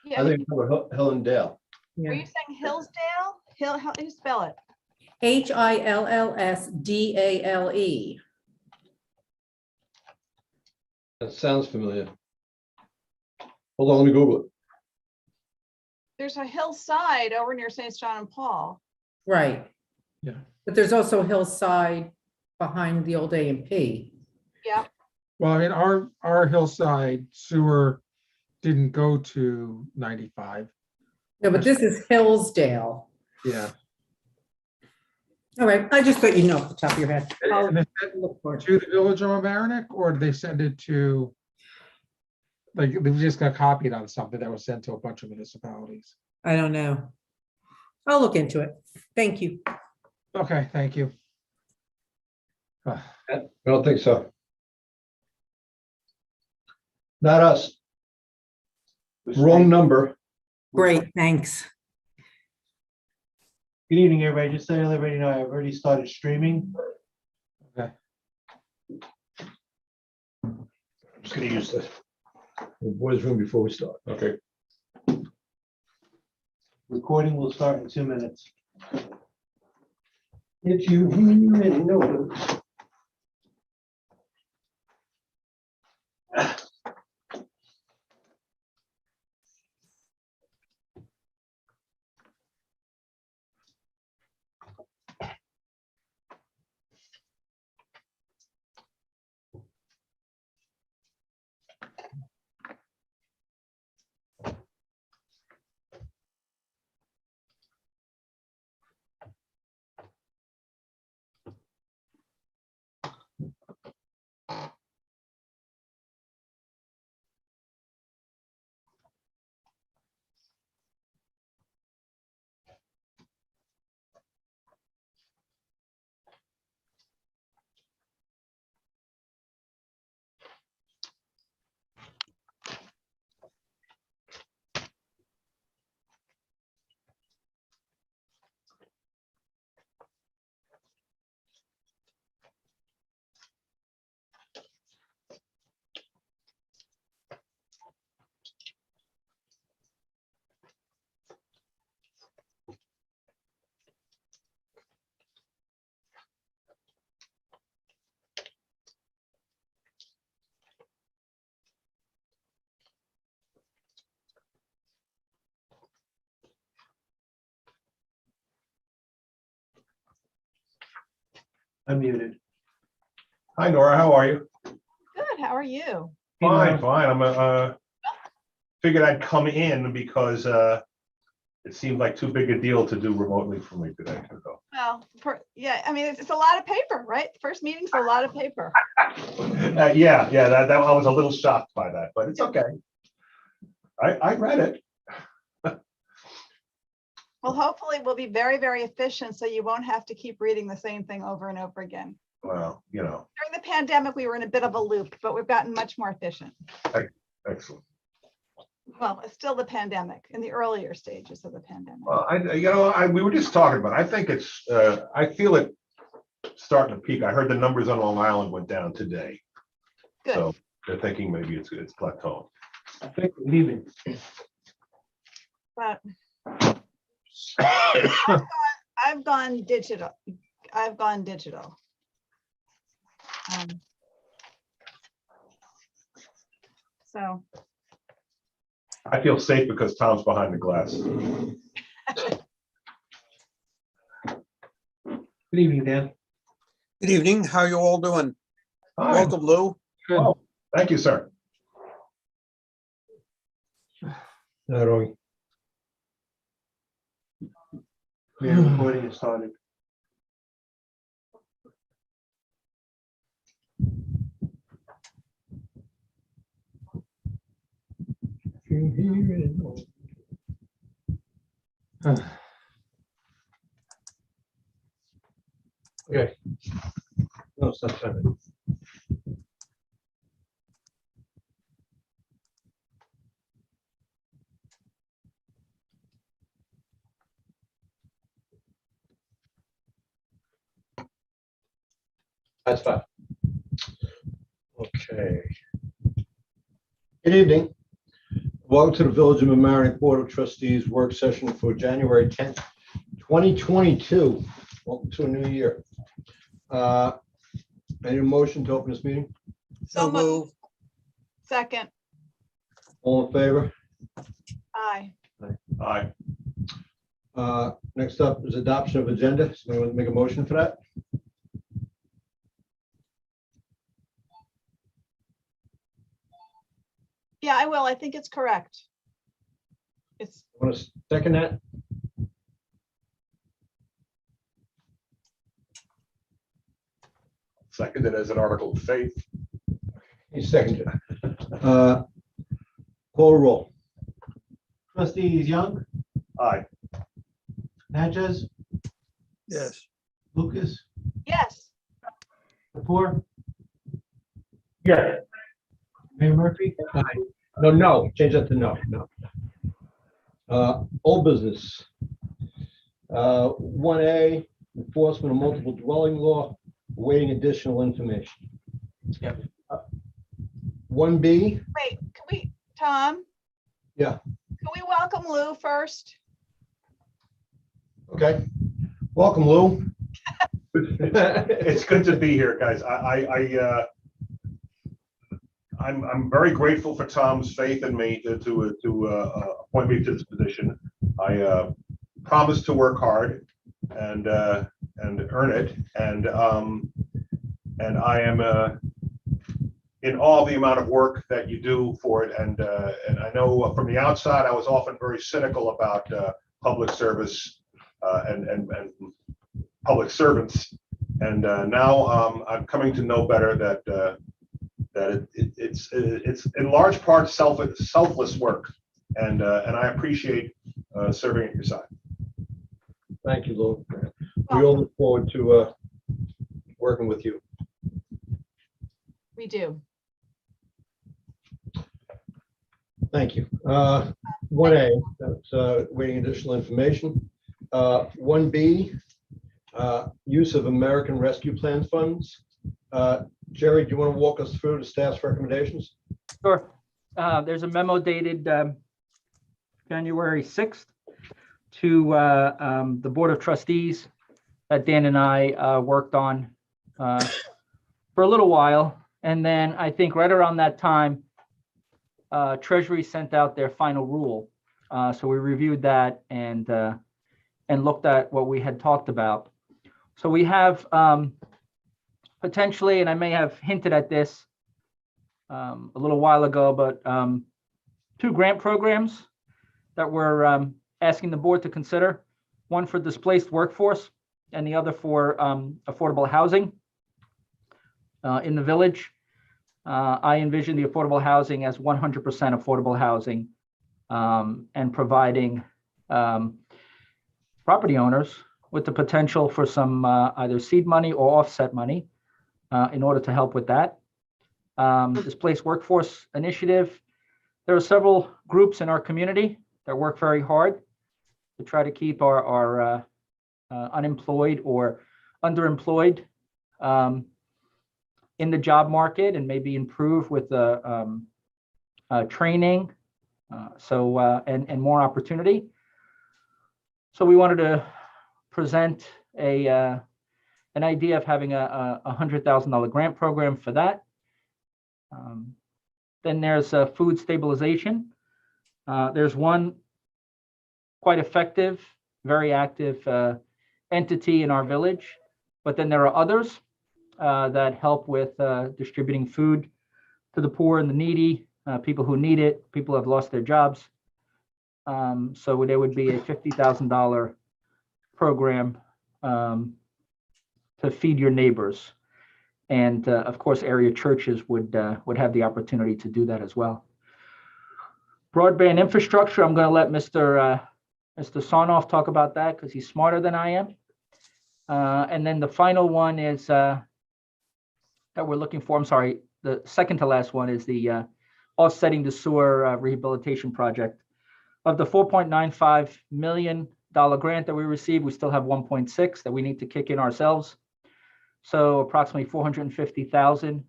Yeah, I think it's Hillendale. are you saying Hillsdale? How do you spell it? Hillsdale. That sounds familiar. Hold on, let me Google it. There's a hillside over near St. John and Paul. Right. Yeah. But there's also hillside behind the old A&P. Yeah, Well, in our hillside sewer didn't go to 95. No, but this is Hillsdale. Yeah. All right, I just thought you know off the top of your head. I'll And they sent look for it. to the village of Mamaroneck, or did they send it to, like, they just got copied on something that was sent to a bunch of municipalities? I don't know. I'll look into it. Thank you. Okay, thank you. I don't think so. Not us. Wrong number. Great, thanks. Good evening, everybody. Just so everybody know, I've already started streaming. Okay. I'm just gonna use the boys' room before we start. Okay. Recording will start in 2 minutes. If you hear any noise. Unmuted. Hi, Nora. How are you? good. How are you? Fine, fine. I'm figured I'd come in because it seemed like too big a deal to do remotely for me today. Well, yeah, I mean, it's a lot of paper, right? First meeting's a lot of paper. Yeah, that I was a little shocked by that, but it's okay. I read it. Well, hopefully we'll be very, very efficient, so you won't have to keep reading the same thing over and over again. Well, During the pandemic, we were in a bit of a loop, but we've gotten much more efficient. excellent. Well, it's still the pandemic, in the earlier stages of the pandemic. Well, we were just talking about, I think it's, I feel it starting to peak. I heard the numbers on Long Island went down today. Good. So they're thinking maybe it's plateaued. I think we're leaving. But I've gone digital. I've gone digital. So I feel safe because Tom's behind the glass. Good evening, Dan. Good evening. How you all doing? Hi. Welcome, Lou. Good. Oh, thank you, sir. Not wrong. Yeah, recording has started. Okay. No, it's not sending. That's fine. Okay. Good evening. Welcome to the Village of Mamaroneck Board of Trustees work session for January 10th, 2022. Welcome to a new year. Any motion to open this meeting? So So moved. move. Second, All in favor? aye. Aye. Next up is adoption of agenda. Somebody want to make a motion for that? Yeah, I will. I think it's correct. It's, Want to second that? Seconded as an article of faith. He seconded. Call a roll. Trustees Young, Aye. Natchez, Yes. Lucas, yes, Lepore, Yeah. Mayor Murphy. No, change that to no. Old business. 1A, enforcement of multiple dwelling law, awaiting additional information. Yep. 1B, wait, can we, Tom? Yeah. Can we welcome Lou first? okay. Welcome, Lou. It's good to be here, guys. I'm very grateful for Tom's faith in me to appoint me to this position. I promised to work hard and earn it, and I am in awe of the amount of work that you do for it. And I know from the outside I was often very cynical about public service and public servants, and now I'm coming to know better that it's in large part selfless work, and I appreciate serving at your side. Thank you, Lou. We all look forward to working with you. We do. Thank you. 1A, that's waiting additional information. 1B, use of American Rescue Plan funds. Jerry, do you want to walk us through the staff's recommendations? Sure. There's a memo dated January 6th to the Board of Trustees that Dan and I worked on for a little while. And then I think right around that time, Treasury sent out their final rule. So we reviewed that and looked at what we had talked about. So we have potentially, and I may have hinted at this a little while ago, but 2 grant programs that we're asking the board to consider. One for displaced workforce and the other for affordable housing in the village. I envision the affordable housing as 100% affordable housing, and providing property owners with the potential for some either seed money or offset money in order to help with that. Displaced workforce initiative. There are several groups in our community that work very hard to try to keep our unemployed or underemployed in the job market, and maybe improve with training, and more opportunity. So we wanted to present an idea of having a $100,000 grant program for that. Then there's food stabilization. There's one quite effective, very active entity in our village, but then there are others that help with distributing food to the poor and the needy, people who need it, people who have lost their jobs. So there would be a $50,000 program to feed your neighbors. And of course, area churches would have the opportunity to do that as well. Broadband infrastructure, I'm going to let Mr. Sarnoff talk about that because he's smarter than I am. And then the final one is that we're looking for, I'm sorry, the second to last one is the offsetting the sewer rehabilitation project. Of the $4.95 million grant that we received, we still have 1.6 that we need to kick in ourselves. So approximately 450,000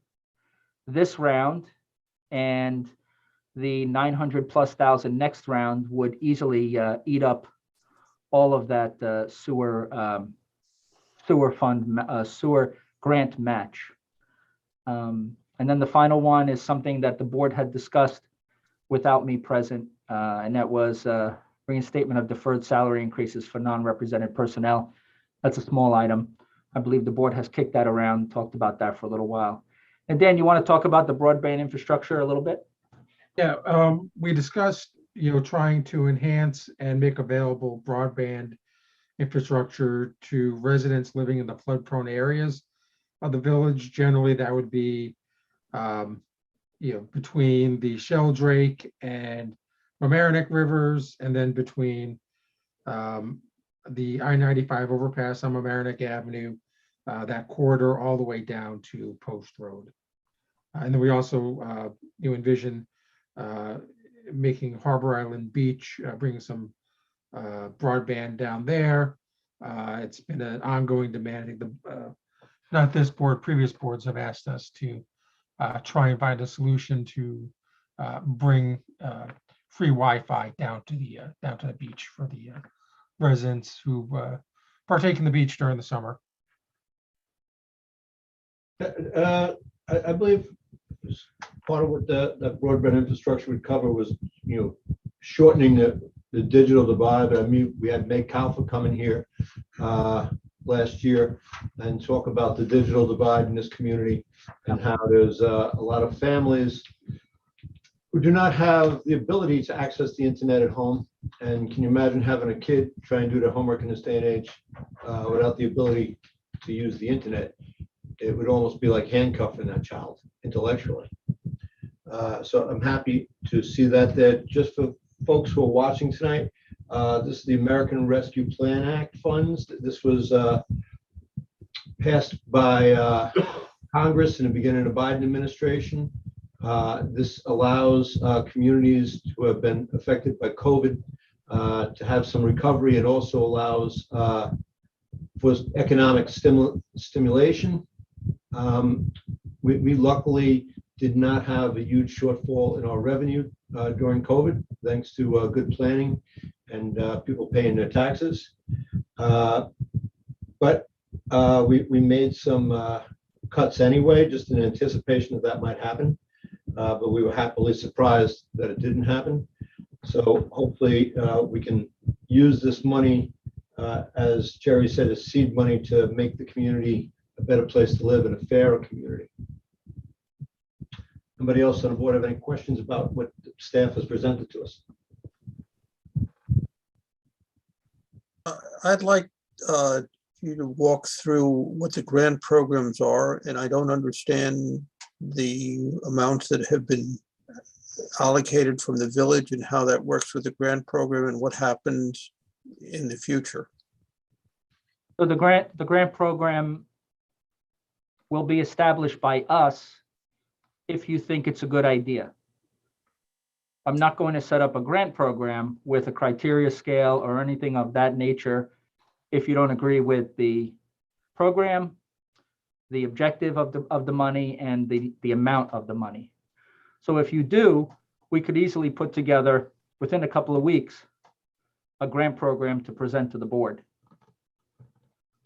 this round. And the 900,000+ next round would easily eat up all of that sewer grant match. And then the final one is something that the board had discussed without me present, and that was reinstatement of deferred salary increases for non-represented personnel. That's a small item. I believe the board has kicked that around, talked about that for a little while. And Dan, you want to talk about the broadband infrastructure a little bit? Yeah, we discussed, trying to enhance and make available broadband infrastructure to residents living in the flood-prone areas of the village. Generally, that would be, between the Sheldrake and Mamaroneck rivers, and then between the I-95 overpass on Mamaroneck Avenue, that corridor all the way down to Post Road. And then we also envision making Harbor Island Beach, bringing some broadband down there. It's been an ongoing demand. I think not this board, previous boards have asked us to try and find a solution to bring free Wi-Fi down to the beach for the residents who partake in the beach during the summer. I believe part of what that broadband infrastructure would cover was, shortening the digital divide. I mean, we had Meg Kalfa come in here last year and talk about the digital divide in this community and how there's a lot of families who do not have the ability to access the internet at home. And can you imagine having a kid try and do their homework in this day and age without the ability to use the internet? It would almost be like handcuffing that child intellectually. So I'm happy to see that there. Just for folks who are watching tonight, this is the American Rescue Plan Act funds. This was passed by Congress in the beginning of the Biden administration. This allows communities who have been affected by COVID to have some recovery. It also allows for economic stimulation. We luckily did not have a huge shortfall in our revenue during COVID, thanks to good planning and people paying their taxes. But we made some cuts anyway, just in anticipation that might happen. But we were happily surprised that it didn't happen. So hopefully we can use this money, as Jerry said, as seed money to make the community a better place to live and a fairer community. Anybody else on the board have any questions about what the staff has presented to us? I'd like you to walk through what the grant programs are, and I don't understand the amounts that have been allocated from the village and how that works with the grant program and what happens in the future. So the grant program will be established by us if you think it's a good idea. I'm not going to set up a grant program with a criteria scale or anything of that nature if you don't agree with the program, the objective of the money, and the amount of the money. So if you do, we could easily put together within a couple of weeks a grant program to present to the board.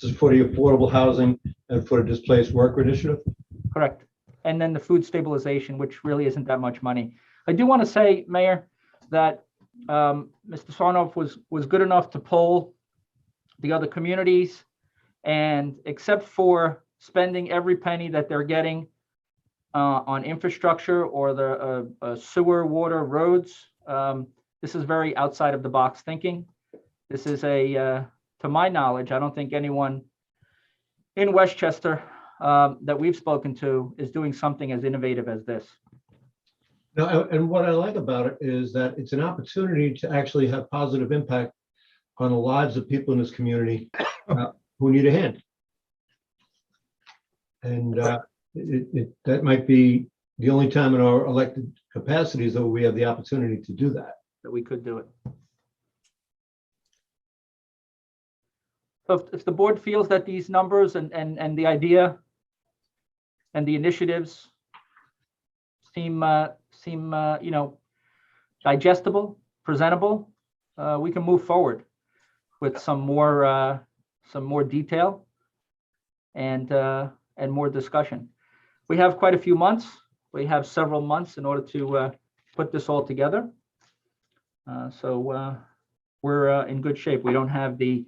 This is for the affordable housing and for the displaced worker initiative. Correct. And then the food stabilization, which really isn't that much money. I do want to say, Mayor, that Mr. Sarnoff was good enough to poll the other communities, and except for spending every penny that they're getting on infrastructure or the sewer, water, roads, this is very outside of the box thinking. This is to my knowledge, I don't think anyone in Westchester that we've spoken to is doing something as innovative as this. Now, and what I like about it is that it's an opportunity to actually have positive impact on the lives of people in this community who need a hand. And that might be the only time in our elected capacities that we have the opportunity to do that. That we could do it. So if the board feels that these numbers and the idea and the initiatives seem digestible, presentable, we can move forward with some more detail and more discussion. We have quite a few months. We have several months in order to put this all together. So we're in good shape. We don't have the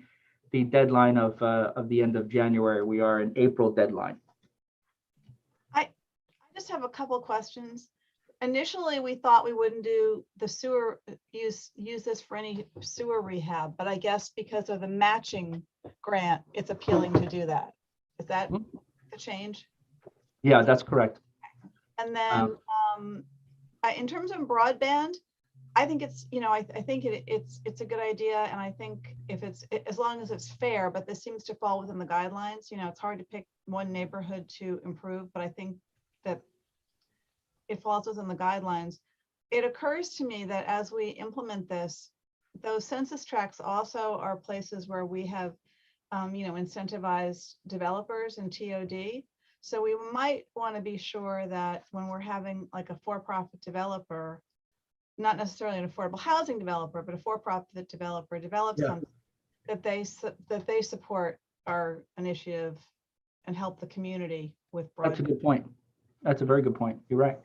deadline of the end of January. We are an April deadline. I just have a couple questions. Initially, we thought we wouldn't do the sewer, use this for any sewer rehab, but I guess because of the matching grant, it's appealing to do that. Is that the change? Yeah, that's correct. And then in terms of broadband, I think it's, I think it's a good idea. And I think if it's, as long as it's fair, but this seems to fall within the guidelines, it's hard to pick one neighborhood to improve, but I think that it falls within the guidelines. It occurs to me that as we implement this, those census tracts also are places where we have, incentivized developers and TOD. So we might want to be sure that when we're having like a for-profit developer, not necessarily an affordable housing developer, but a for-profit developer develops something that they support our initiative and help the community with broadband. That's a good point. That's a very good point. You're right.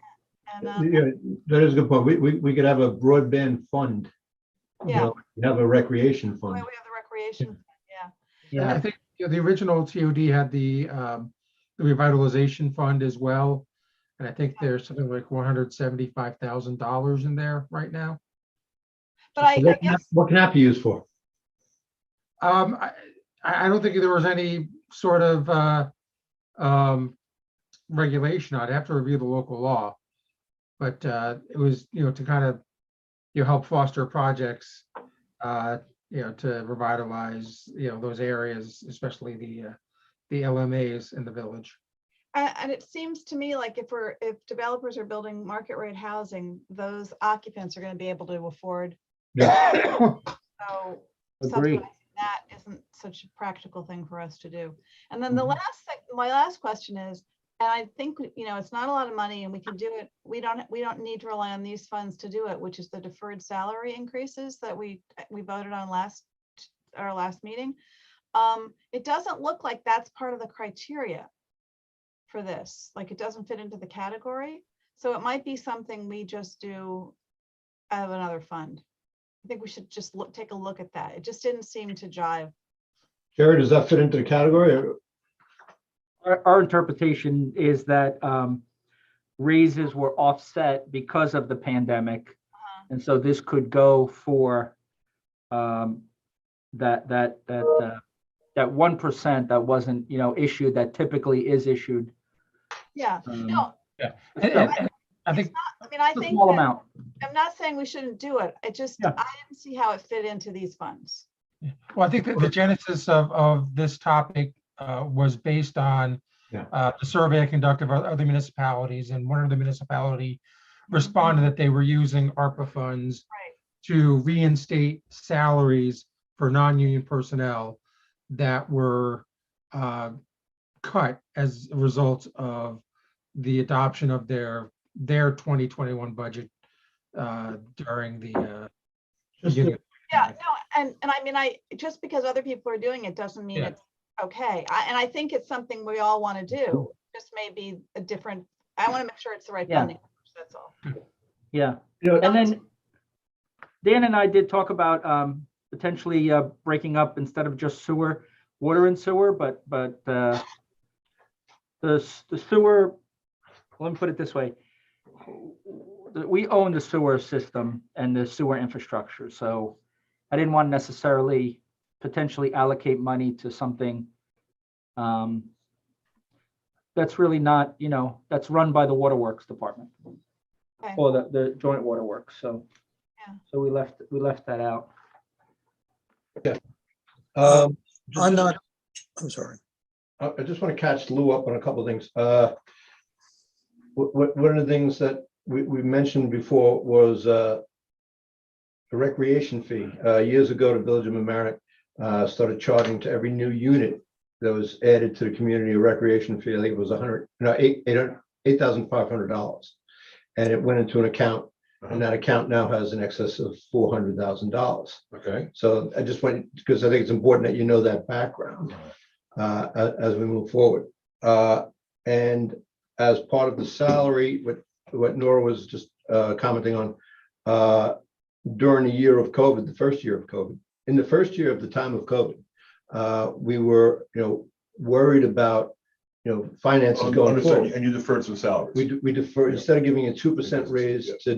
And, Yeah, that is a good point. We could have a broadband fund. yeah, We have a recreation we fund. have the recreation. And I think the original TOD had the revitalization fund as well. And I think there's something like $175,000 in there right now. But I guess, What can that be used for? I don't think there was any sort of regulation. I'd have to review the local law. But it was, to kind of, help foster projects, to revitalize, those areas, especially the LMAs in the village. and it seems to me like if developers are building market rate housing, those occupants are going to be able to afford. Yeah. So Agree. subsidizing that isn't such a practical thing for us to do. And then my last question is, and I think, it's not a lot of money and we can do it. We don't need to rely on these funds to do it, which is the deferred salary increases that we voted on our last meeting. It doesn't look like that's part of the criteria for this. Like it doesn't fit into the category. So it might be something we just do out of another fund. I think we should just take a look at that. It just didn't seem to jive. Jerry, does that fit into the category? Our interpretation is that raises were offset because of the pandemic. And so this could go for that 1% that wasn't, issued, that typically is issued. Yeah, no, Yeah. And I think I It's a think small that- amount. I'm not saying we shouldn't do it. I didn't see how it fit into these funds. Well, I think that the genesis of this topic was based on the survey I conducted of other municipalities, and one of the municipality responded that they were using ARPA funds to reinstate salaries for non-union personnel that were cut as a result of the adoption of their 2021 budget during the beginning of Yeah, no, and I mean, just because other people are doing it doesn't mean it's okay. And I think it's something we all want to do. Just maybe a different, I want to make sure it's the right funding. That's all. Yeah. And then Dan and I did talk about potentially breaking up, instead of just sewer, water and sewer, but the sewer, let me put it this way. We own the sewer system and the sewer infrastructure. So I didn't want to necessarily potentially allocate money to something that's really not, that's run by the waterworks department or the joint waterworks. So, so we left that out. I'm sorry. I just want to catch Lou up on a couple of things. One of the things that we mentioned before was a recreation fee. Years ago, the Village of Mamaroneck started charging to every new unit that was added to the community a recreation fee. I think it was $8,500, and it went into an account And that account now has an excess of $400,000. Okay. So I just went, because I think it's important that you know that background as we move forward. And as part of the salary, what Nora was just commenting on, during the year of COVID, the first year of COVID, in the first year of the time of COVID, we were, worried about, finances going Understood. forward. And you deferred some salaries. We defer, instead of giving a 2% raise Yes. to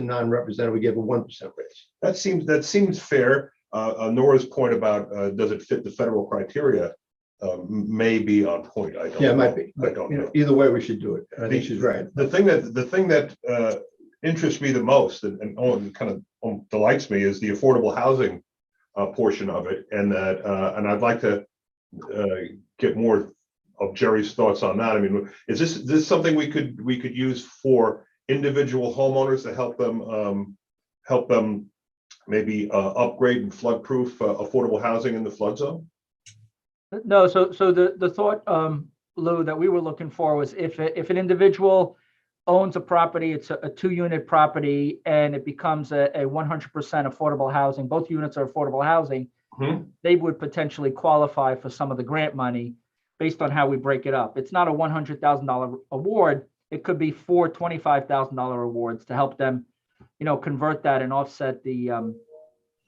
non-represented, we gave a 1% raise. That seems fair. Nora's point about, does it fit the federal criteria, may be on point. I don't Yeah, it know. might be, I but don't know. either way, we should do it. I think she's right. The thing that interests me the most and kind of delights me is the affordable housing portion of it, and I'd like to get more of Jerry's thoughts on that. I mean, is this something we could use for individual homeowners to help them maybe upgrade and flood proof affordable housing in the flood zone? No, so the thought, Lou, that we were looking for was if an individual owns a property, it's a 2-unit property, and it becomes a 100% affordable housing, both units are affordable housing, they would potentially qualify for some of the grant money based on how we break it up. It's not a $100,000 award. It could be 4 $25,000 awards to help them, convert that and offset the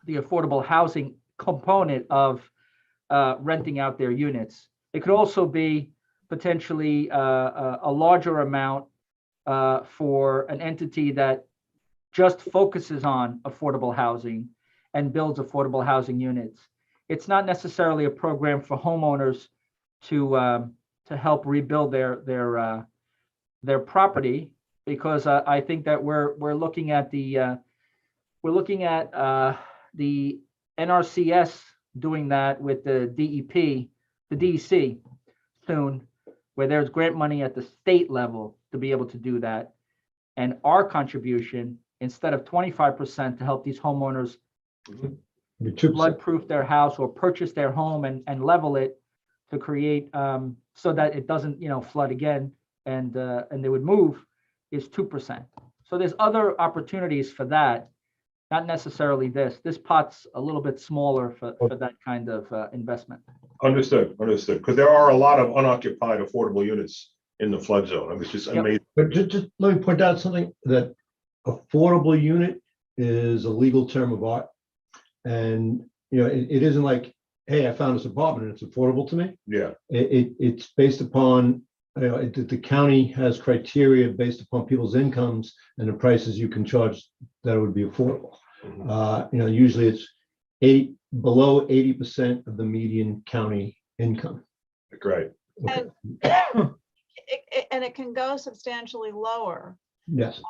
affordable housing component of renting out their units. It could also be potentially a larger amount for an entity that just focuses on affordable housing and builds affordable housing units. It's not necessarily a program for homeowners to help rebuild their property, because I think that we're looking at the NRCS doing that with the DEP, the DEC soon, where there's grant money at the state level to be able to do that. And our contribution, instead of 25% to help these homeowners flood proof their house or purchase their home and level it to create so that it doesn't, flood again and they would move, is 2%. So there's other opportunities for that. Not necessarily this. This pot's a little bit smaller for that kind of investment. Understood. Because there are a lot of unoccupied affordable units in the flood zone. I mean, it's just amazing. But just let me point out something, that affordable unit is a legal term of art. And, it isn't like, hey, I found this apartment and it's affordable to me. Yeah. It's based upon, the county has criteria based upon people's incomes and the prices you can charge that would be affordable. Usually it's below 80% of the median county income. Great. Okay. And it can go substantially lower. Yes.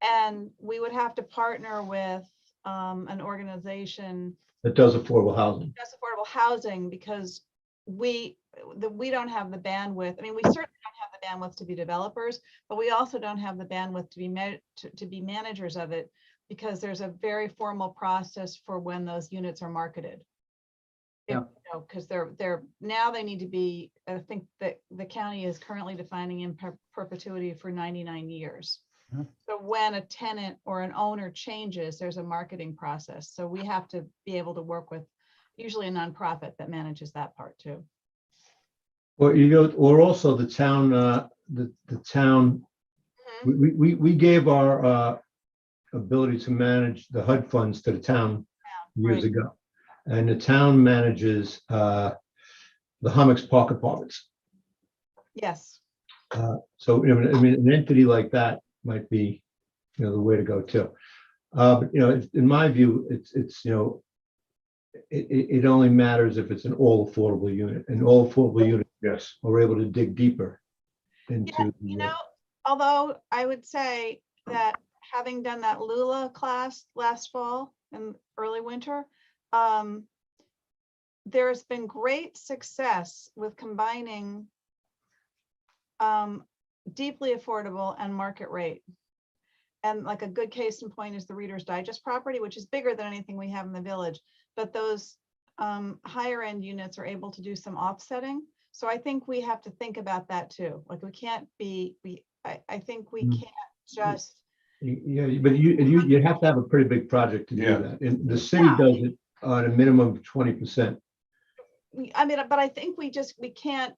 And we would have to partner with an organization That does affordable housing. that's affordable housing, because we don't have the bandwidth. I mean, we certainly don't have the bandwidth to be developers, but we also don't have the bandwidth to be managers of it, because there's a very formal process for when those units are marketed. Yeah. Because they're now they need to be, I think that the county is currently defining in perpetuity for 99 years. So when a tenant or an owner changes, there's a marketing process. So we have to be able to work with usually a nonprofit that manages that part too. Or or also the town, the town, we gave our ability to manage the HUD funds to the town years right. ago. And the town manages the Hummocks Park Apartments. Yes. So, an entity like that might be, the way to go too. But, in my view, it only matters if it's an all affordable unit, and all affordable units Yes. are able to dig deeper into. Although I would say that having done that Lula class last fall and early winter, there's been great success with combining deeply affordable and market rate. And like a good case in point is the Reader's Digest property, which is bigger than anything we have in the village. But those higher end units are able to do some offsetting. So I think we have to think about that too. Like we can't be, I think we can't just Yeah, but you have to have a pretty big project to do Yeah. that. And the city Yeah. does it on a minimum of 20%. I mean, but I think we can't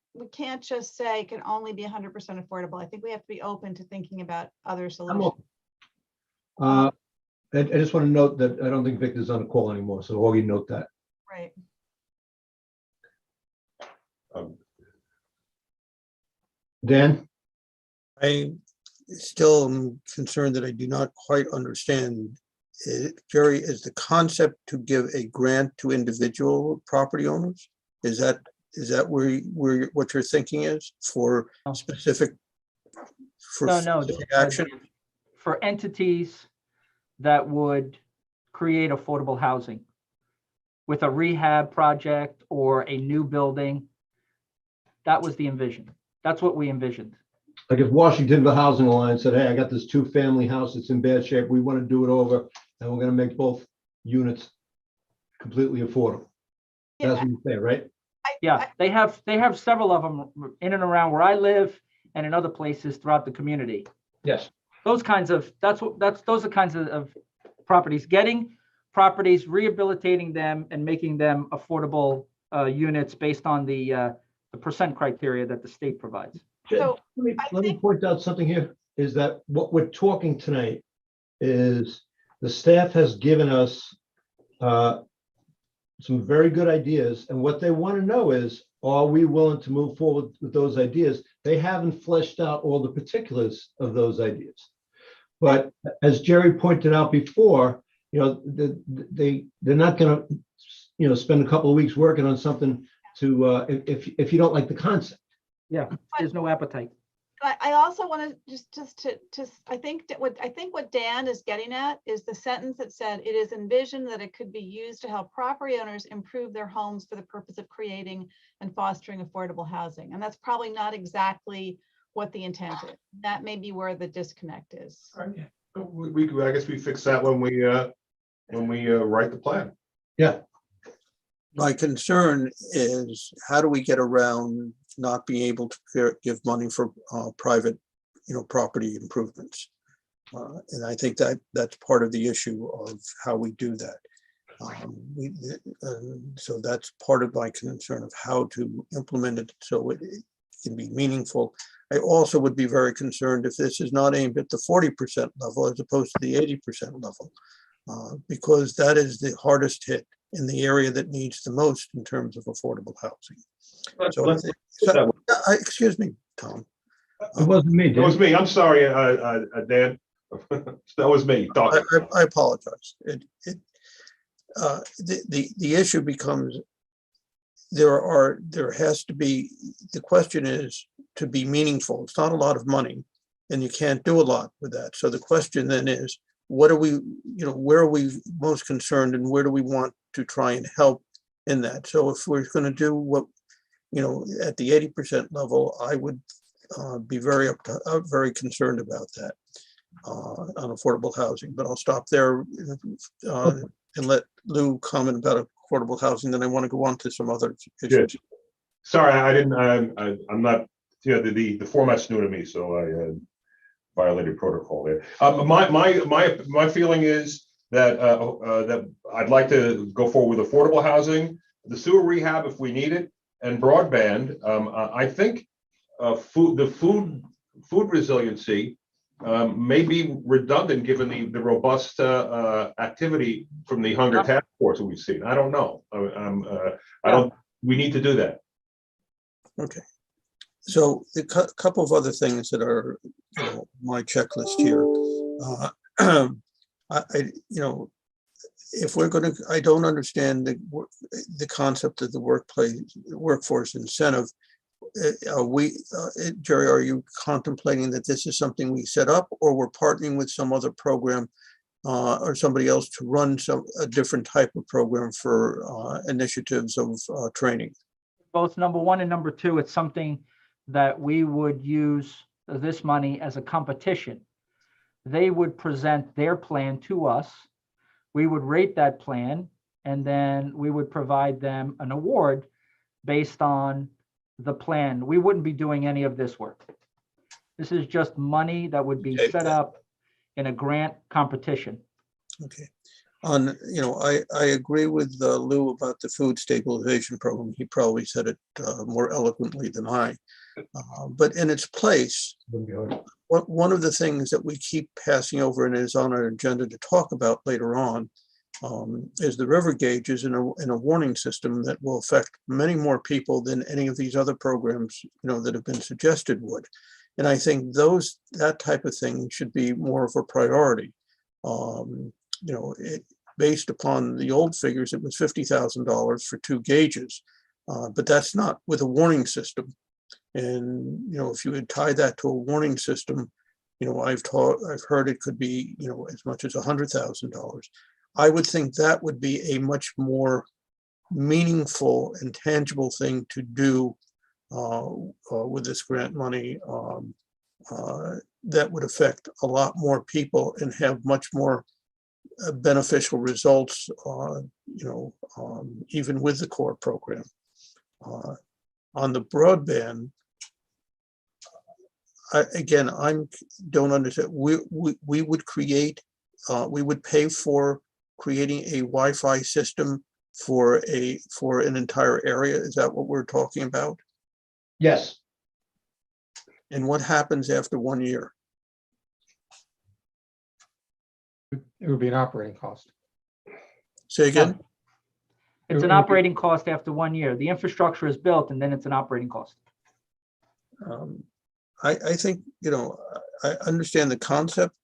just say it can only be 100% affordable. I think we have to be open to thinking about other I'm solutions. open. I just want to note that I don't think Victor's on the call anymore, so Augie, note that. Right. Dan? I still am concerned that I do not quite understand. Jerry, is the concept to give a grant to individual property owners? Is that where what you're thinking is for No. specific? For No, specific action? for entities that would create affordable housing with a rehab project or a new building. That was the envision. That's what we envisioned. Like if Washington, the Housing Alliance said, hey, I got this 2-family house, it's in bad shape, we want to do it over, and we're going to make both units completely affordable. That's what you say, right? Yeah, they have several of them in and around where I live and in other places throughout the community. Yes. Those kinds of, those are kinds of properties, getting properties, rehabilitating them and making them affordable units based on the percent criteria that the state provides. So Let me point out something here, is that what we're talking tonight is the staff has given us some very good ideas, and what they want to know is, are we willing to move forward with those ideas? They haven't fleshed out all the particulars of those ideas. But as Jerry pointed out before, they're not going to, spend a couple of weeks working on something to, if you don't like the concept. Yeah, there's no appetite. I also want to I think what Dan is getting at is the sentence that said it is envisioned that it could be used to help property owners improve their homes for the purpose of creating and fostering affordable housing. And that's probably not exactly what the intent is. That may be where the disconnect is. I guess we fix that when we write the plan. Yeah. My concern is how do we get around not being able to give money for private, property improvements? And I think that's part of the issue of how we do that. So that's part of my concern of how to implement it so it can be meaningful. I also would be very concerned if this is not aimed at the 40% level as opposed to the 80% level, because that is the hardest hit in the area that needs the most in terms of affordable housing. Excuse me, Tom. It wasn't me, That was Dan. me. I'm sorry, Dan. That was me talking. I apologize. The issue becomes there has to be, the question is to be meaningful. It's not a lot of money and you can't do a lot with that. So the question then is, what are we, where are we most concerned and where do we want to try and help in that? So if we're going to do what, at the 80% level, I would be very concerned about that on affordable housing, but I'll stop there and let Lou comment about affordable housing. Then I want to go on to some other issues. Good. Sorry, I didn't, I'm not, the format's new to me, so I violated protocol there. My feeling is that that I'd like to go forward with affordable housing, the sewer rehab if we need it, and broadband. I think food resiliency may be redundant given the robust activity from the hunger task force that we've seen. I don't know. I don't. We need to do that. Okay. So a couple of other things that are my checklist here. If we're going to, I don't understand the concept of the workforce incentive. Jerry, are you contemplating that this is something we set up, or we're partnering with some other program or somebody else to run a different type of program for initiatives of training? Both number one and number two, it's something that we would use this money as a competition. They would present their plan to us. We would rate that plan, and then we would provide them an award based on the plan. We wouldn't be doing any of this work. This is just money that would be set up in a grant competition. Okay. I agree with Lou about the food stabilization program. He probably said it more eloquently than I. But in its place, one of the things that we keep passing over and is on our agenda to talk about later on is the river gauges in a warning system that will affect many more people than any of these other programs, that have been suggested would. And I think that type of thing should be more of a priority. Based upon the old figures, it was $50,000 for 2 gauges, but that's not with a warning system. And, if you would tie that to a warning system, I've heard it could be, as much as $100,000. I would think that would be a much more meaningful and tangible thing to do with this grant money that would affect a lot more people and have much more beneficial results, even with the core program. On the broadband, I don't understand. We would create, we would pay for creating a Wi-Fi system for an entire area. Is that what we're talking about? Yes. And what happens after 1 year? It would be an operating cost. Say again? It's an operating cost after 1 year. The infrastructure is built and then it's an operating cost. I think, I understand the concept.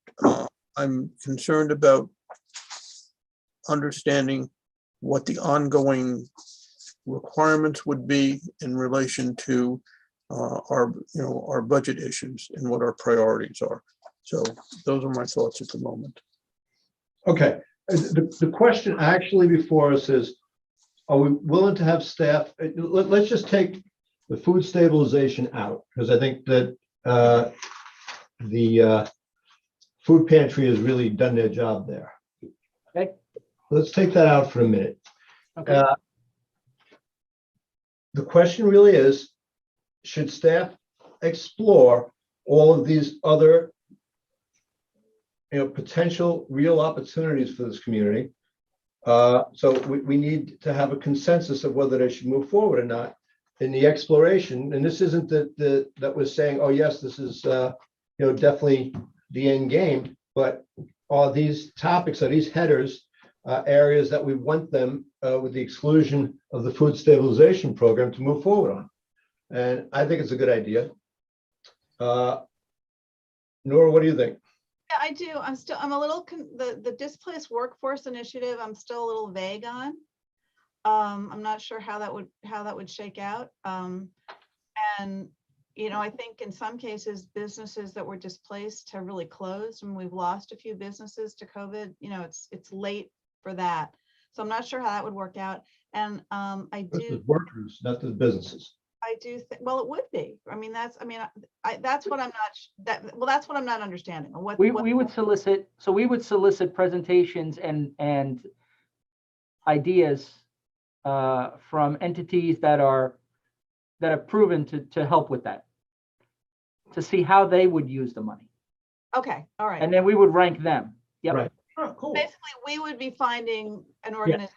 I'm concerned about understanding what the ongoing requirements would be in relation to our budget issues and what our priorities are. So those are my thoughts at the moment. Okay, the question actually before us is, are we willing to have staff? Let's just take the food stabilization out, because I think that the food pantry has really done their job there. Okay. Let's take that out for a minute. Okay. The question really is, should staff explore all of these other potential real opportunities for this community? So we need to have a consensus of whether they should move forward or not in the exploration. And this isn't that we're saying, oh yes, this is definitely the end game, but are these topics, are these headers, areas that we want them with the exclusion of the food stabilization program to move forward on? And I think it's a good idea. Nora, what do you think? Yeah, I do. I'm a little, the displaced workforce initiative, I'm still a little vague on. I'm not sure how that would shake out. And, I think in some cases, businesses that were displaced have really closed, and we've lost a few businesses to COVID. It's late for that. So I'm not sure how that would work out. And This is workers, not the businesses. I do think, well, it would be. That's what I'm not, that's what I'm not understanding. We would solicit presentations and ideas from entities that have proven to help with that, to see how they would use the money. Okay, all right. And then we would rank them. Yep. Right. Oh, cool. Basically, we would be finding an organization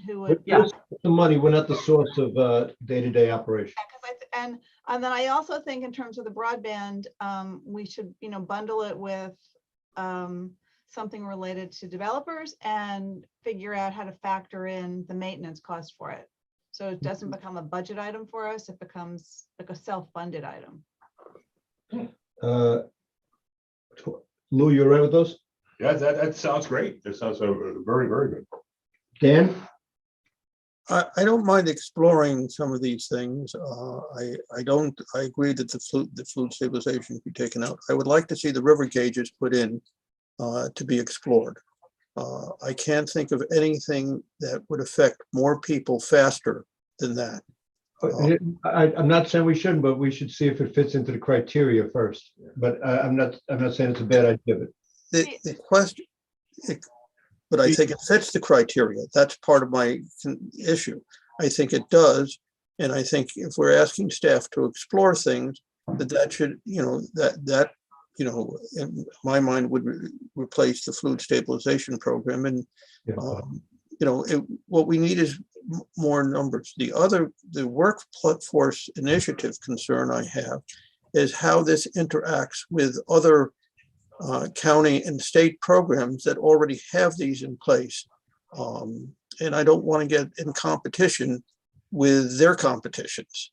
who would. Yeah. The money, we're not the source of day-to-day operation. And then I also think in terms of the broadband, we should, bundle it with something related to developers and figure out how to factor in the maintenance cost for it. So it doesn't become a budget item for us, it becomes like a self-funded item. Lou, you all right with those? Yeah, that sounds great. That sounds very, very good. Dan? I don't mind exploring some of these things. I agree that the food stabilization be taken out. I would like to see the river gauges put in to be explored. I can't think of anything that would affect more people faster than that. I'm not saying we shouldn't, but we should see if it fits into the criteria first. But I'm not saying it's a bad idea. But the question, but I think it fits the criteria. That's part of my issue. I think it does. And I think if we're asking staff to explore things, that should, that in my mind would replace the fluid stabilization program. And, Yeah. what we need is more numbers. The workforce initiative concern I have is how this interacts with other county and state programs that already have these in place. And I don't want to get in competition with their competitions.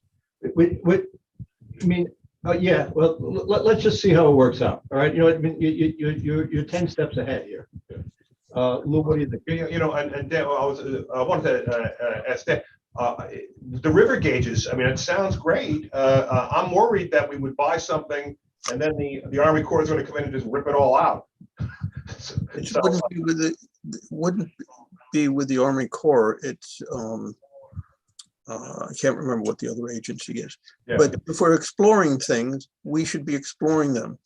Yeah, well, let's just see how it works out. All right, you're 10 steps ahead here. Lou, what do you think? And Dan, I wanted to ask Dan, the river gauges, it sounds great. I'm worried that we would buy something and then the Army Corps is going to come in and just rip it all out. It wouldn't be with the Army Corps. It's I can't remember what the other agency is. Yeah. But if we're exploring things, we should be exploring them.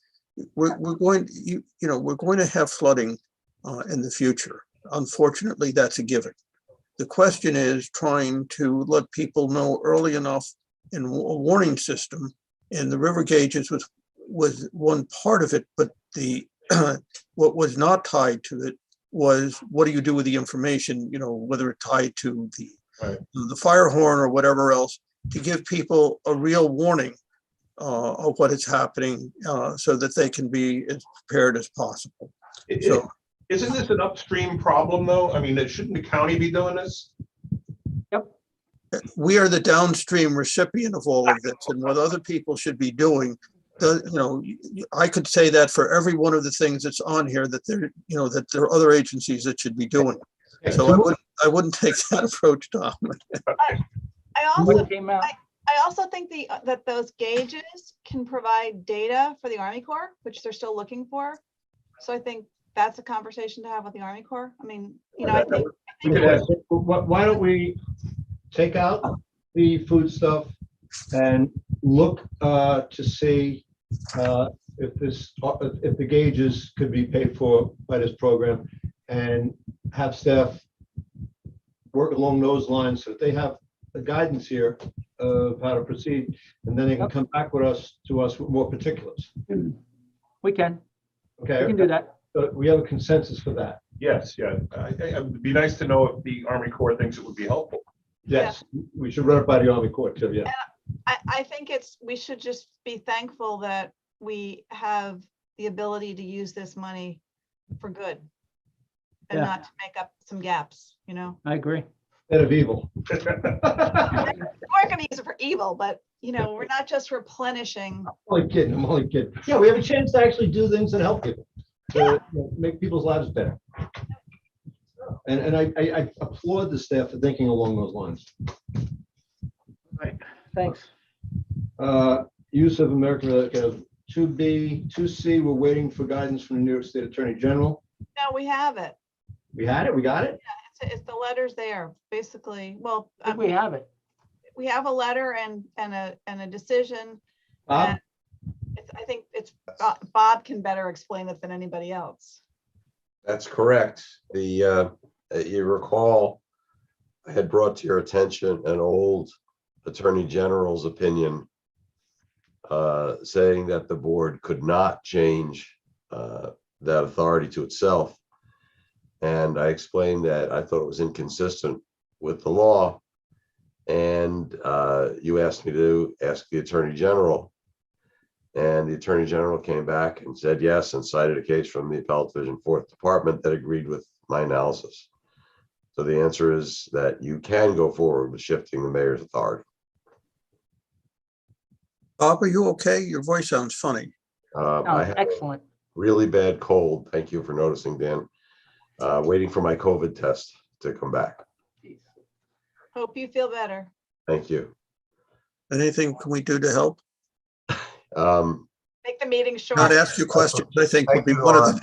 We're going to have flooding in the future. Unfortunately, that's a given. The question is trying to let people know early enough in a warning system, and the river gauges was one part of it, but the what was not tied to it was, what do you do with the information, whether it tied to the fire horn or whatever else, to give people a real warning of what is happening, so that they can be as prepared as possible. So, isn't this an upstream problem, though? Shouldn't the county be doing this? Yep. We are the downstream recipient of all of this, and what other people should be doing. I could say that for every one of the things that's on here, that there are other agencies that should be doing. So I wouldn't take that approach, Tom. I also think that those gauges can provide data for the Army Corps, which they're still looking for. So I think that's a conversation to have with the Army Corps. I think Why don't we take out the food stuff and look to see if the gauges could be paid for by this program, and have staff work along those lines so that they have a guidance here of how to proceed, and then they can come back with us with more particulars. We can Okay. do that. So we have a consensus for that. Yes, yeah. It'd be nice to know if the Army Corps thinks it would be helpful. Yes, we should run it by the Army Corps too, yeah. I think we should just be thankful that we have the ability to use this money for good and Yeah. not to make up some gaps, I agree. Instead of evil. We're going to use it for evil, but we're not just replenishing. I'm only kidding. Yeah, we have a chance to actually do things that help people, to make people's lives better. And I applaud the staff for thinking along those lines. Right. Thanks. Use of American 2B, 2C, we're waiting for guidance from the New York State Attorney General. No, we have it. We had it, we got it? It's the letters there, basically. Well, I think we have it. we have a letter and a decision. Bob? I think Bob can better explain it than anybody else. That's correct. You recall, I had brought to your attention an old Attorney General's opinion saying that the board could not change that authority to itself. And I explained that I thought it was inconsistent with the law. And you asked me to ask the Attorney General. And the Attorney General came back and said yes, and cited a case from the Appellate Division 4th Department that agreed with my analysis. So the answer is that you can go forward with shifting the mayor's authority. Bob, are you okay? Your voice sounds funny. I have Excellent. a really bad cold. Thank you for noticing, Dan. Waiting for my COVID test to come back. Hope you feel better. Thank you. Anything can we do to help? Make the meeting short. Not ask you questions, I think would be one of them.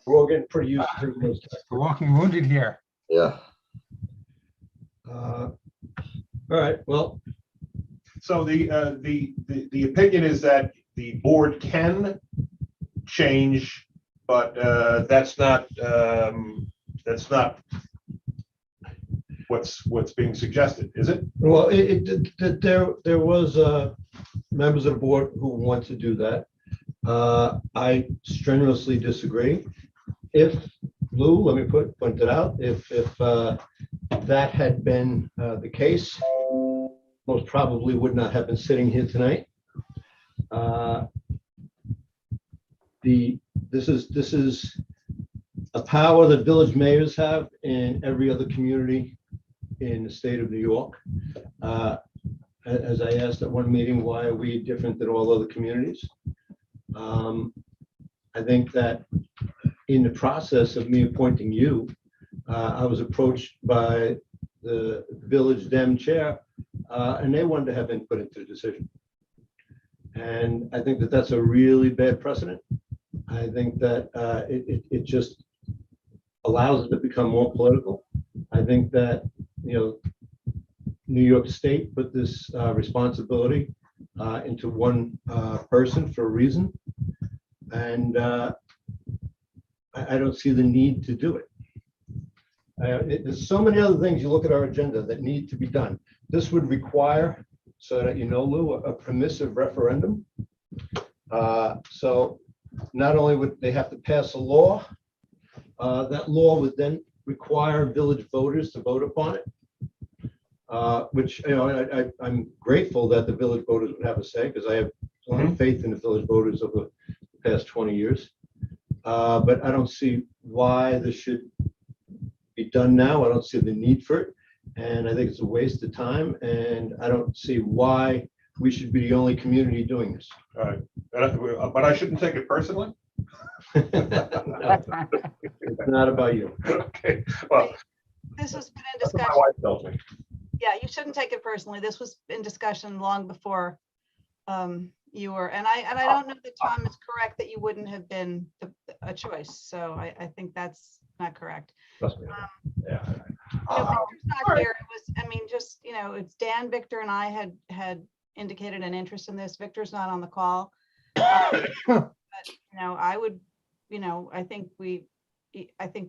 We're all getting pretty used to those. We're walking wounded here. Yeah. All right, well, So the opinion is that the board can change, but that's not what's being suggested, is it? well, there was members of the board who want to do that. I strenuously disagree. If, Lou, let me point it out, if that had been the case, most probably would not have been sitting here tonight. This is a power that village mayors have in every other community in the state of New York. As I asked at one meeting, why are we different than all other communities? I think that in the process of me appointing you, I was approached by the village Dem chair, and they wanted to have input into the decision. And I think that that's a really bad precedent. I think that it just allows it to become more political. I think that, New York State put this responsibility into one person for a reason. And I don't see the need to do it. There's so many other things you look at our agenda that need to be done. This would require, so that Lou, a permissive referendum. So not only would they have to pass a law, that law would then require village voters to vote upon it. Which, I'm grateful that the village voters would have a say, because I have a lot of faith in the village voters over the past 20 years. But I don't see why this should be done now. I don't see the need for it. And I think it's a waste of time. And I don't see why we should be the only community doing this. All right. But I shouldn't take it personally? No, it's not about you. Okay, well, This has been in that's what my discussion. wife tells me. Yeah, you shouldn't take it personally. This was in discussion long before you were, and I don't know that Tom is correct that you wouldn't have been a choice. So I think that's not correct. Trust me. Yeah. Victor's not here. It was, just, it's Dan, Victor, and I had indicated an interest in this. Victor's not on the call. But, I would, I think we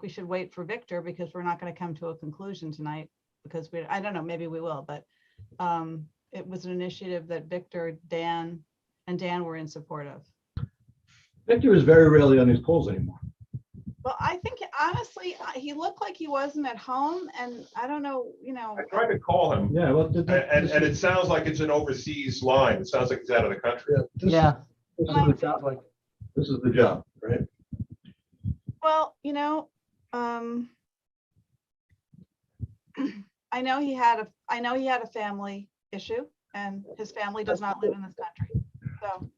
should wait for Victor, because we're not going to come to a conclusion tonight, because I don't know, maybe we will, but it was an initiative that Victor, Dan, and Dan were in support of. Victor is very rarely on these calls anymore. Well, I think honestly, he looked like he wasn't at home, and I don't know, I tried to call him, Yeah, well, and it sounds like it's an overseas line. It sounds like he's out of the country. Yeah, This that's what is, it sounds like. this is the job, right? well, I know he had a family issue, and his family does not live in this country. So,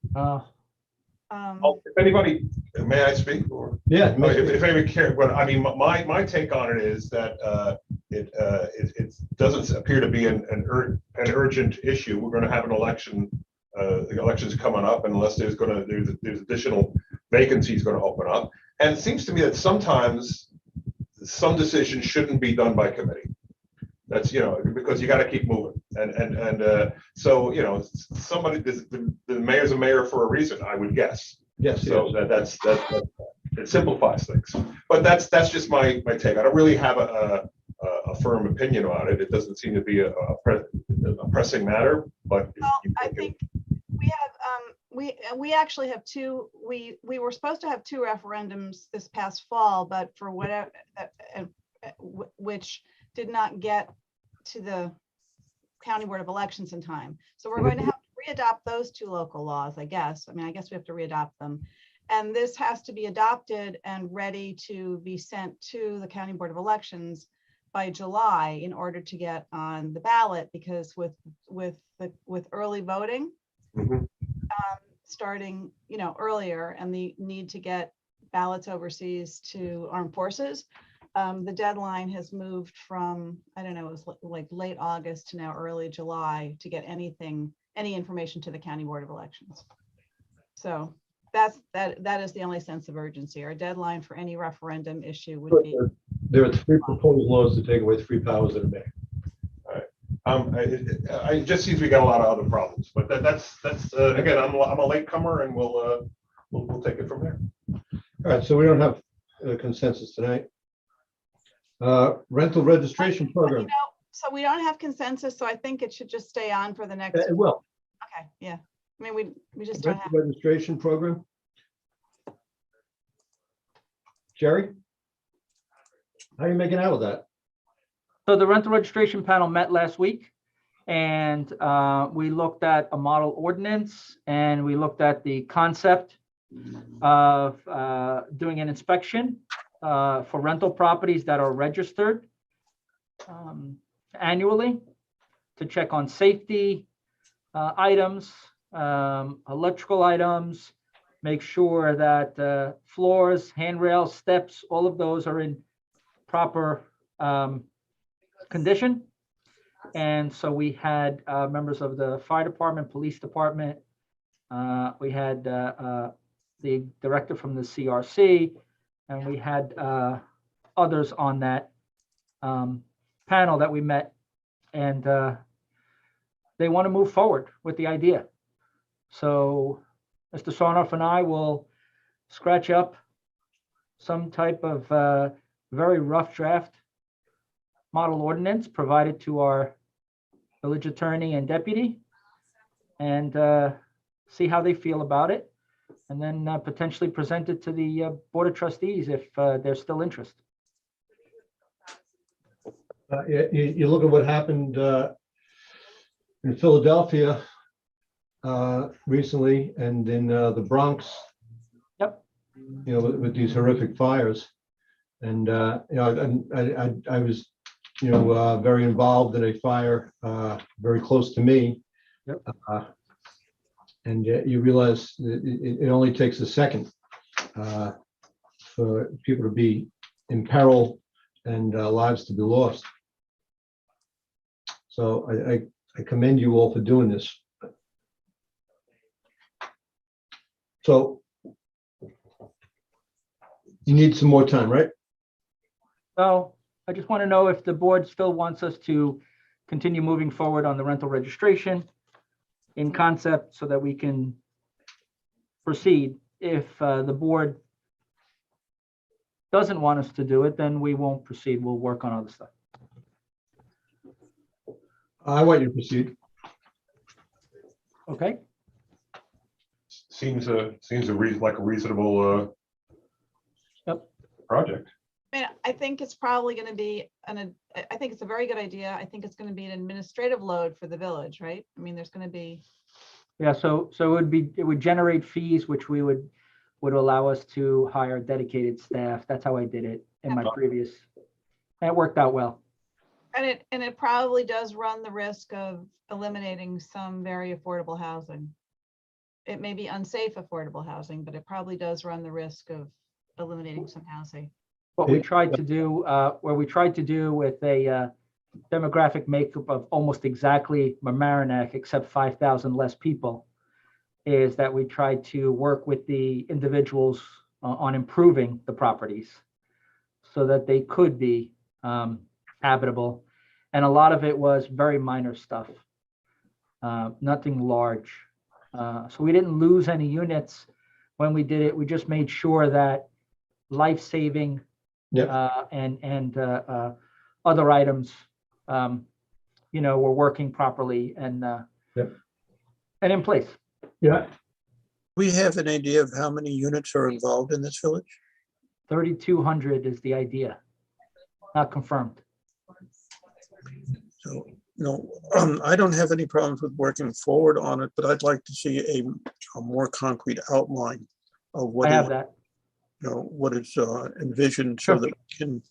Oh, if anybody, may I speak? Or Yeah. if anybody cares, but my take on it is that it doesn't appear to be an urgent issue. We're going to have an election. The election's coming up, unless there's additional vacancies going to open up. And it seems to me that sometimes some decisions shouldn't be done by committee. That's, because you got to keep moving. And so, somebody, the mayor's a mayor for a reason, I would guess. Yes. So that's it simplifies things. But that's just my take. I don't really have a firm opinion on it. It doesn't seem to be a pressing matter, but. well, I think we have, we actually have two, we were supposed to have two referendums this past fall, but for whatever, which did not get to the County Board of Elections in time. So we're going to have to readopt those two local laws, I guess. I guess we have to readopt them. And this has to be adopted and ready to be sent to the County Board of Elections by July in order to get on the ballot, because with early voting starting, earlier, and the need to get ballots overseas to armed forces, the deadline has moved from, I don't know, it was like late August to now early July to get any information to the County Board of Elections. So that is the only sense of urgency. Our deadline for any referendum issue would be. There are three proposed laws to take away three powers of the mayor. It just seems we got a lot of other problems, but that's again, I'm a latecomer, and we'll take it from there. All right, so we don't have a consensus tonight. Rental registration program. So we don't have consensus, so I think it should just stay on for the next. It will. Okay, yeah. I mean, we just don't Rental have, registration program? Jerry? How are you making out with that? So the rental registration panel met last week, and we looked at a model ordinance, and we looked at the concept of doing an inspection for rental properties that are registered annually to check on safety items, electrical items, make sure that floors, handrails, steps, all of those are in proper condition. And so we had members of the fire department, police department. We had the director from the CRC, and we had others on that panel that we met. And they want to move forward with the idea. So Mr. Sarnoff and I will scratch up some type of very rough draft model ordinance provided to our village attorney and deputy, and see how they feel about it, and then potentially present it to the Board of Trustees if there's still interest. You look at what happened in Philadelphia recently, and in the Bronx. Yep. You know, with these horrific fires, and you know, I was, you know, very involved in a fire very close to me. Yep. And you realize that it only takes a second for people to be in peril and lives to be lost. So I commend you all for doing this. So you need some more time, right? So I just want to know if the board still wants us to continue moving forward on the rental registration in concept so that we can proceed. If the board doesn't want us to do it, then we won't proceed. We'll work on other stuff. I want you to proceed. Okay? Seems like a reasonable Yep. project. I mean, I think it's probably going to be I think it's a very good idea. I think it's going to be an administrative load for the village, right? I mean, there's going to be, Yeah, so it would generate fees, which we would allow us to hire dedicated staff. That's how I did it in my previous, and it worked out well. and it probably does run the risk of eliminating some very affordable housing. It may be unsafe affordable housing, but it probably does run the risk of eliminating some housing. What we tried to do, with a demographic makeup of almost exactly Mamaroneck, except 5,000 less people, is that we tried to work with the individuals on improving the properties so that they could be habitable. And a lot of it was very minor stuff, nothing large. So we didn't lose any units when we did it. We just made sure that life-saving and other items, you know, were working properly and in place. Yeah. We have an idea of how many units are involved in this village? 3,200 is the idea, not confirmed. So, no, I don't have any problems with working forward on it, but I'd like to see a more concrete outline of what I have is, that. you know, what is envisioned so Sure. that we can,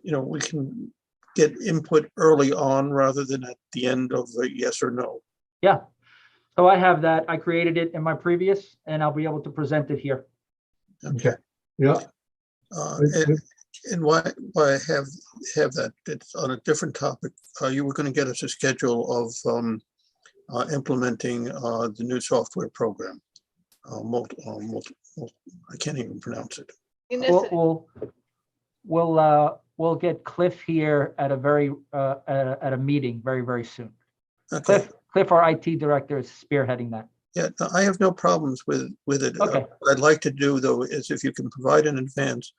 you know, we can get input early on rather than at the end of the yes or no. Yeah. So I have that. I created it in my previous, and I'll be able to present it here. Okay. Yeah. And why I have that, it's on a different topic. You were going to get us a schedule of implementing the new software program. I can't even pronounce it. We'll get Cliff here at a meeting very soon. Okay. Cliff, our IT director, is spearheading that. Yeah, no, I have no problems with it. Okay. What I'd like to do though is if you can provide in advance,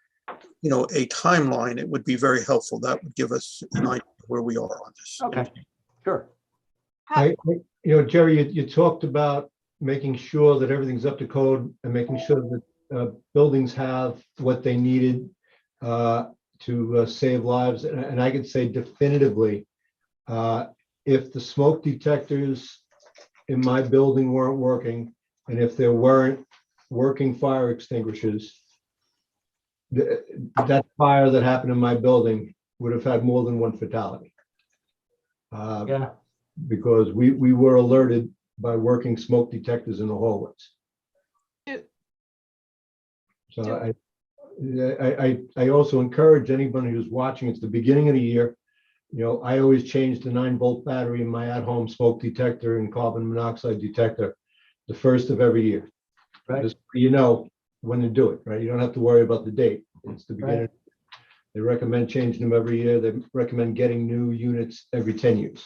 you know, a timeline, it would be very helpful. That would give us an idea where we are on this. Okay, sure. You know, Jerry, you talked about making sure that everything's up to code and making sure that buildings have what they needed to save lives. And I could say definitively, if the smoke detectors in my building weren't working, and if there weren't working fire extinguishers, that fire that happened in my building would have had more than one fatality. Yeah, Because we were alerted by working smoke detectors in the hallways. So I also encourage anybody who's watching, it's the beginning of the year. You know, I always change the 9-volt battery in my at-home smoke detector and carbon monoxide detector the first of every year. right. Just so you know when to do it, right? You don't have to worry about the date. It's the beginning. Right. They recommend changing them every year. They recommend getting new units every 10 years.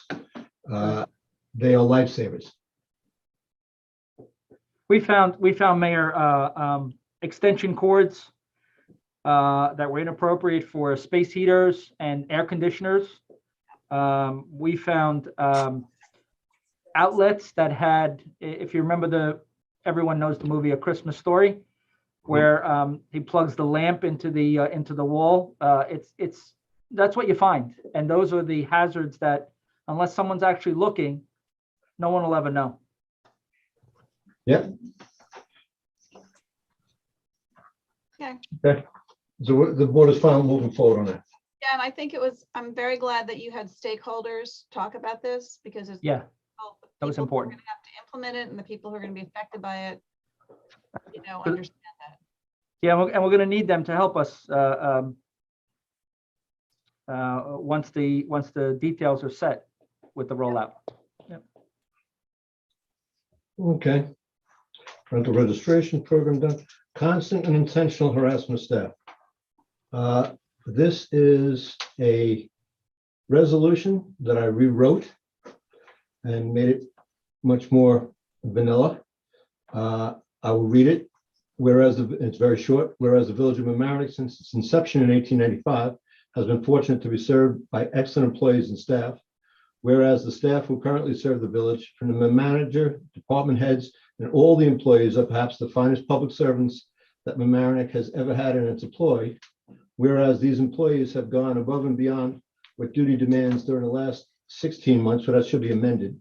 They are lifesavers. We found, Mayor, extension cords that were inappropriate for space heaters and air conditioners. We found outlets that had, if you remember everyone knows the movie A Christmas Story, where he plugs the lamp into the wall. That's what you find, and those are the hazards that, unless someone's actually looking, no one will ever know. Yep. Okay. Okay. So the board is fine moving forward on that. Yeah, and I think I'm very glad that you had stakeholders talk about this, because it's Yeah, that was people who are important. gonna have to implement it and the people who are gonna be affected by it, But- understand that. Yeah, and we're going to need them to help us once the details are set with the rollout. Okay. Rental registration program done. Constant and intentional harassment of staff. This is a resolution that I rewrote and made it much more vanilla. I will read it. Whereas it's very short, whereas the Village of Mamaroneck, since its inception in 1895, has been fortunate to be served by excellent employees and staff. Whereas the staff who currently serve the village, from the manager, department heads, and all the employees are perhaps the finest public servants that Mamaroneck has ever had in its employ. Whereas these employees have gone above and beyond what duty demands during the last 16 months, so that should be amended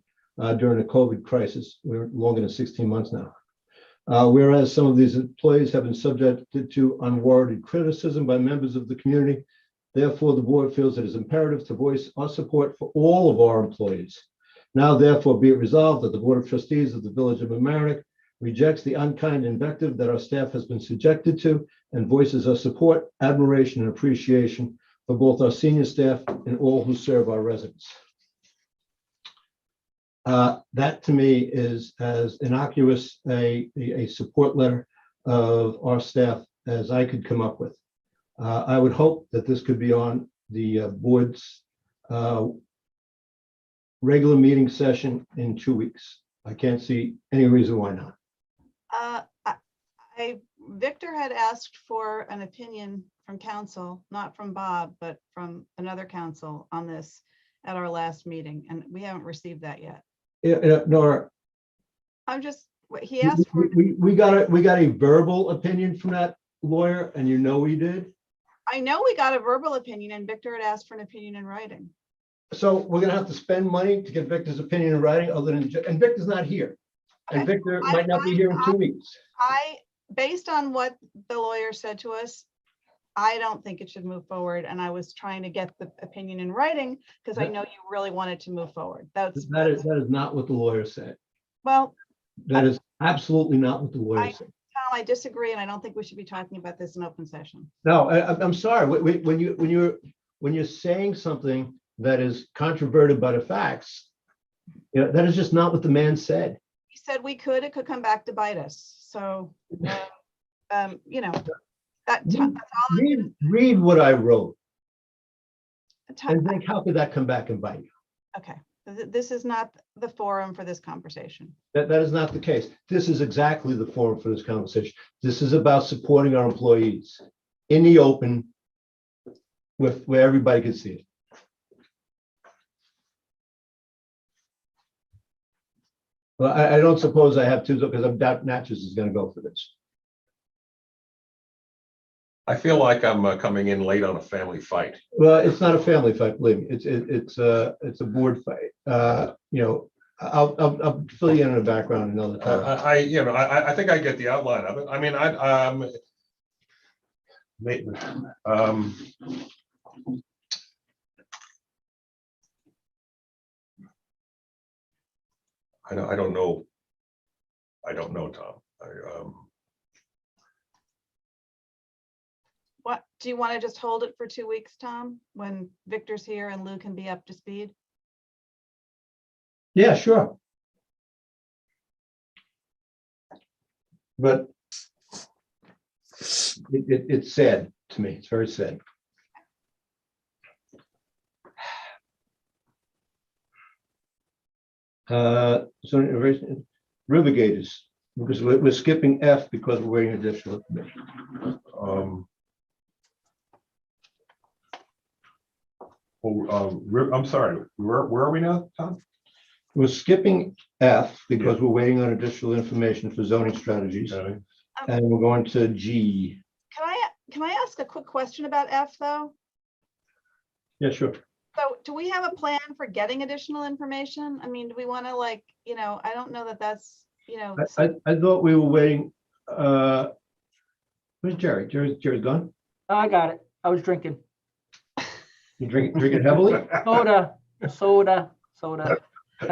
during the COVID crisis. We're longer than 16 months now. Whereas some of these employees have been subjected to unwarranted criticism by members of the community. Therefore, the board feels it is imperative to voice our support for all of our employees. Now, therefore, be it resolved that the Board of Trustees of the Village of Mamaroneck rejects the unkind invective that our staff has been subjected to and voices our support, admiration, and appreciation for both our senior staff and all who serve our residents. That to me is as innocuous a support letter of our staff as I could come up with. I would hope that this could be on the board's regular meeting session in 2 weeks. I can't see any reason why not. Victor had asked for an opinion from council, not from Bob, but from another council on this at our last meeting, and we haven't received that yet. Yeah, Nora, He asked for, we got a verbal opinion from that lawyer, and you know we did. I know we got a verbal opinion, and Victor had asked for an opinion in writing. So we're gonna have to spend money to get Victor's opinion in writing, and Victor's not here. And Okay. Victor might not be here in 2 weeks. Based on what the lawyer said to us, I don't think it should move forward, and I was trying to get the opinion in writing because I know you really wanted to move forward. That is not what the lawyer said. Well, That is absolutely not what the lawyer said. Tom, I disagree, and I don't think we should be talking about this in open session. No, I'm sorry. When you're saying something that is controverted by the facts, you know, that is just not what the man said. He said it could come back to bite us. So, you know, that's all. Read what I wrote Tom, and think, how could that come back and bite you? okay, this is not the forum for this conversation. That is not the case. This is exactly the forum for this conversation. This is about supporting our employees in the open where everybody can see it. Well, I don't suppose I have to, because I'm doubt Natchez is gonna go for this. I feel like I'm coming in late on a family fight. Well, it's not a family fight, believe me. It's a board fight. You know, I'll fill you in the background another time. I think I get the outline of it. I mean, I don't know. I don't know, Tom. What, do you want to just hold it for 2 weeks, Tom, when Victor's here and Lou can be up to speed? Yeah, sure. But it's sad to me. It's very sad. So river gauges, because we're skipping F because we're waiting additional information. I'm sorry. Where are we now, Tom? We're skipping F because we're waiting on additional information for zoning strategies, Okay. and we're going to G. Can I ask a quick question about F though? Yeah, sure. So do we have a plan for getting additional information? I mean, do we want to like, you know, I don't know that that's, you know. I thought we were waiting. Where's Jerry? Jerry's gone. I got it. I was drinking You drinking heavily? soda. I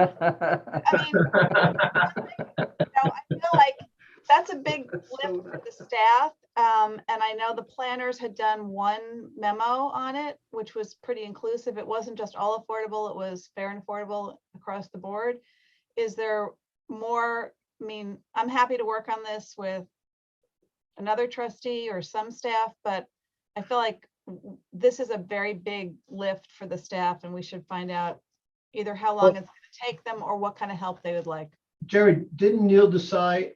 mean, I feel like that's a big lift for the staff. And I know the planners had done one memo on it, which was pretty inclusive. It wasn't just all affordable, it was fair and affordable across the board. Is there more? I mean, I'm happy to work on this with another trustee or some staff, but I feel like this is a very big lift for the staff, and we should find out either how long it's going to take them or what kind of help they would like. Jerry, didn't Neil Desai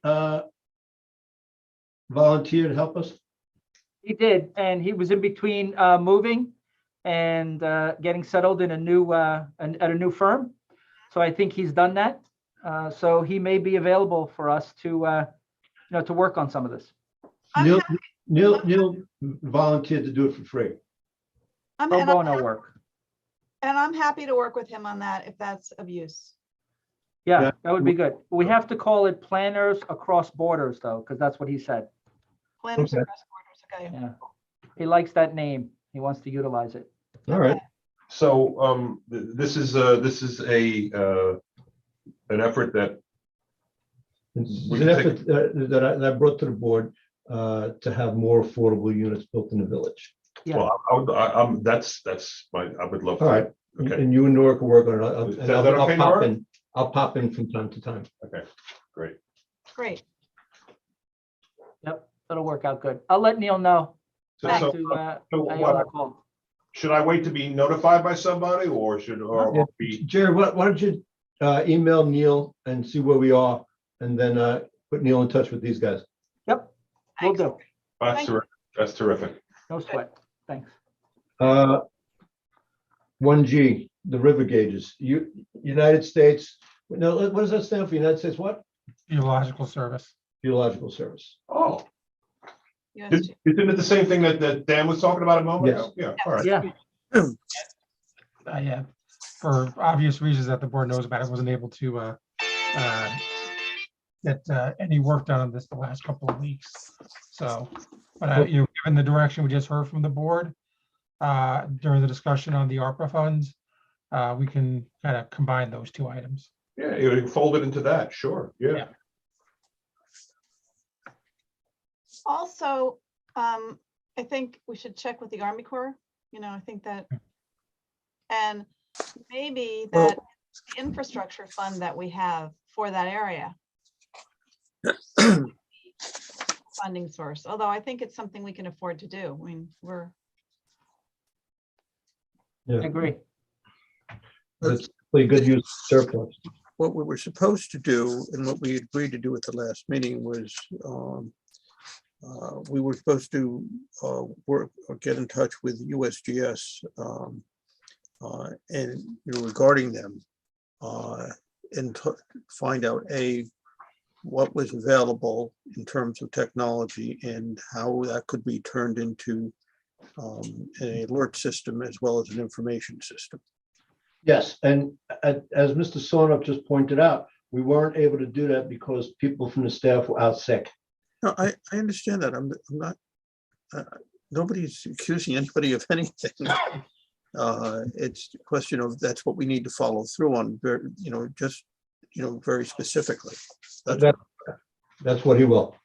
volunteer to help us? He did, and he was in between moving and getting settled in a new at a new firm. So I think he's done that. So he may be available for us to to work on some of this. Neil volunteered to do it for free. Pro bono work. And I'm happy to work with him on that if that's of use. Yeah, that would be good. We have to call it Planners Across Borders, though, because that's what he said. Planners Okay. across borders, okay. Yeah, he likes that name. He wants to utilize it. All right. So this is an effort that It's an effort that I brought to the board to have more affordable units built in the village. Yeah. well, that's I would love. All right. Okay. And you and Nora can work on it. Is that okay, Nora? I'll pop in from time to time. Okay, great. Great. Yep, that'll work out good. I'll let Neil know. So, Back so, to so your what- other call. should I wait to be notified by somebody, or Yeah. be? Jerry, why don't you email Neil and see where we are, and then put Neil in touch with these guys. Yep, will do. That's Thank terrific. That's terrific. No sweat. Thanks. 1G, the river gauges. United States. No, what does that stand for? United States what? Geological Service. Geological Service. Oh, USG. isn't it the same thing that Dan was talking about a moment ago? Yeah, all right. Yeah, For obvious reasons that the board knows about, it wasn't able to get any work done on this the last couple of weeks. So, but given the direction we just heard from the board during the discussion on the ARPA funds, we can kind of combine those two items. Yeah, you can fold it into that. Sure. Yeah. Yeah. Also, I think we should check with the Army Corps, I think that, and maybe that infrastructure fund that we have for that area. Funding source, although I think it's something we can afford to do. I mean, I agree. That's a good use of surplus. What we were supposed to do and what we agreed to do at the last meeting was we were supposed to work or get in touch with USGS and regarding them and find out, what was available in terms of technology and how that could be turned into an alert system as well as an information system. Yes, and as Mr. Sarnoff just pointed out, we weren't able to do that because people from the staff were out sick. No, I understand that. I'm not, nobody's accusing anybody of anything. It's a question of that's what we need to follow through on, just, very specifically. That's what he will.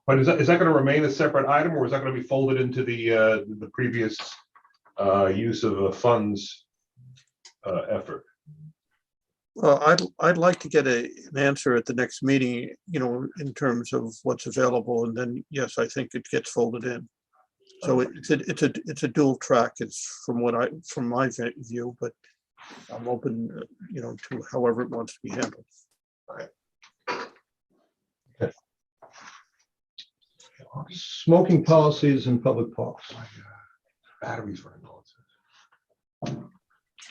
But is that going to remain a separate item, or is that going to be folded into the previous use of funds effort? Well, I'd like to get an answer at the next meeting, in terms of what's available, and then, yes, I think it gets folded in. So it's a dual track. It's from my view, but I'm open, to however it wants to be handled. Smoking policies in public parks. Batteries running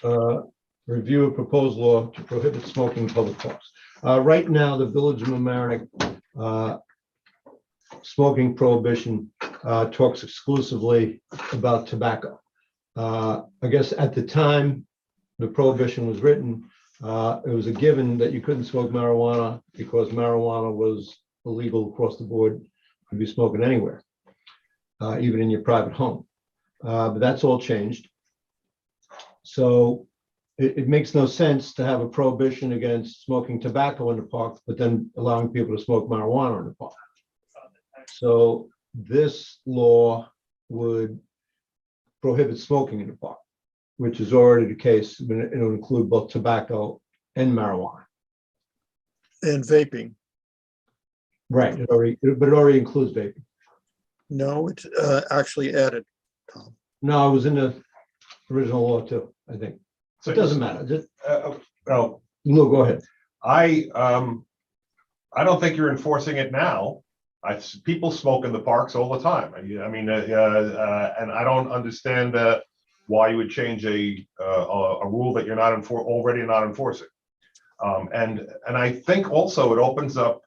low. Review of proposed law to prohibit smoking in public parks. Right now, the Village of Mamaroneck smoking prohibition talks exclusively about tobacco. I guess at the time the prohibition was written, it was a given that you couldn't smoke marijuana because marijuana was illegal across the board. You'd be smoking anywhere, even in your private home. But that's all changed. So it makes no sense to have a prohibition against smoking tobacco in the park, but then allowing people to smoke marijuana in the park. So this law would prohibit smoking in the park, which is already the case. It'll include both tobacco and marijuana. And vaping. Right, but it already includes vaping. No, it's actually added, Tom. No, it was in the original law too, I think. So it doesn't matter. Well, No, go ahead. I don't think you're enforcing it now. People smoke in the parks all the time. I mean, and I don't understand why you would change a rule that you're not already not enforcing. And I think also it opens up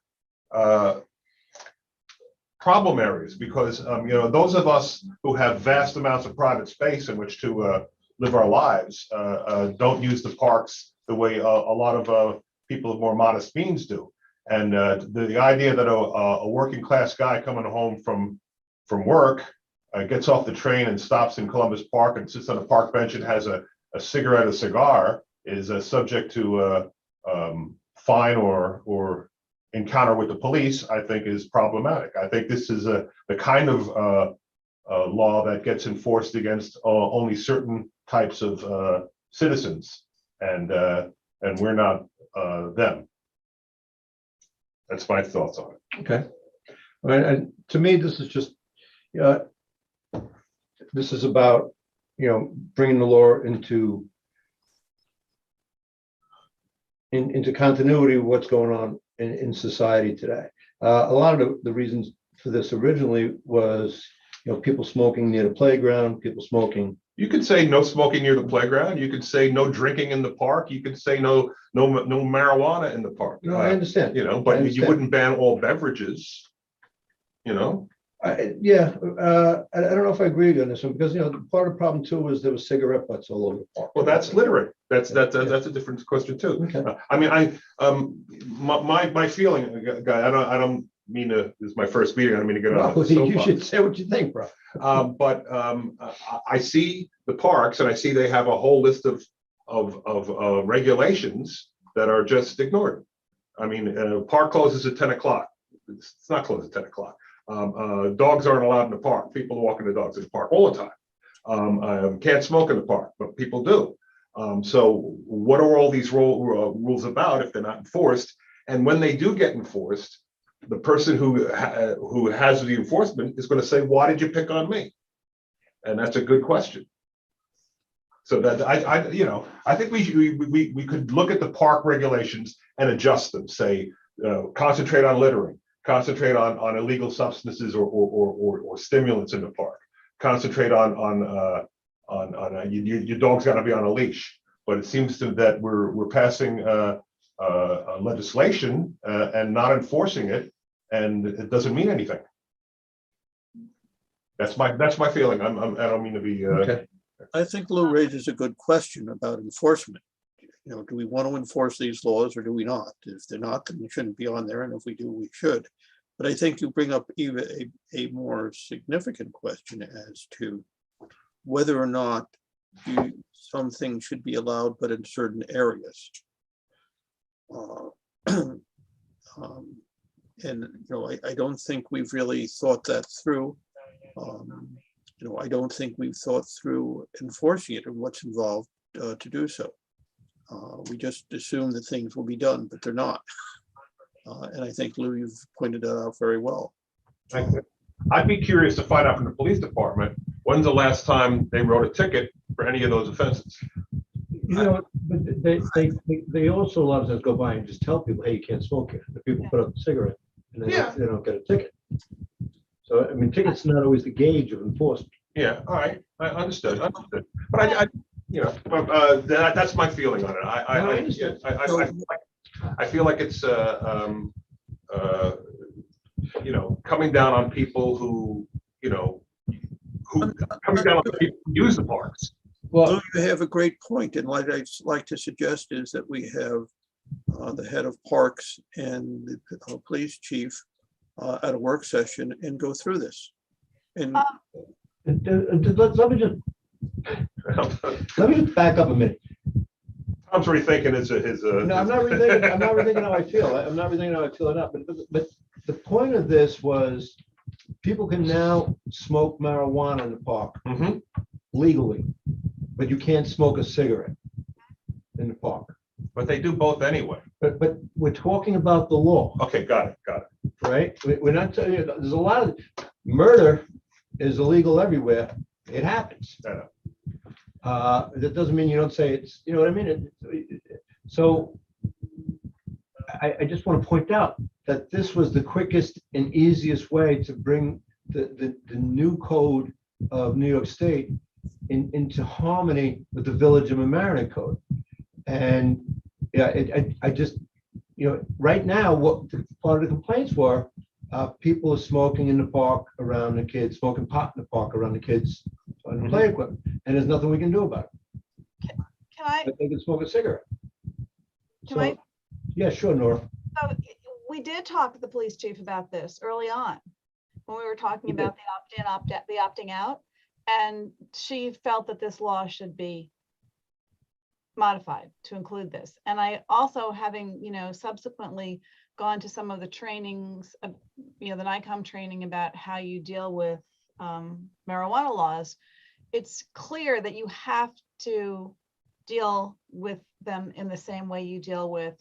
problem areas because those of us who have vast amounts of private space in which to live our lives don't use the parks the way a lot of people of more modest means do. And the idea that a working class guy coming home from work gets off the train and stops in Columbus Park and sits on a park bench and has a cigarette, a cigar, is subject to fine or encounter with the police, I think is problematic. I think this is the kind of law that gets enforced against only certain types of citizens, and we're not them. That's my thoughts on it. Okay. All right, and to me, this is just, this is about, bringing the law into continuity of what's going on in society today. A lot of the reasons for this originally was, people smoking near the playground, people smoking. You could say no smoking near the playground. You could say no drinking in the park. You could say no marijuana in the park. No, I understand. But you wouldn't ban all beverages. I don't know if I agree with you on this one because part of the problem too was there was cigarette butts all over the park. Well, that's littering. That's a different question too. Okay. I mean, my feeling, guy. I don't mean to. This is my first meeting. I don't mean to get on. Well, you should say what you think, bro. But I see the parks, and I see they have a whole list of regulations that are just ignored. I mean, park closes at 10 o'clock. It's not closed at 10 o'clock. Dogs aren't allowed in the park. People walking the dogs in the park all the time. Can't smoke in the park, but people do. So what are all these rules about if they're not enforced? And when they do get enforced, the person who has the enforcement is going to say, "Why did you pick on me?" And that's a good question. So that I think we could look at the park regulations and adjust them. Say, concentrate on littering, concentrate on illegal substances or stimulants in the park, concentrate on your dog's got to be on a leash. But it seems to that we're passing legislation and not enforcing it, and it doesn't mean anything. That's my feeling. I don't mean to be. Okay. I think Lou raises a good question about enforcement. You know, do we want to enforce these laws or do we not? If they're not, then we shouldn't be on there, and if we do, we should. But I think you bring up even a more significant question as to whether or not some things should be allowed, but in certain areas. And you know, I don't think we've really thought that through. You know, I don't think we've thought through enforcing it and what's involved to do so. We just assume that things will be done, but they're not. And I think, Lou, you've pointed that out very well. I'd be curious to find out from the police department, when's the last time they wrote a ticket for any of those offenses? You know, but they also, a lot of times go by and just tell people, hey, you can't smoke here. The people put up a cigarette and they don't get a ticket. So, I mean, tickets not always the gauge of enforcement. Yeah, all right, I understood. But I you know, that's my feeling on it. I understand. I feel like it's you know, coming down on people who, you know, coming down on the people who use the parks. Well, you have a great point, and what I'd like to suggest is that we have the head of parks and the police chief at a work session and go through this. And Let me just back up a minute. Tom's rethinking his. No, I'm not rethinking. I'm not rethinking how I feel. I'm not rethinking how I feel or not. But the point of this was, people can now smoke marijuana in the park legally, but you can't smoke a cigarette in the park. But they do both anyway. But we're talking about the law. Okay, got it. Right? We're not telling you. There's a lot of murder is illegal everywhere. It happens. That doesn't mean you don't say it's, you know what I mean? So I just want to point out that this was the quickest and easiest way to bring the new code of New York State into harmony with the Village of Mamaroneck code. And yeah, I just, you know, right now, what part of the complaints were, people are smoking in the park around the kids, smoking pot in the park around the kids on the play equipment, and there's nothing we can do about it. Can I, But they can smoke a cigarette. can I, Yeah, sure, Nora. so we did talk to the police chief about this early on, when we were talking about the opt-in, the opting out, and she felt that this law should be modified to include this. And I also, having, you know, subsequently gone to some of the trainings, you know, the NICOM training about how you deal with marijuana laws, it's clear that you have to deal with them in the same way you deal with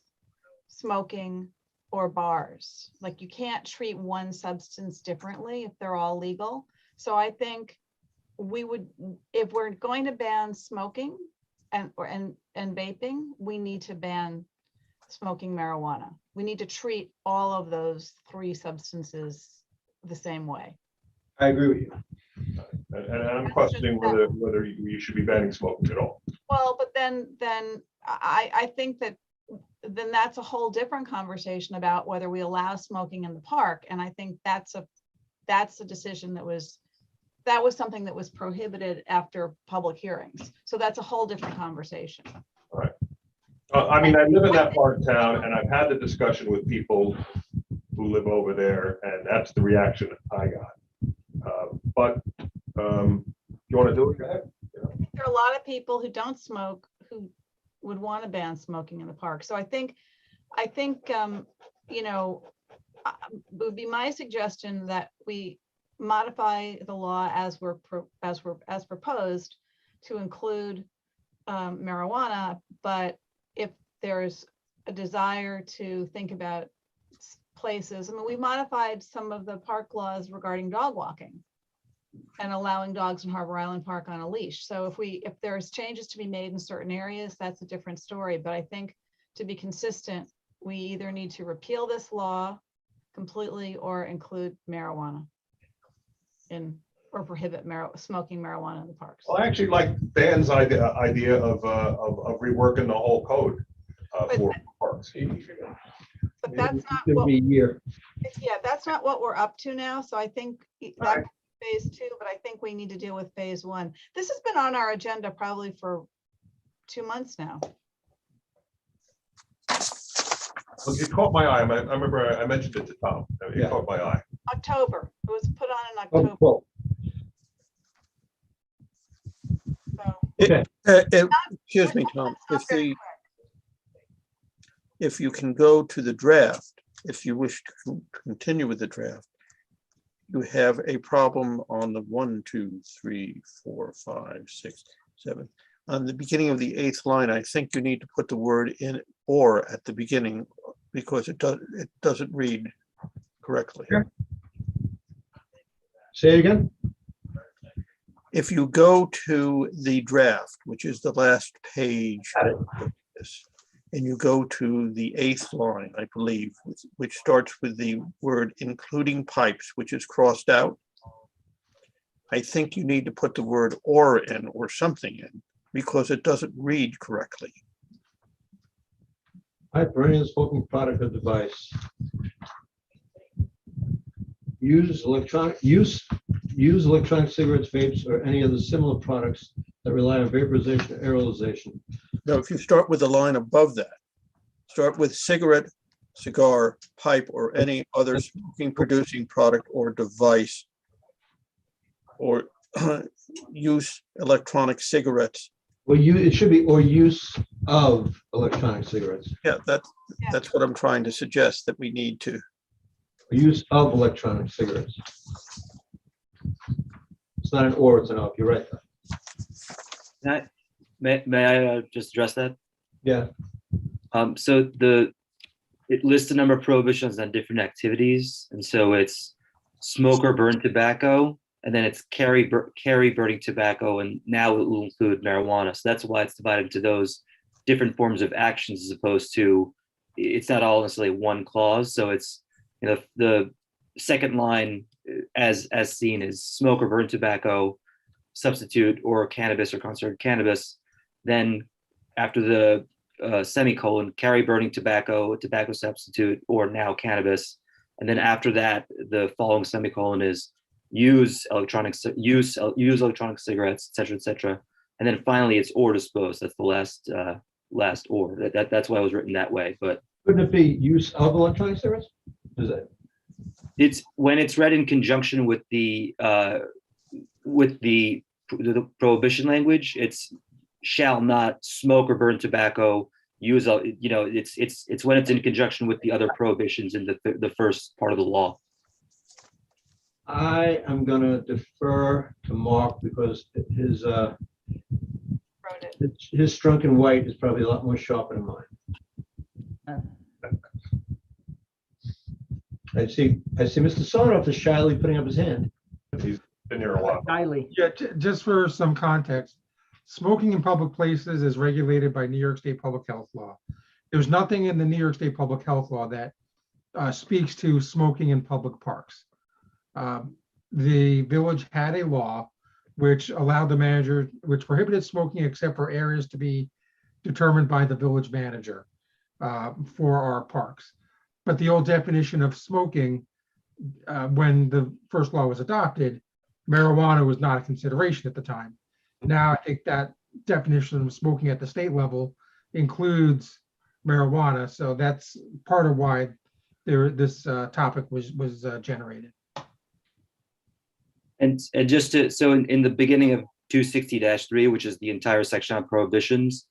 smoking or bars. Like, you can't treat one substance differently if they're all legal. So I think we would, if we're going to ban smoking and vaping, we need to ban smoking marijuana. We need to treat all of those three substances the same way. I agree with you. And I'm questioning whether you should be banning smoking at all. Well, but then I think that then that's a whole different conversation about whether we allow smoking in the park. And I think that's a decision that was something that was prohibited after public hearings. So that's a whole different conversation. All right. I mean, I live in that part of town, and I've had the discussion with people who live over there, and that's the reaction I got. But you want to do it? Go ahead. I think there are a lot of people who don't smoke who would want to ban smoking in the park. So I think you know, it would be my suggestion that we modify the law as proposed to include marijuana. But if there's a desire to think about places, I mean, we modified some of the park laws regarding dog walking and allowing dogs in Harbor Island Park on a leash. So if there's changes to be made in certain areas, that's a different story. But I think, to be consistent, we either need to repeal this law completely or include marijuana in or prohibit smoking marijuana in the parks. Well, I actually like Dan's idea of reworking the whole code for parks. But that's not Give what, me a year. yeah, that's not what we're up to now. So I think Right. that's phase 2, but I think we need to deal with phase 1. This has been on our agenda probably for 2 months now. Well, it caught my eye. I remember I mentioned it to Tom. It Yeah. caught my eye. October. It was put on in Oh, October. well, So okay. Excuse me, Tom, not very if you can go to the draft, if you wish to continue with the draft, you have a problem on the 1, 2, 3, 4, 5, 6, 7. On the beginning of the 8th line, I think you need to put the word in or at the beginning because it doesn't read correctly. Sure. Say it again. If you go to the draft, which is the last page Got it. of this, and you go to the 8th line, I believe, which starts with the word including pipes, which is crossed out. I think you need to put the word or in or something in because it doesn't read correctly. Pipe or any smoking product or device. Use electronic cigarettes, vapes, or any other similar products that rely on vaporization or aerolization. Now, if you start with the line above that, start with cigarette, cigar, pipe, or any other smoking producing product or device, or use electronic cigarettes. Well, it should be or use of electronic cigarettes. Yeah, that's what I'm trying to suggest, that we need to. Use of electronic cigarettes. It's not an or, it's an of. You're right. May I just address that? Yeah. So it lists a number of prohibitions on different activities, and so it's smoke or burn tobacco, and then it's carry burning tobacco, and now it will include marijuana. So that's why it's divided into those different forms of actions, as opposed to it's not all necessarily one clause. So it's, you know, the second line as seen is smoke or burn tobacco, substitute or cannabis or concentrated cannabis. Then after the semicolon, carry burning tobacco, tobacco substitute, or now cannabis. And then after that, the following semicolon is use electronic cigarettes, et cetera, et cetera. And then finally it's or dispose. That's the last or. That's why it was written that way. But Couldn't it be use of electronic cigarettes? Is it? it's when it's read in conjunction with the prohibition language, it's shall not smoke or burn tobacco, use, you know, it's when it's in conjunction with the other prohibitions in the first part of the law. I am gonna defer to Mark because his wrote it. his strunk and white is probably a lot more sharp than mine. I see Mr. Sonoff is shyly putting up his hand. He's been here a while. Kylie. Yeah, just for some context, smoking in public places is regulated by New York State Public Health Law. There's nothing in the New York State Public Health Law that speaks to smoking in public parks. The village had a law which allowed the manager, which prohibited smoking except for areas to be determined by the village manager for our parks. But the old definition of smoking, when the first law was adopted, marijuana was not a consideration at the time. Now I think that definition of smoking at the state level includes marijuana. So that's part of why this topic was generated. And just to, so in the beginning of 260-3, which is the entire section on prohibitions,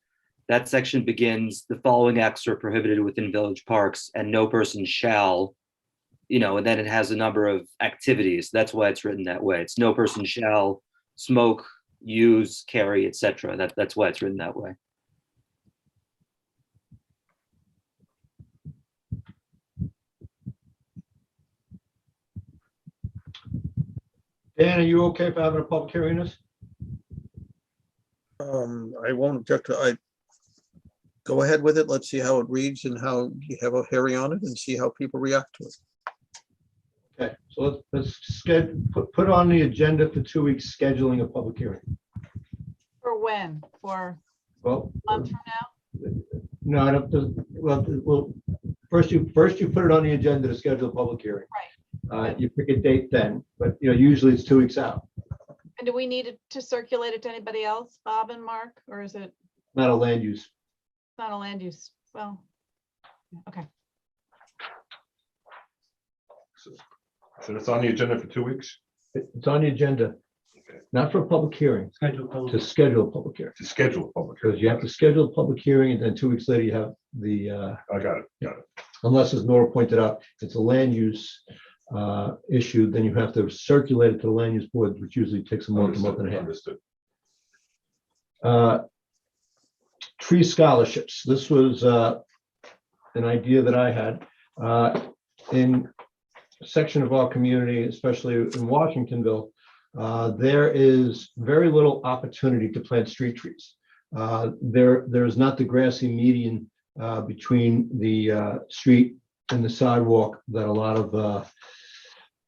that section begins, the following acts are prohibited within village parks and no person shall, you know, and then it has a number of activities. That's why it's written that way. It's no person shall smoke, use, carry, etc. That's why it's written that way. Dan, are you okay for having a public hearing on this? I won't object to, I go ahead with it. Let's see how it reads and how you have a hearing on it and see how people react to it. Okay, so put on the agenda for 2 weeks, scheduling a public hearing. For when? For Well, a month from now? no, I don't, well, first you put it on the agenda to schedule a public hearing. Right. You pick a date then, but usually it's 2 weeks out, And do we need it to circulate it to anybody else, Bob and Mark, or is it not a land use. not a land use? Well, okay. So it's on the agenda for 2 weeks It's on the agenda, Okay. not for a public hearing, to schedule a public hearing. to schedule a public. Because you have to schedule a public hearing and then 2 weeks later you have the, I got it. unless as Nora pointed out, it's a land use issue, then you have to circulate it to the land use board, which usually takes a month and a half. Understood. Tree scholarships. This was an idea that I had. In a section of our community, especially in Washingtonville, there is very little opportunity to plant street trees. There is not the grassy median between the street and the sidewalk that a lot of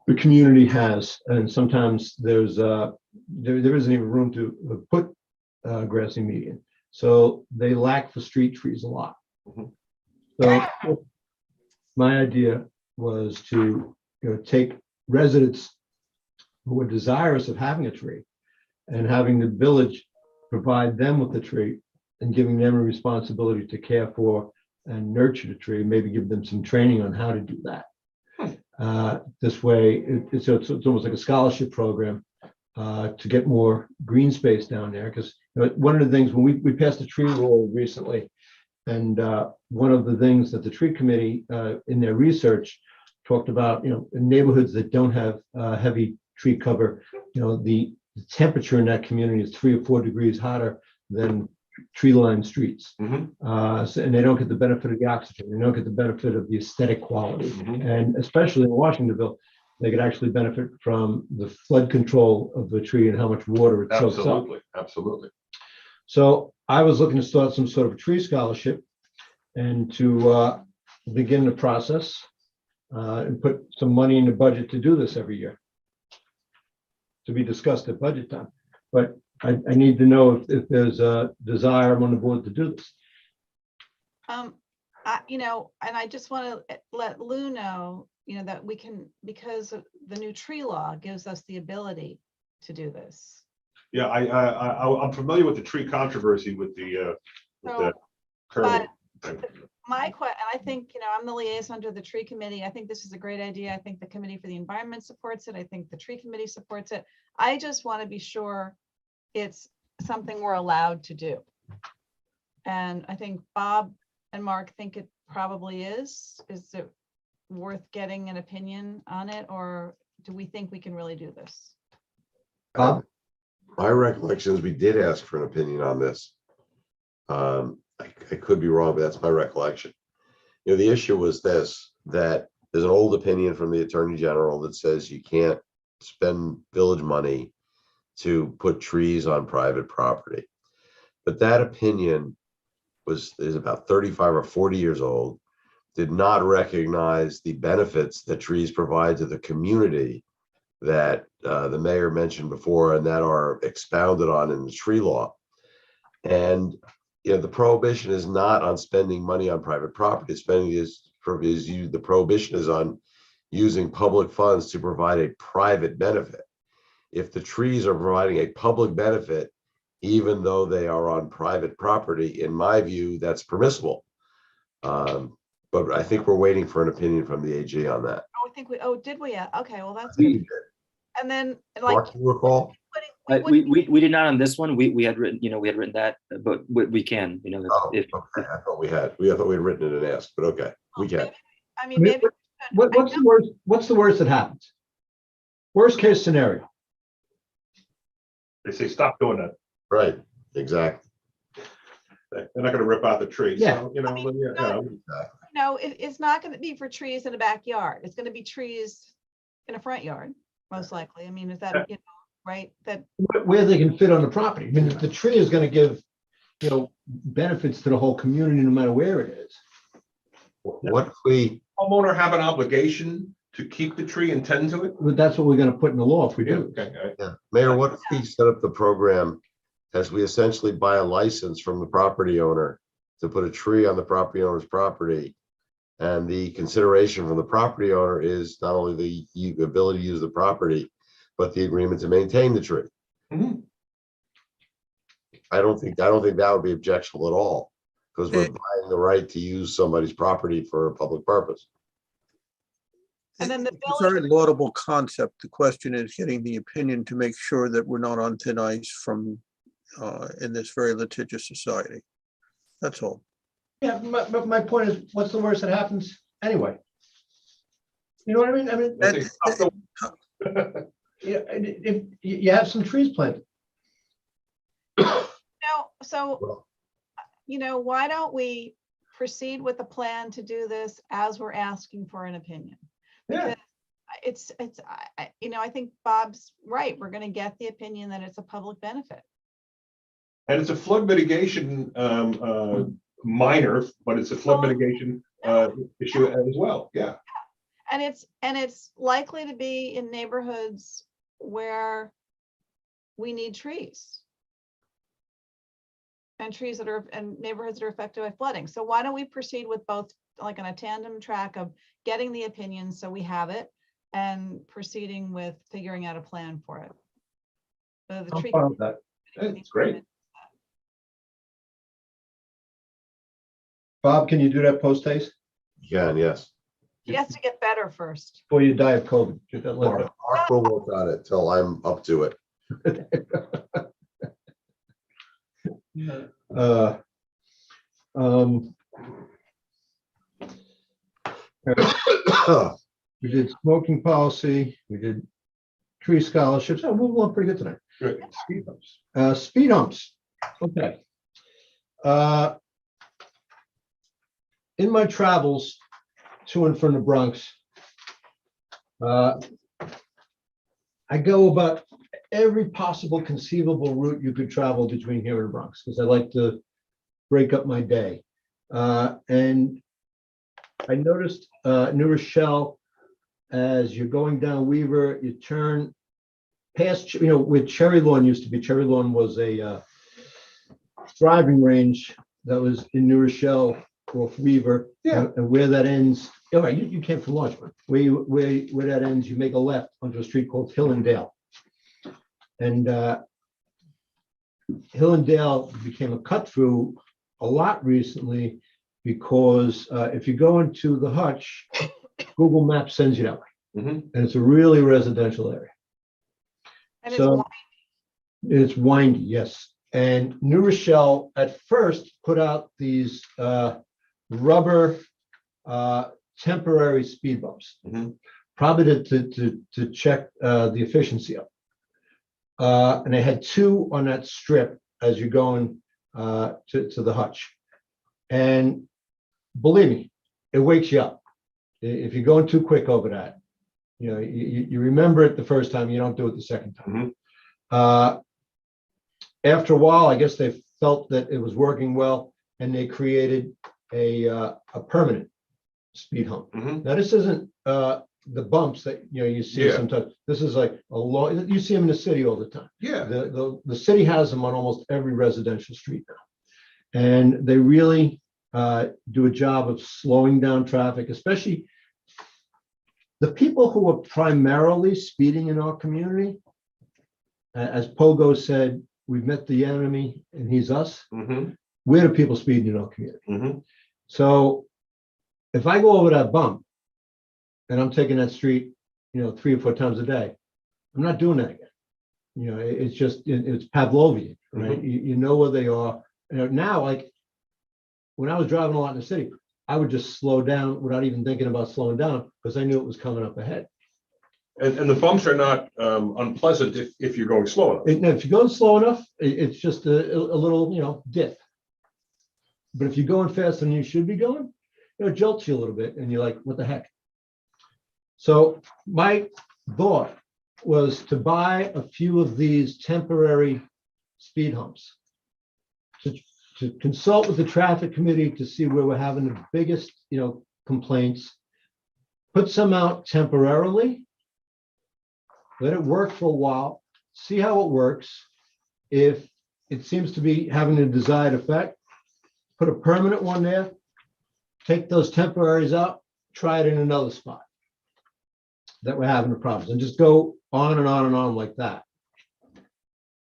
the community has, and sometimes there isn't even room to put grassy median. So they lack for street trees a lot. Mhm. So my idea was to take residents who are desirous of having a tree and having the village provide them with the tree and giving them a responsibility to care for and nurture the tree, maybe give them some training on how to do that. This way, it's almost like a scholarship program to get more green space down there. Because one of the things, when we passed a tree rule recently, and one of the things that the tree committee in their research talked about, in neighborhoods that don't have heavy tree cover, the temperature in that community is 3 or 4 degrees hotter than tree-lined streets. Mhm. And they don't get the benefit of the oxygen. They don't get the benefit of the aesthetic quality. Mhm. And especially in Washingtonville, they could actually benefit from the flood control of the tree and how much water it soaks up. Absolutely, absolutely. So I was looking to start some sort of tree scholarship and to begin the process and put some money in the budget to do this every year, to be discussed at budget time. But I need to know if there's a desire on the board to do this. And I just want to let Lou know, that we can, because of the new tree law gives us the ability to do this. Yeah, I'm familiar with the tree controversy with the So, curve. My question, I think, I'm the liaison to the tree committee. I think this is a great idea. I think the committee for the environment supports it. I think the tree committee supports it. I just want to be sure it's something we're allowed to do. And I think Bob and Mark think it probably is. Is it worth getting an opinion on it, or do we think we can really do this? Bob? My recollection is we did ask for an opinion on this. I could be wrong, but that's my recollection. The issue was this, that there's an old opinion from the Attorney General that says you can't spend village money to put trees on private property. But that opinion is about 35 or 40 years old, did not recognize the benefits that trees provide to the community that the mayor mentioned before and that are expounded on in the tree law. And the prohibition is not on spending money on private property. The prohibition is on using public funds to provide a private benefit. If the trees are providing a public benefit, even though they are on private property, in my view, that's permissible. But I think we're waiting for an opinion from the AG on that. Did we? Yeah. Okay, well, that's We good. did. And then, Mark, you recall? We did not on this one. We had written, we had written that, but we can, Oh, if okay. I thought we had written it and asked, but okay, we can. I mean, maybe. What's the worst that happens? Worst case scenario. They say, stop doing that. Right, exactly. They're not gonna rip out the tree. Yeah. So, It's not going to be for trees in a backyard. It's going to be trees in a front yard, most likely. I mean, is that, right? That, Where they can fit on the property. I mean, the tree is going to give, benefits to the whole community, no matter where it is. What if we, Homeowner have an obligation To keep the tree and tend to it? But that's what we're gonna put in the law if we Yeah, do. okay, all right. Yeah, Mayor, what if we set up the program as we essentially buy a license from the property owner to put a tree on the property owner's property? And the consideration from the property owner is not only the ability to use the property, but the agreement to maintain the tree. Mhm. I don't think that would be objectionable at all, because we're buying the right to use somebody's property for a public purpose. And then the It's a very laudable concept. The question is getting the opinion to make sure that we're not on thin ice from, in this very litigious society. That's all. Yeah, my point is, what's the worst that happens anyway? You know what I mean? I mean, I think it's up to- yeah, if you have some trees planted. So, why don't we proceed with the plan to do this as we're asking for an opinion? Yeah. Because I think Bob's right. We're going to get the opinion that it's a public benefit. And it's a flood mitigation, minor, but it's a flood mitigation issue as well, yeah. And it's likely to be in neighborhoods where we need trees. And neighborhoods that are affected by flooding. So why don't we proceed with both, like on a tandem track of getting the opinion so we have it, and proceeding with figuring out a plan for it. So the I'm tree. fine with that. That's great. Bob, can you do that post haste Yeah, yes. He has to get better first. before you die of COVID? Get that letter. Mark will work on it till I'm up to it. We did smoking policy, we did tree scholarships. Oh, we're moving pretty good tonight. Good. Speed bumps. Speed humps. Okay. In my travels to and from the Bronx, I go about every possible conceivable route you could travel between here and the Bronx, because I like to break up my day. And I noticed New Rochelle, as you're going down Weaver, you turn past, where Cherry Lawn used to be. Cherry Lawn was a driving range that was in New Rochelle off Weaver. Yeah. And where that ends, all right, you came from Lawrenceburg. Where that ends, you make a left onto a street called Hillendale. And Hillendale became a cut through a lot recently, because if you go into the Hutch, Google Maps sends you that way. Mhm. And it's a really residential area. And So it's windy, yes. And New Rochelle at first put out these rubber temporary speed bumps, Mhm. probably to check the efficiency of it. And they had two on that strip as you're going to the Hutch. And believe me, it wakes you up. If you're going too quick over that, you remember it the first time, you don't do it the second time. After a while, I guess they felt that it was working well, and they created a permanent speed hump. Mhm. Now, this isn't the bumps that you see Yeah. sometimes. This is like a law. You see them in the city all the time. Yeah. The city has them on almost every residential street now, and they really do a job of slowing down traffic, especially the people who are primarily speeding in our community. As Pogo said, we've met the enemy and he's us. Mhm. We're the people speeding in our community. Mhm. So if I go over that bump and I'm taking that street, 3 or 4 times a day, I'm not doing that again. It's just, it's Pavlovian, right? You know where they are. Now, like when I was driving a lot in the city, I would just slow down without even thinking about slowing down, because I knew it was coming up ahead. And the bumps are not unpleasant if you're going slow enough. If you're going slow enough, it's just a little, dip. But if you're going faster than you should be going, it jolts you a little bit, and you're like, what the heck? So my thought was to buy a few of these temporary speed humps, to consult with the traffic committee to see where we're having the biggest, complaints, put some out temporarily. Let it work for a while, see how it works. If it seems to be having the desired effect, put a permanent one there, take those temporaries out, try it in another spot that we're having the problems, and just go on and on and on like that.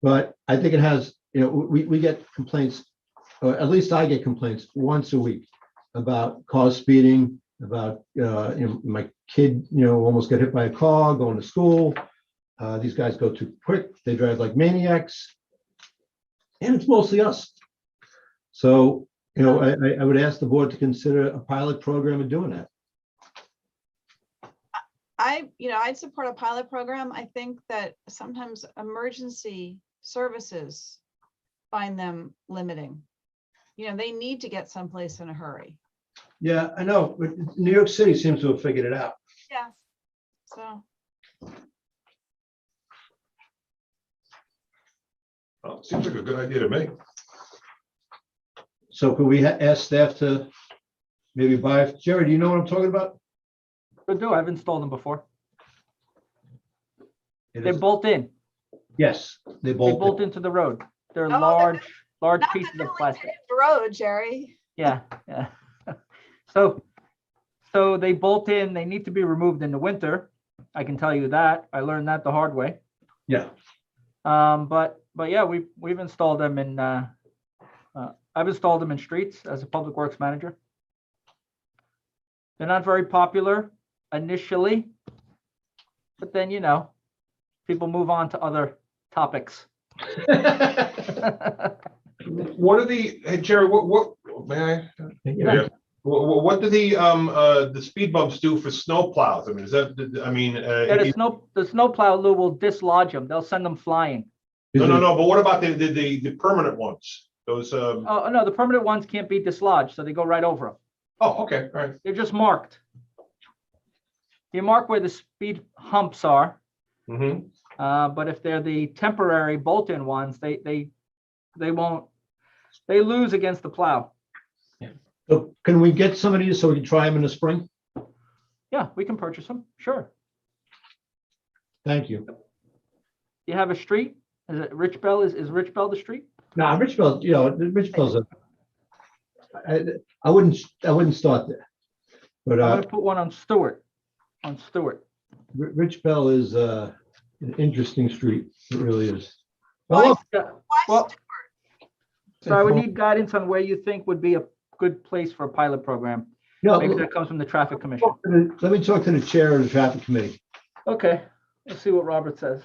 But I think it has, we get complaints, or at least I get complaints once a week about cars speeding, about, my kid, almost got hit by a car going to school. These guys go too quick. They drive like maniacs. And it's mostly us. So, I would ask the board to consider a pilot program of doing that. I'd support a pilot program. I think that sometimes emergency services find them limiting. They need to get someplace in a hurry. Yeah, I know, but New York City seems to have figured it out. Yeah. So, Well, it seems like a good idea to me. So could we ask staff to maybe buy, Jerry, do you know what I'm talking about? Could do. I've installed them before. It They is- bolt in. Yes, they They bolt. bolt into the road. They're Oh, large not the pieces of newly plastic. paved road, Jerry. Yeah, yeah. So they bolt in, they need to be removed in the winter. I can tell you that. I learned that the hard way. Yeah, But yeah, we've installed them in, I've installed them in streets as a public works manager. They're not very popular initially, but then, people move on to other topics. What are hey, Jerry, what, may I? yeah. What do the speed bumps do for snow plows? I mean, Yeah, the snow plow, Lou, will dislodge them. They'll send them flying. no, but what about the permanent ones? Those, Oh, no, the permanent ones can't be dislodged, so they go right over them. oh, okay, all right. They're just marked. You mark where the speed humps are, Mhm. but if they're the temporary bolt-in ones, they won't, they lose against the plow. So can we get some of these so we can try them in the spring? Yeah, we can purchase them, sure. Thank you. You have a street? Is it Rich Bell? Is Rich Bell the street? No, Richville, Richville's I wouldn't start there. But I'm gonna put one on Stewart, Rich Bell is an interesting street. It really is. Why, Oh, Yeah, why well, Stewart? so I would need guidance on where you think would be a good place for a pilot program. no, Maybe that comes from the traffic commission. let me talk to the chair of the traffic committee. Okay, let's see what Robert says.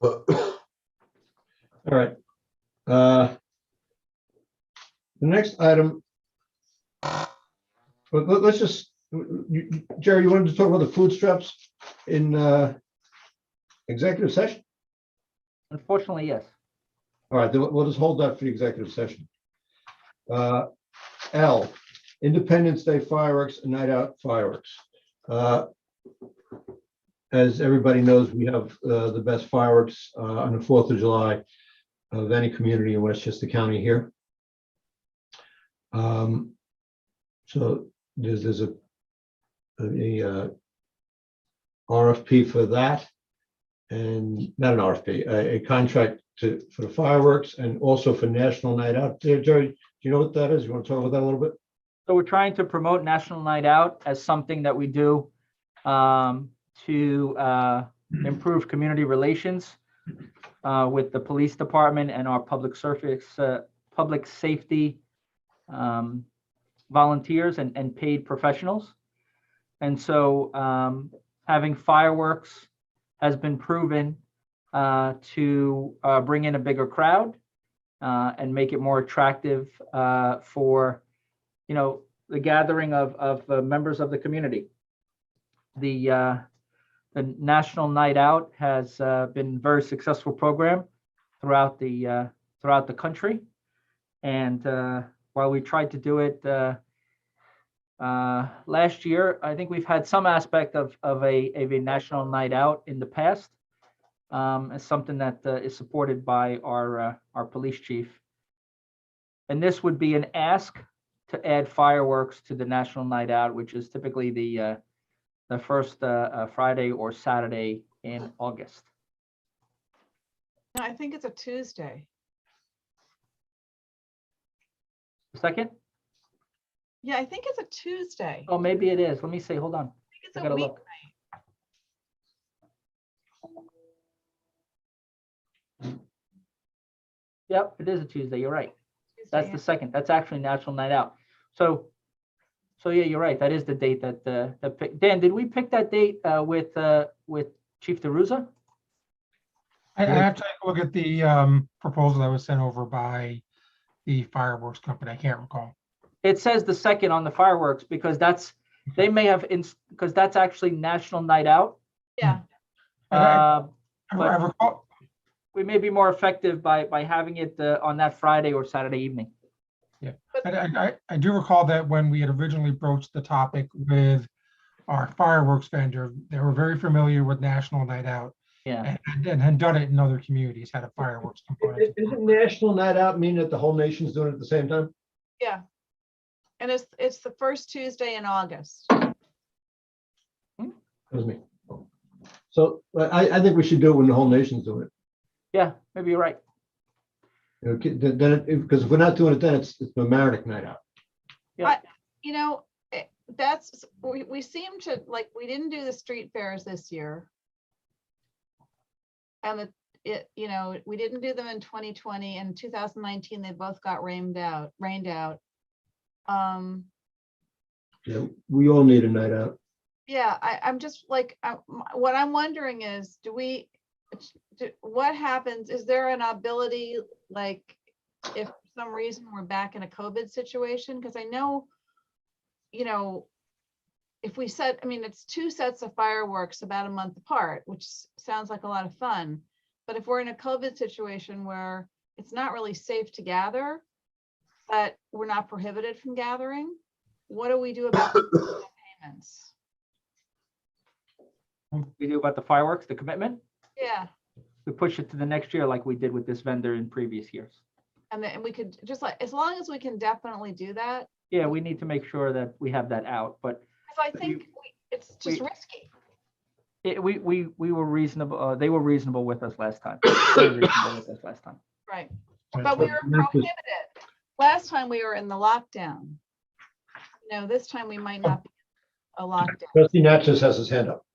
All right. The next item. But let's just, Jerry, you wanted to talk about the food scraps in executive session? Unfortunately, yes. All right, then we'll just hold that for the executive session. L, Independence Day fireworks and night out fireworks. As everybody knows, we have the best fireworks on the 4th of July of any community in Westchester County here. So there's a RFP for that, and not an RFP, a contract for the fireworks and also for National Night Out. Jerry, do you know what that is? You want to talk about that a little bit? So we're trying to promote National Night Out as something that we do to improve community relations with the police department and our public safety volunteers and paid professionals. And so having fireworks has been proven to bring in a bigger crowd and make it more attractive for, the gathering of members of the community. The National Night Out has been a very successful program throughout the country. And while we tried to do it last year, I think we've had some aspect of a National Night Out in the past. As something that is supported by our police chief. And this would be an ask to add fireworks to the National Night Out, which is typically the first Friday or Saturday in August. No, I think it's a Tuesday. Second? Yeah, I think it's a Tuesday. Oh, maybe it is. Let me see. Hold on. I think it's I a gotta week. look. Yep, it is a Tuesday. You're right. That's the second. That's actually National Night Out. So yeah, you're right. That is the date that Dan, did we pick that date with Chief DeRusa? I have to take a look at the proposal that was sent over by the fireworks company. I can't recall. It says the second on the fireworks because they may have because that's actually National Night Out. Yeah. I But recall, we may be more effective by having it on that Friday or Saturday evening. I do recall that when we had originally broached the topic with our fireworks vendor, they were very familiar with National Night Out Yeah. and had done it in other communities, had a fireworks component. Isn't National Night Out mean that the whole nation's doing it at the same time? Yeah. And it's the first Tuesday in August. That was me. So I think we should do it when the whole nation's doing it. Yeah, maybe you're right. You know, then, because if we're not doing it, then it's Mamaroneck Night Out. You know, we seem to, like, we didn't do the street fairs this year. And you know, we didn't do them in 2020 and 2019, they both got rained out. Yeah, we all need a night out. Yeah, I'm just like, what I'm wondering is, what happens? Is there an ability, like, if for some reason we're back in a COVID situation? Because I know, you know, if we set, I mean, it's 2 sets of fireworks about a month apart, which sounds like a lot of fun. But if we're in a COVID situation where it's not really safe to gather, but we're not prohibited from gathering, what do we do about the payments? We do about the fireworks, the commitment. Yeah. We push it to the next year like we did with this vendor in previous years. And then we could just, like, as long as we can definitely do that. Yeah, we need to make sure that we have that out, but Because I think it's just risky. we were reasonable. They were reasonable with us last time. They were reasonable with us last time. Right. But we were prohibited. Last time we were in the lockdown. You know, this time we might not be in a lockdown. Trustee Natchez has his hand up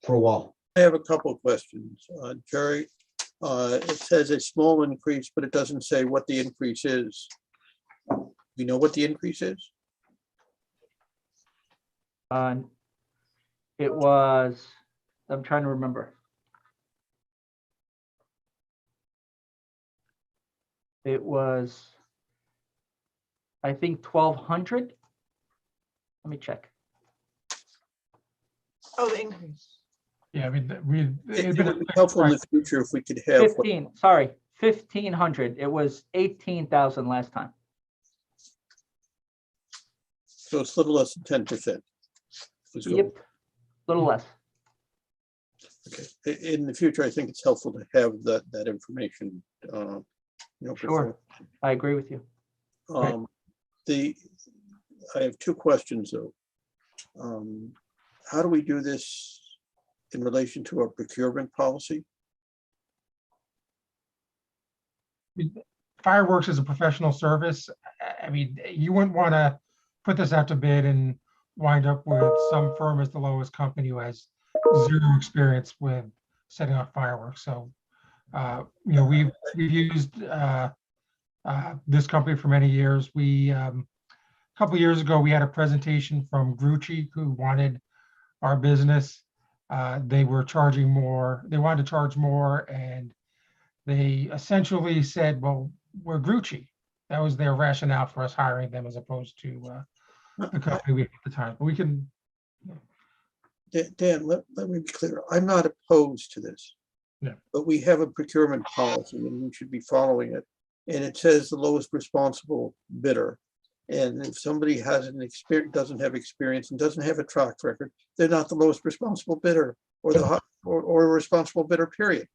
for a while. I have a couple of questions. Jerry, it says a small increase, but it doesn't say what the increase is. You know what the increase is? It was, I'm trying to remember. It was, I think, 1,200. Let me check. Oh, the increase. Yeah, I mean, It would be helpful in the future if we could have. 1,500. It was 18,000 last time. So it's a little less than 10%. Yep, a little less. Okay. In the future, I think it's helpful to have that information. You know, Sure, I agree with you. I have 2 questions though. How do we do this in relation to our procurement policy? Fireworks is a professional service. I mean, you wouldn't want to put this out to bid and wind up with some firm as the lowest company who has 0 experience with setting up fireworks. So, you know, we've used this company for many years. A couple of years ago, we had a presentation from Grucci who wanted our business. They were charging more. They wanted to charge more, and they essentially said, "Well, we're Grucci." That was their rationale for us hiring them, as opposed to the company we had at the time. But we can. Dan, let me be clear. I'm not opposed to this. Yeah. But we have a procurement policy and we should be following it. And it says the lowest responsible bidder. And if somebody doesn't have experience and doesn't have a track record, they're not the lowest responsible bidder or a responsible bidder, period.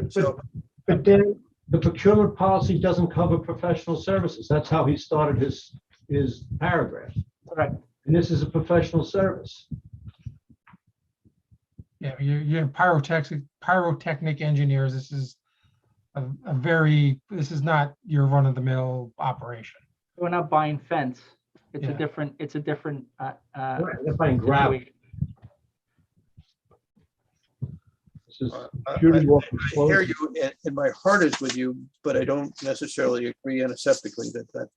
So, But then the procurement policy doesn't cover professional services. That's how he started his is paragraph. Correct. And this is a professional service. Yeah, you're pyrotechnic engineers. This is this is not your run-of-the-mill operation. We're not buying fence. It's a Yeah. different, Right, they're buying gravel. situation. This is I purely walk I hear you, and my heart is with you, but I don't necessarily agree antiseptically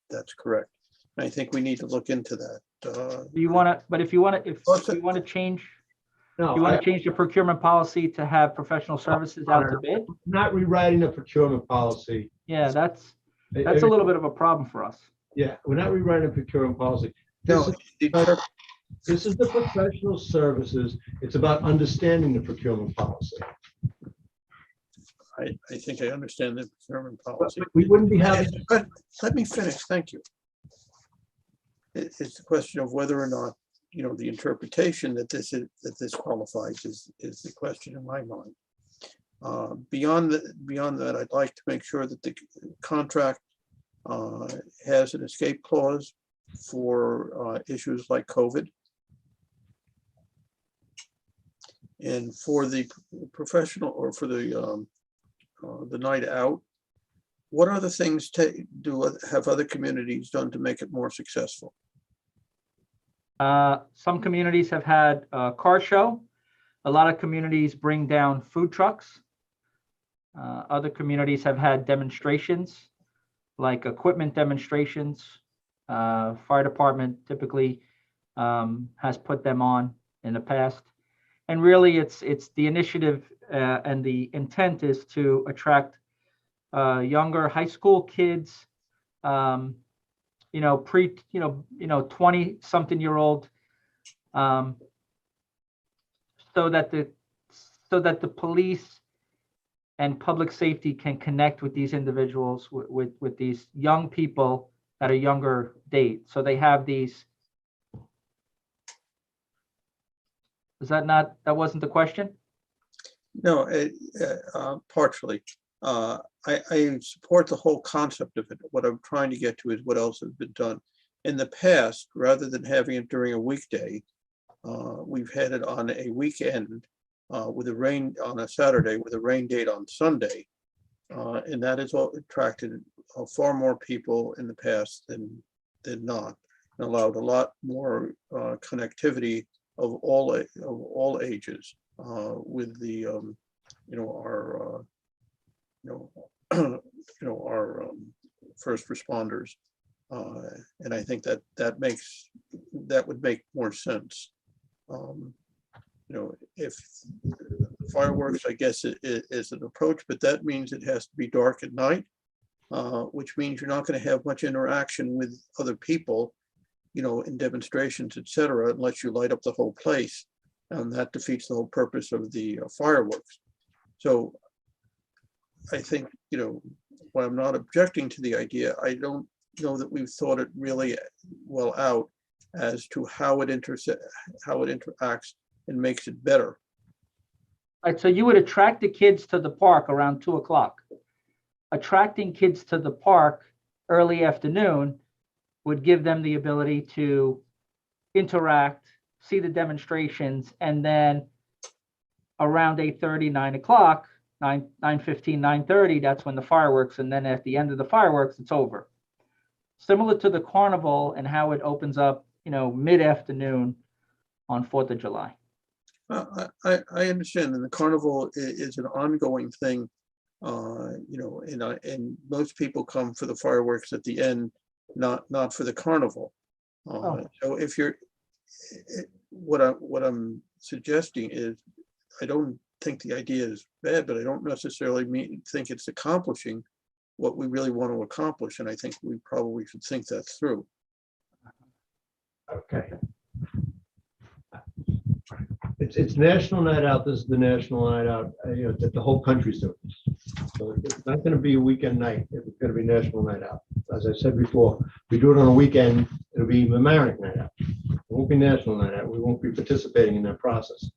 that's correct. And I think we need to look into that. You want to, but if you want to, if What's it- you want to change, No, you want I'm to change the procurement policy to have professional services out to bid? not rewriting the procurement policy. Yeah, that's a little bit of a problem for us. Yeah, we're not rewriting the procurement policy. No, This is the professional services. It's about understanding the procurement policy. I think I understand the procurement policy. We wouldn't be having, But let me finish, thank you. It's a question of whether or not, the interpretation that this qualifies is the question in my mind. Beyond that, I'd like to make sure that the contract has an escape clause for issues like COVID. And for the professional, or for the night out, what other things have other communities done to make it more successful? Some communities have had a car show. A lot of communities bring down food trucks. Other communities have had demonstrations, like equipment demonstrations. Fire department typically has put them on in the past. And really, it's the initiative and the intent is to attract younger high school kids, 20-something-year-old, so that the police and public safety can connect with these individuals, with these young people at a younger date. So they have these. That wasn't the question? No, partially. I support the whole concept of it. What I'm trying to get to is what else has been done. In the past, rather than having it during a weekday, we've had it on a weekend on a Saturday with a rain date on Sunday. And that has attracted far more people in the past than not, and allowed a lot more connectivity of all ages with the our first responders, and I think that would make more sense. If fireworks, I guess, is an approach, but that means it has to be dark at night, which means you're not going to have much interaction with other people, in demonstrations, etc., unless you light up the whole place, and that defeats the whole purpose of the fireworks. So I think, while I'm not objecting to the idea, I don't know that we've thought it really well out as to how it interacts and makes it better. All right, so you would attract the kids to the park around 2:00. Attracting kids to the park early afternoon would give them the ability to interact, see the demonstrations, and then around 8:30, 9:00, 9:15, 9:30, that's when the fireworks, and then at the end of the fireworks, it's over. Similar to the carnival and how it opens up, mid-afternoon on 4th of July. I understand, and the carnival is an ongoing thing, and most people come for the fireworks at the end, not for the carnival. So if what I'm suggesting is, I don't think the idea is bad, but I don't necessarily think it's accomplishing what we really want to accomplish, and I think we probably should think that through. okay. It's National Night Out. This is the National Night Out, that the whole country's doing. So it's not going to be a weekend night. It's going to be National Night Out. As I said before, we do it on a weekend, it'll be Mamaroneck Night Out. It won't be National Night Out. We won't be participating in that process.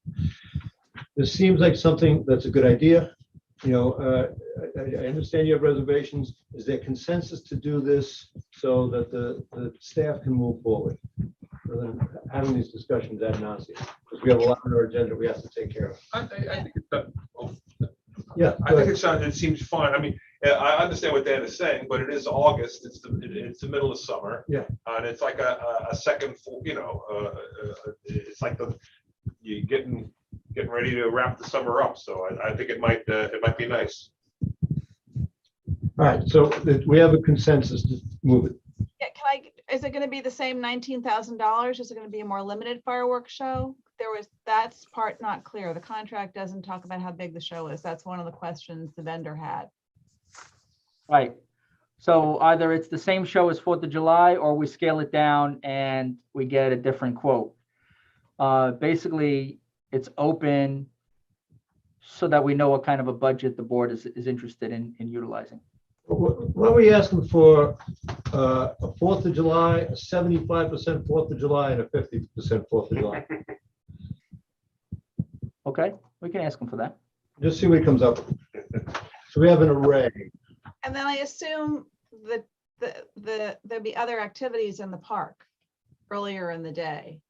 This seems like something that's a good idea. I understand you have reservations. Is there consensus to do this so that the staff can move forward? Rather than having these discussions ad nauseam, because we have a lot on our agenda we have to take care of. I think Yeah. I think it seems fine. I mean, I understand what Dan is saying, but it is August. It's the middle of summer. Yeah. And it's like a second, it's like you getting ready to wrap the summer up. So I think it might be nice. All right, so we have a consensus to move it. Yeah, is it gonna be the same $19,000? Is it gonna be a more limited fireworks show? That's part not clear. The contract doesn't talk about how big the show is. That's one of the questions the vendor had. Right. So either it's the same show as 4th of July, or we scale it down and we get a different quote. Basically, it's open so that we know what kind of a budget the board is interested in utilizing. What are we asking for? A 4th of July, a 75% 4th of July, and a 50% 4th of July? Okay, we can ask them for that. Just see what he comes up with. So we have an array. And then I assume that there'd be other activities in the park earlier in the day,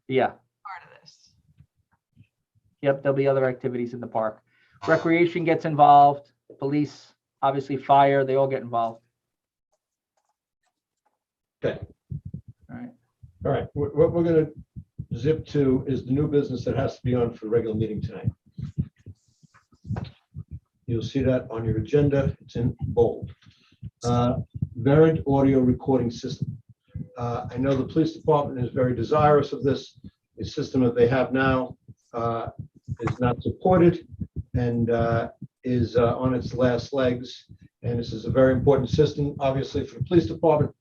Yeah. part of this. Yep, there'll be other activities in the park. Recreation gets involved, police, obviously fire, they all get involved. Okay. All right. All right, what we're gonna zip to is the new business that has to be on for the regular meeting tonight. You'll see that on your agenda. It's in bold. Variant audio recording system. I know the police department is very desirous of this. The system that they have now is not supported and is on its last legs. And this is a very important system, obviously, for the police department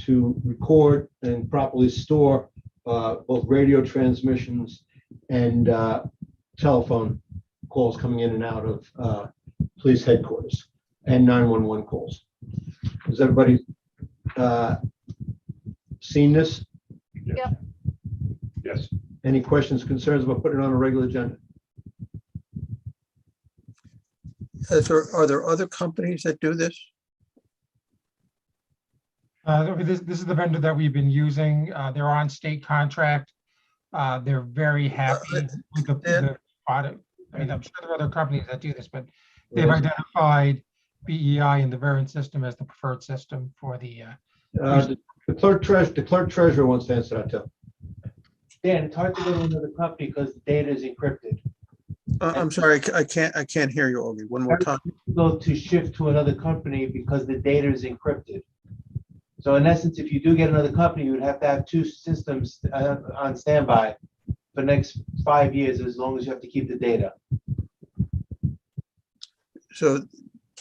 to record and properly store both radio transmissions and telephone calls coming in and out of police headquarters and 911 calls. Has everybody seen this? Yep. Yes. Any questions, concerns about putting it on a regular agenda? Are there other companies that do this? This is the vendor that we've been using. They're on state contract. They're very happy with the product. I mean, I'm sure there are other companies that do this, but they've identified BEI and the variant system as the preferred system for the. The clerk treasurer wants to answer that too. Dan, it's hard to go to another company because the data is encrypted. I'm sorry, I can't hear you, Augie. One more time. Go to shift to another company because the data is encrypted. So in essence, if you do get another company, you would have to have two systems on standby for the next 5 years, as long as you have to keep the data. So,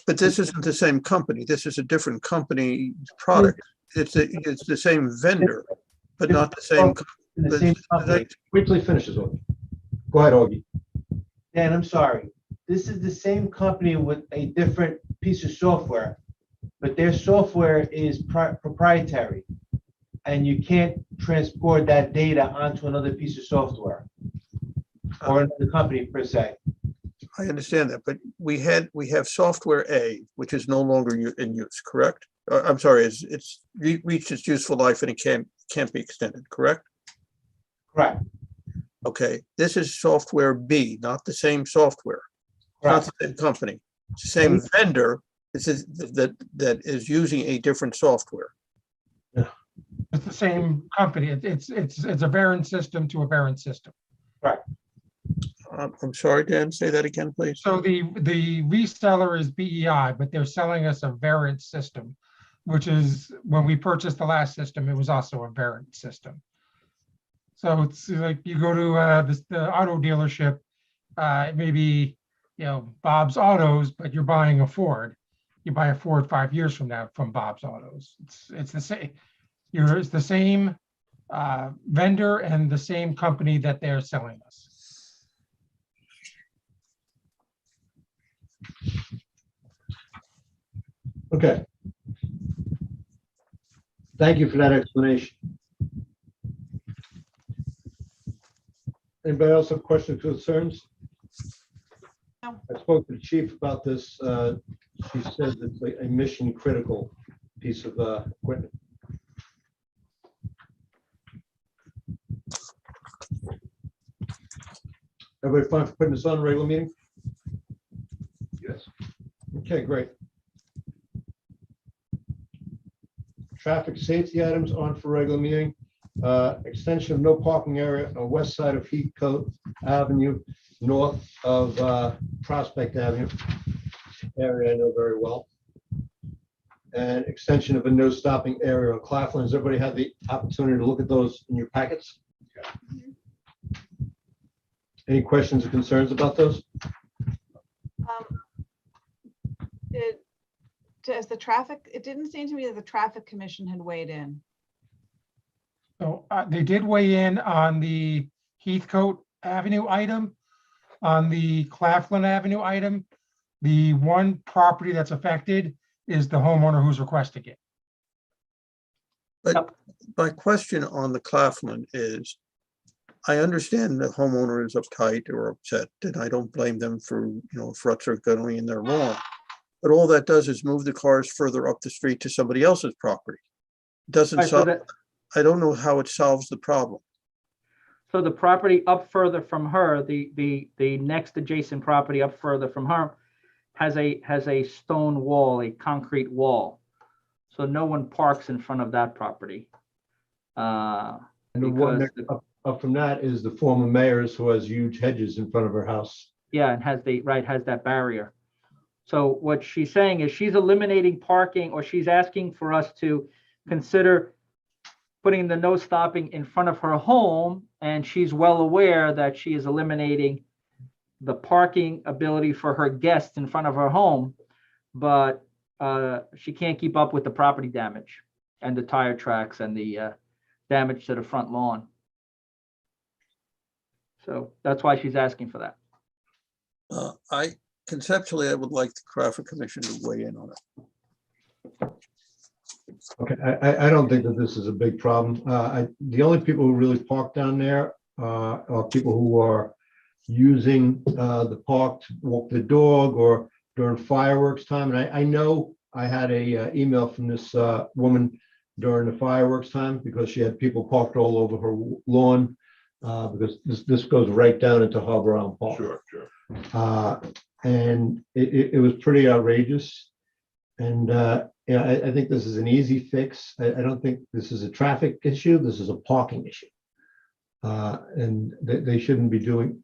but this isn't the same company. This is a different company product. It's the same vendor, but not the same. In the same company. Wait till he finishes, Augie. Go ahead, Augie. Dan, I'm sorry. This is the same company with a different piece of software, but their software is proprietary, and you can't transport that data onto another piece of software or another company per se. I understand that, but we have software A, which is no longer in use, correct? I'm sorry, it's reached its useful life and it can't be extended, correct? Correct. Okay, this is software B, not the same software, not the same company, it's the same vendor. This is that is using a different software. It's the same company. It's a variant system to a variant system. Right. I'm sorry, Dan, say that again, please. So the reseller is BEI, but they're selling us a variant system, which is when we purchased the last system, it was also a variant system. So it's like you go to the auto dealership, maybe Bob's Autos, but you're buying a Ford. You buy a Ford 5 years from now from Bob's Autos. It's the same. It's the same vendor and the same company that they're selling us. Okay. Thank you for that explanation. Anybody else have questions or concerns? No. I spoke to the chief about this. She says it's like a mission critical piece of equipment. Everybody fine for putting this on a regular meeting? Yes. Okay, great. Traffic safety items on for regular meeting. Extension of no parking area on west side of Heathcote Avenue, north of Prospect Avenue. Area I know very well. And extension of a no stopping area on Claflin. Has everybody had the opportunity to look at those in your packets? Any questions or concerns about those? Does the traffic, it didn't seem to me that the traffic commission had weighed in. So they did weigh in on the Heathcote Avenue item, on the Claflin Avenue item. The one property that's affected is the homeowner who's requesting it. But my question on the Claflin is, I understand the homeowner is uptight or upset, and I don't blame them for, if ruts are going in their lawn. But all that does is move the cars further up the street to somebody else's property. Doesn't Right, so solve, that, I don't know how it solves the problem. so the property up further from her, the next adjacent property up further from her has a stone wall, a concrete wall. So no one parks in front of that property. And the one Because next up from that is the former mayor's, who has huge hedges in front of her house. Yeah, and has that barrier. So what she's saying is she's eliminating parking, or she's asking for us to consider putting the no stopping in front of her home. And she's well aware that she is eliminating the parking ability for her guests in front of her home, but she can't keep up with the property damage and the tire tracks and the damage to the front lawn. So that's why she's asking for that. Conceptually, I would like the traffic commission to weigh in on it. Okay, I don't think that this is a big problem. The only people who really park down there are people who are using the park to walk the dog or during fireworks time. And I know I had a email from this woman during the fireworks time because she had people parked all over her lawn because this goes right down into Harbor Island Park. Sure. And it was pretty outrageous. And I think this is an easy fix. I don't think this is a traffic issue. This is a parking issue. And they shouldn't be doing,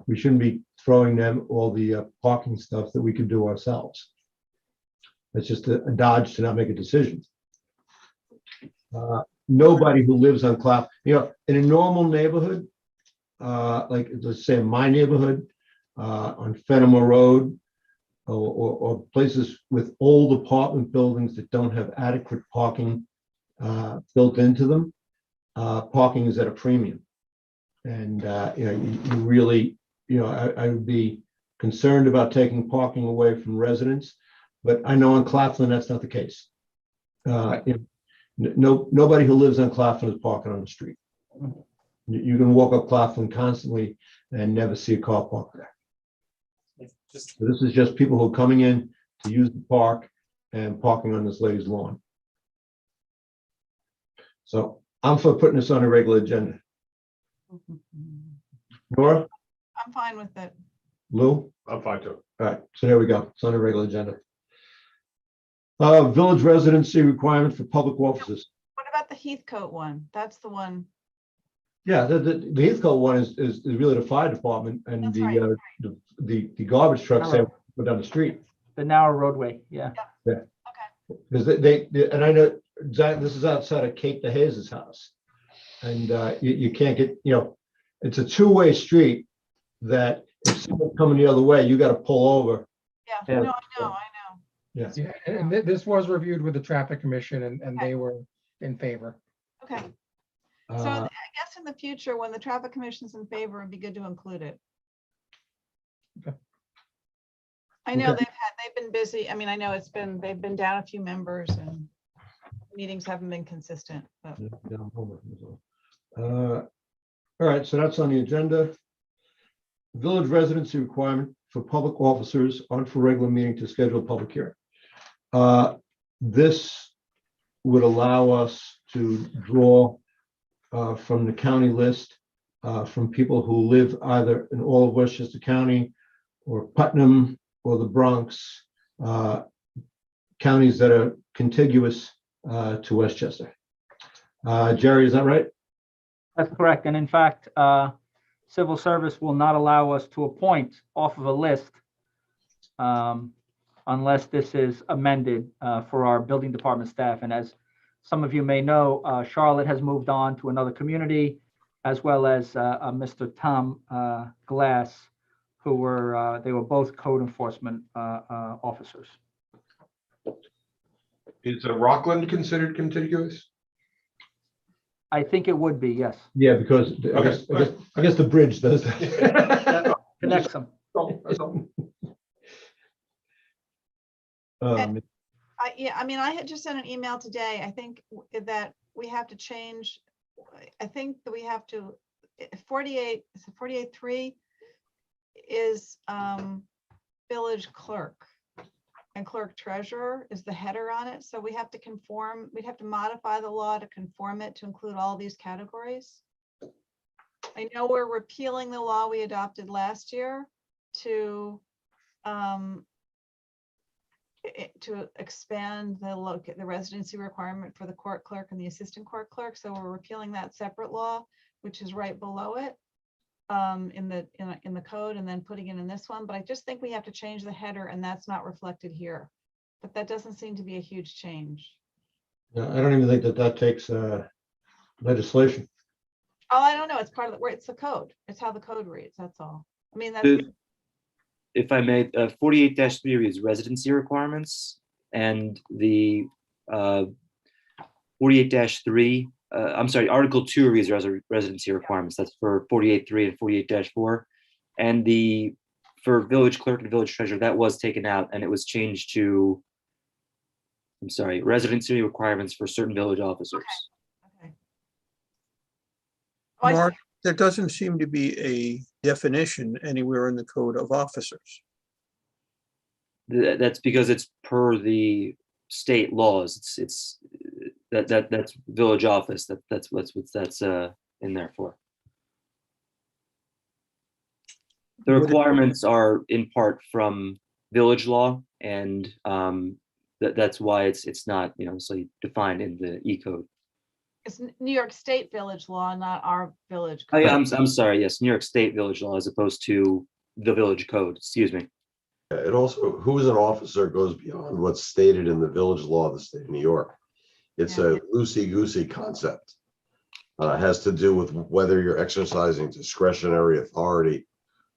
we shouldn't be throwing them all the parking stuff that we could do ourselves. It's just a dodge to not make a decision. Nobody who lives on Claflin, in a normal neighborhood, like let's say in my neighborhood, on Fenimore Road, or places with old apartment buildings that don't have adequate parking built into them, parking is at a premium. And you really, I would be concerned about taking parking away from residents, but I know on Claflin that's not the case. Nobody who lives on Claflin is parking on the street. You can walk up Claflin constantly and never see a car parked there. So this is just people who are coming in to use the park and parking on this lady's lawn. So I'm for putting this on a regular agenda. Nora? I'm fine with it. Lou? I'm fine too. All right, so there we go. It's on a regular agenda. Village residency requirement for public offices. What about the Heathcote one? That's the one. Yeah, the Heathcote one is really the fire department and That's right. the garbage trucks that go down the street. The narrow roadway, yeah. Because they and I know exactly, this is outside of Kate DeHaze's house. And you can't get, it's a two-way street that if someone's coming the other way, you got to pull over. Yeah, no, I know. Yeah. Yeah, and this was reviewed with the traffic commission and they were in favor. Okay. So I guess in the future, when the traffic commission's in favor, it'd be good to include it. Okay. I know Okay. they've been busy. I mean, I know they've been down a few members and meetings haven't been consistent, but All right, so that's on the agenda. village residency requirement for public officers on for regular meeting to schedule a public hearing. This would allow us to draw from the county list, from people who live either in all of Westchester County or Putnam or the Bronx, counties that are contiguous to Westchester. Jerry, is that right? That's correct. And in fact, civil service will not allow us to appoint off of a list unless this is amended for our building department staff. And as some of you may know, Charlotte has moved on to another community, as well as Mr. Tom Glass, who they were both code enforcement officers. Is Rockland considered contiguous? I think it would be, yes. Yeah, because I guess the bridge does that. That connects them. I mean, I had just sent an email today. I think that we have to change. I think that we have to 48.3 is village clerk, and clerk treasurer is the header on it. So we have to conform, we'd have to modify the law to conform it to include all these categories. I know we're repealing the law we adopted last year to expand the residency requirement for the court clerk and the assistant court clerk. So we're repealing that separate law, which is right below it in the code, and then putting it in this one. But I just think we have to change the header, and that's not reflected here. But that doesn't seem to be a huge change. No, I don't even think that takes legislation. Oh, I don't know. It's part of it's the code. It's how the code reads. That's all. I mean, that's. If I may, 48-3 reads residency requirements, and the 48-3, I'm sorry, Article 2 reads residency requirements. That's for 48-3 and 48-4. And for village clerk and village treasurer, that was taken out, and it was changed to, I'm sorry, residency requirements for certain village officers. Okay. Oh, I see. Mark, there doesn't seem to be a definition anywhere in the code of officers. That's because it's per the state laws. That's village office. That's what that's in there for. The requirements are in part from village law, and that's why it's not so defined in the E code. It's New York State village law, not our village Oh, code. yeah, I'm sorry. Yes, New York State village law as opposed to the village code. Excuse me. It also, who is an officer goes beyond what's stated in the village law of the state of New York. It's a loosey-goosey concept. It has to do with whether you're exercising discretionary authority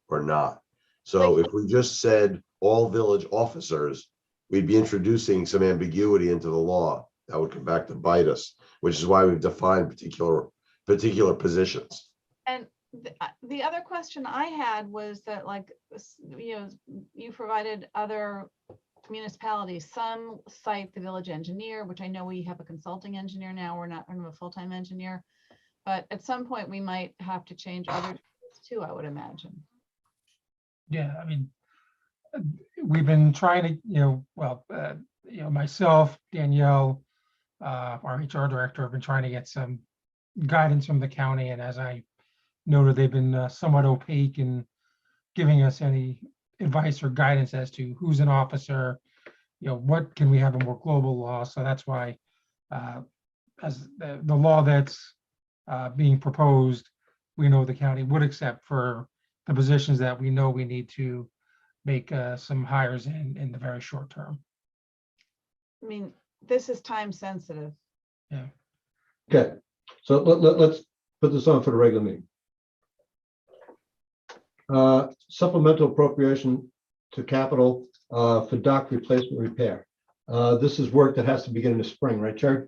or not. So if we just said all village officers, we'd be introducing some ambiguity into the law that would come back to bite us, which is why we've defined particular positions. And the other question I had was that, like, you provided other municipalities. Some cite the village engineer, which I know we have a consulting engineer now. We're not a full-time engineer, but at some point we might have to change other too, I would imagine. Yeah, I mean, we've been trying to, myself, Danielle, our HR director, have been trying to get some guidance from the county, and as I noted, they've been somewhat opaque in giving us any advice or guidance as to who's an officer, what can we have a more global law. So that's why as the law that's being proposed, we know the county would accept for the positions that we know we need to make some hires in the very short term. I mean, this is time sensitive. Yeah. Okay, so let's put this on for the regular meeting. Supplemental appropriation to capital for dock replacement repair. This is work that has to begin in the spring, right, Chair?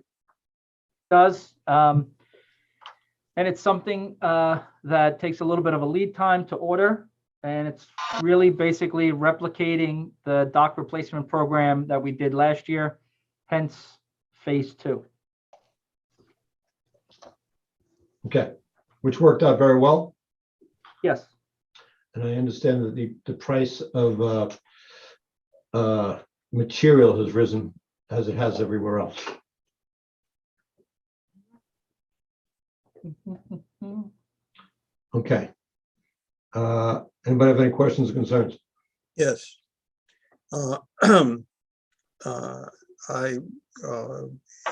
Does. And it's something that takes a little bit of a lead time to order. And it's really basically replicating the dock replacement program that we did last year, hence phase 2. Okay, which worked out very well. Yes. And I understand that the price of material has risen as it has everywhere else. Okay. Anybody have any questions or concerns? Yes. I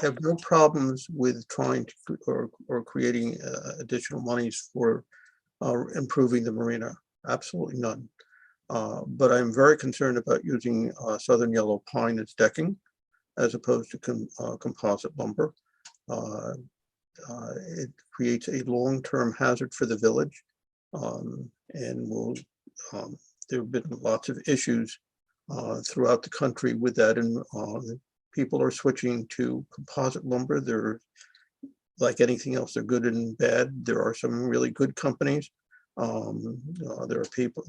have no problems with trying to or creating additional monies for improving the marina. Absolutely none. But I'm very concerned about using southern yellow pine as decking as opposed to composite lumber. It creates a long-term hazard for the village, and will. There have been lots of issues throughout the country with that, and people are switching to composite lumber. They're like anything else, they're good and bad. There are some really good companies. There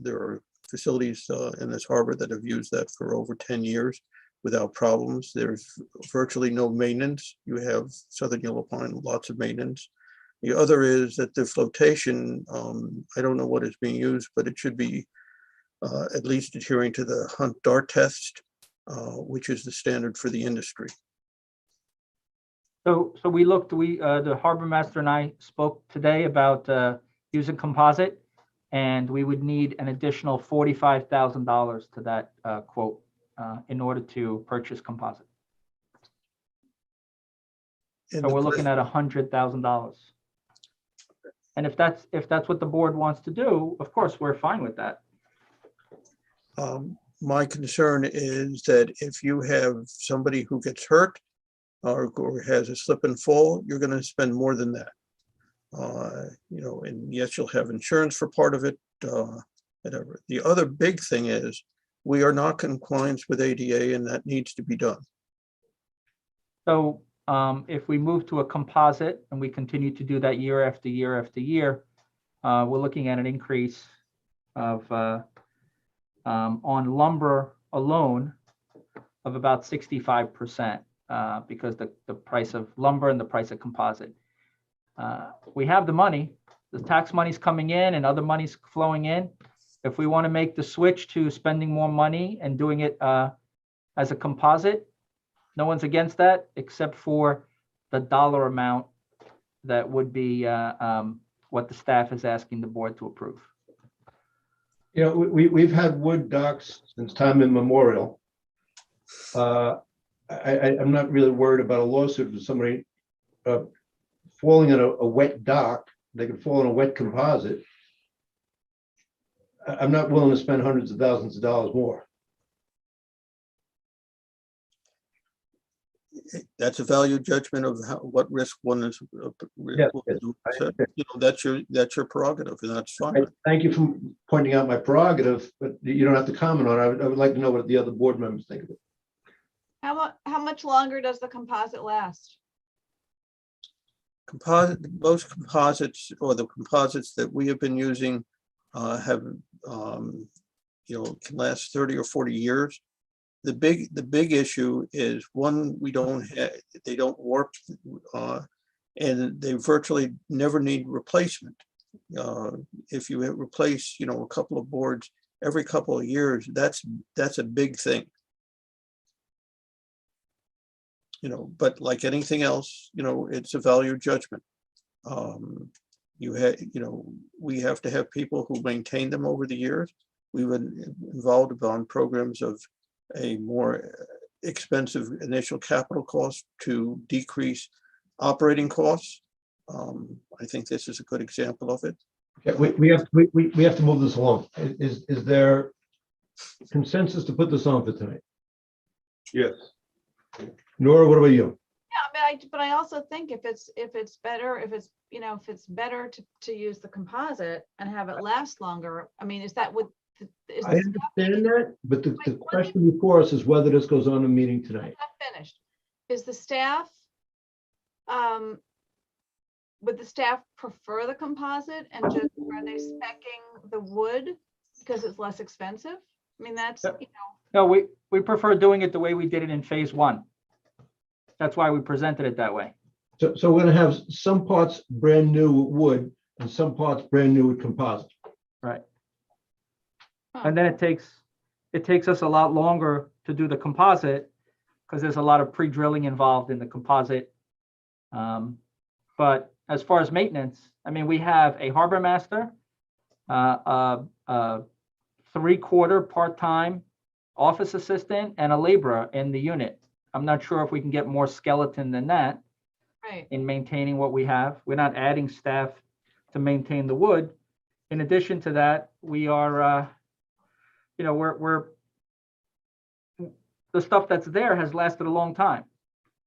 are facilities in this harbor that have used that for over 10 years without problems. There's virtually no maintenance. You have southern yellow pine, lots of maintenance. The other is that the flotation, I don't know what is being used, but it should be at least adhering to the Hunt Dart test, which is the standard for the industry. So the harbor master and I spoke today about using composite, and we would need an additional $45,000 to that quote in order to purchase composite. And So we're looking at $100,000. And if that's what the board wants to do, of course, we're fine with that. My concern is that if you have somebody who gets hurt or has a slip and fall, you're going to spend more than that. And yes, you'll have insurance for part of it, whatever. The other big thing is we are not in compliance with ADA, and that needs to be done. So if we move to a composite and we continue to do that year after year after year, we're looking at an increase of on lumber alone of about 65% because the price of lumber and the price of composite. We have the money, the tax money's coming in and other money's flowing in. If we want to make the switch to spending more money and doing it as a composite, no one's against that except for the dollar amount that would be what the staff is asking the board to approve. We've had wood docks since time immemorial. I'm not really worried about a lawsuit for somebody falling on a wet dock. They could fall on a wet composite. I'm not willing to spend hundreds of thousands of dollars more. That's a value judgment of what risk one is. Yes, So, that's your prerogative, and that's fine. Thank you for pointing out my prerogative, but you don't have to comment on it. I would like to know what the other board members think of it. How much longer does the composite last? Most composites, or the composites that we have been using, have can last 30 or 40 years. The big issue is, one, they don't warp, and they virtually never need replacement. If you replace, a couple of boards every couple of years, that's a big thing. But like anything else, it's a value judgment. We have to have people who maintain them over the years. We've been involved on programs of a more expensive initial capital cost to decrease operating costs. I think this is a good example of it. Okay, we have to move this along. Is there consensus to put this on for tonight? Yes. Nora, what about you? Yeah, but I also think if it's better to use the composite and have it last longer. I mean, is that what? I understand that, but the question before us is whether this goes on a meeting tonight. Not finished. Is the staff? Would the staff prefer the composite, and just are they speccing the wood because it's less expensive? I mean, that's No, we prefer doing it the way we did it in phase one. That's why we presented it that way. So we're going to have some parts brand new wood and some parts brand new with composite. Right. And then it takes us a lot longer to do the composite because there's a lot of pre-drilling involved in the composite. But as far as maintenance, I mean, we have a harbor master, a 3/4 part-time office assistant, and a laborer in the unit. I'm not sure if we can get more skeleton than that Right. in maintaining what we have. We're not adding staff to maintain the wood. In addition to that, we are, we're the stuff that's there has lasted a long time.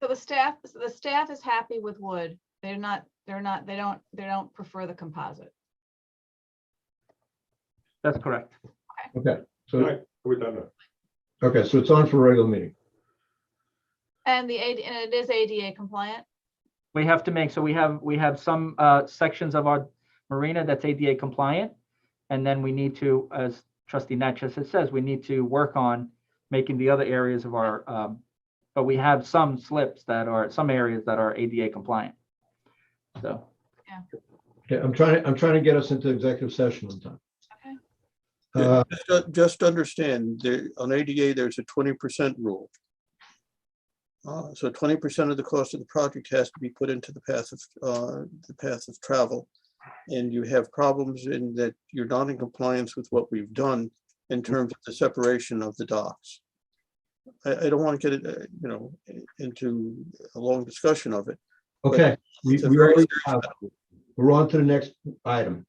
So the staff is happy with wood. They don't prefer the composite. That's correct. Okay, All so, right, we're done now. okay, so it's on for a regular meeting. And it is ADA compliant. We have to make, so we have some sections of our marina that's ADA compliant. And then we need to, as Trustee Natchez says, we need to work on making the other areas of our, but we have some some areas that are ADA compliant. So. Okay, I'm trying to get us into executive session on time. Okay. Just understand, on ADA, there's a 20% rule. So 20% of the cost of the project has to be put into the path of travel. And you have problems in that you're not in compliance with what we've done in terms of the separation of the docks. I don't want to get it, into a long discussion of it. Okay, It's a we very already serious have- we're on to the next item.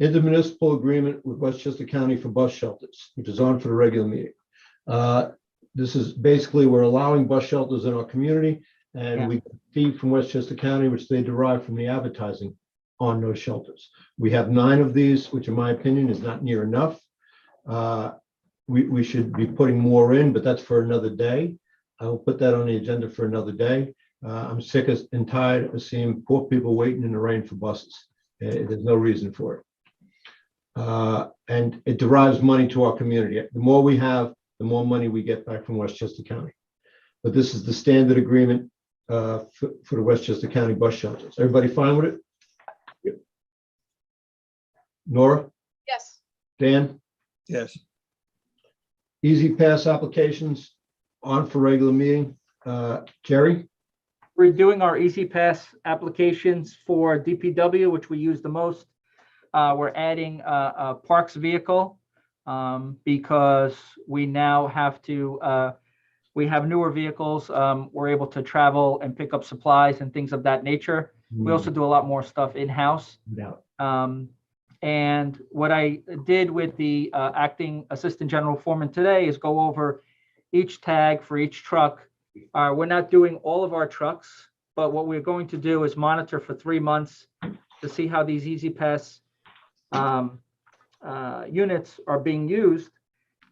Intermunicipal agreement with Westchester County for bus shelters, which is on for the regular meeting. This is basically, we're allowing bus shelters in our community, and we get a fee from Westchester County, which they derive from the advertising on those shelters. We have 9 of these, which in my opinion is not near enough. We should be putting more in, but that's for another day. I will put that on the agenda for another day. I'm sick and tired of seeing poor people waiting in the rain for buses. There's no reason for it. And it derives money to our community. The more we have, the more money we get back from Westchester County. But this is the standard agreement for the Westchester County bus shelters. Everybody fine with it? Yep. Nora, Yes. Dan, Yes. Easy Pass applications on for regular meeting. Jerry? We're doing our Easy Pass applications for DPW, which we use the most. We're adding a Parks vehicle because we now have to, we have newer vehicles. We're able to travel and pick up supplies and things of that nature. We also do a lot more stuff in-house. And what I did with the acting assistant general foreman today is go over each tag for each truck. We're not doing all of our trucks, but what we're going to do is monitor for 3 months to see how these Easy Pass units are being used.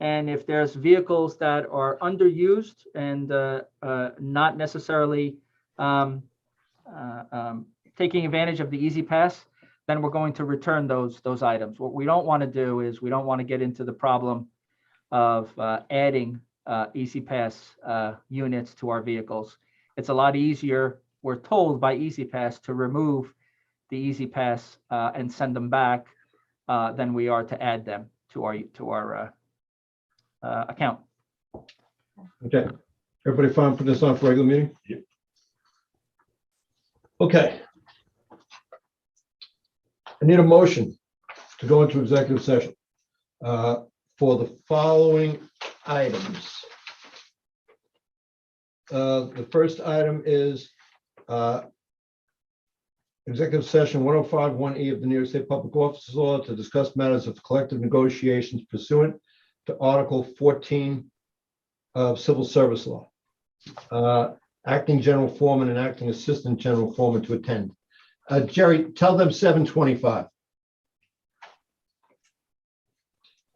And if there's vehicles that are underused and not necessarily taking advantage of the Easy Pass, then we're going to return those items. What we don't want to do is we don't want to get into the problem of adding Easy Pass units to our vehicles. It's a lot easier, we're told by Easy Pass, to remove the Easy Pass and send them back than we are to add them to our account. Okay, everybody fine for this on for regular meeting? Yep. Okay. I need a motion to go into executive session for the following items. The first item is executive session 105(1)(e) of the New York State Public Officers Law to discuss matters of collective negotiations pursuant to Article 14 of Civil Service Law. Acting General Foreman and Acting Assistant General Foreman to attend. Jerry, tell them 7:25.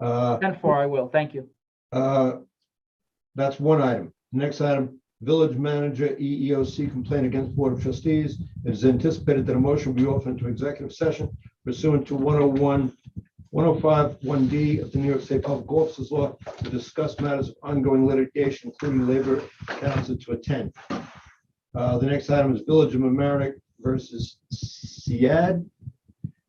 10-4, I will. Thank you. That's one item. Next item, Village Manager EEOC complaint against Board of Trustees. It is anticipated that a motion will be offered into executive session pursuant to 105(1)(d) of the New York State Public Officers Law to discuss matters of ongoing litigation, including labor counsel to attend. The next item is Village of Mamaroneck versus SIAD.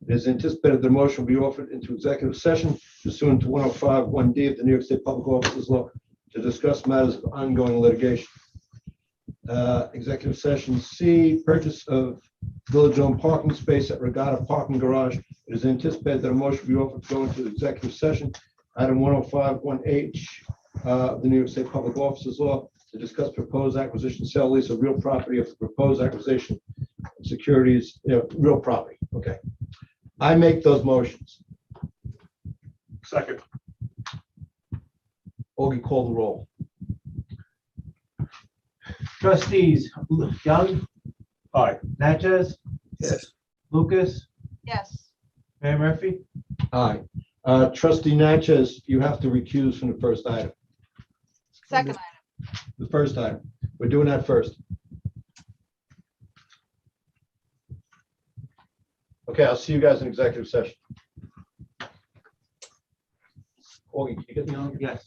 It is anticipated the motion will be offered into executive session pursuant to 105(1)D of the New York State Public Officers Law to discuss matters of ongoing litigation. Executive session C, purchase of village-owned parking space at Regatta Parking Garage. It is anticipated that a motion will be offered to go into executive session. Item 105(1)H of the New York State Public Officers Law to discuss proposed acquisition, sale, lease of real property of the proposed acquisition of securities, real property. Okay. I make those motions. Second. Augie, call the roll. Trustees, Young, Aye. Natchez, Yes. Lucas, Yes. Mayor Murphy. Aye. Trustee Natchez, you have to recuse from the first item. Second The first item. We're doing that first. Okay, I'll see you guys in executive session. Augie, can you get me on? Yes.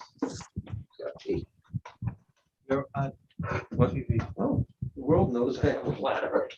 You're on TV. Oh, the world knows I have a bladder.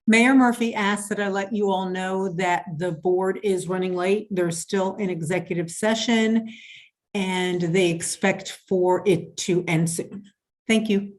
Mayor Murphy asked that I let you all know that the board is running late. They're still in executive session and they expect for it to end soon. Thank you.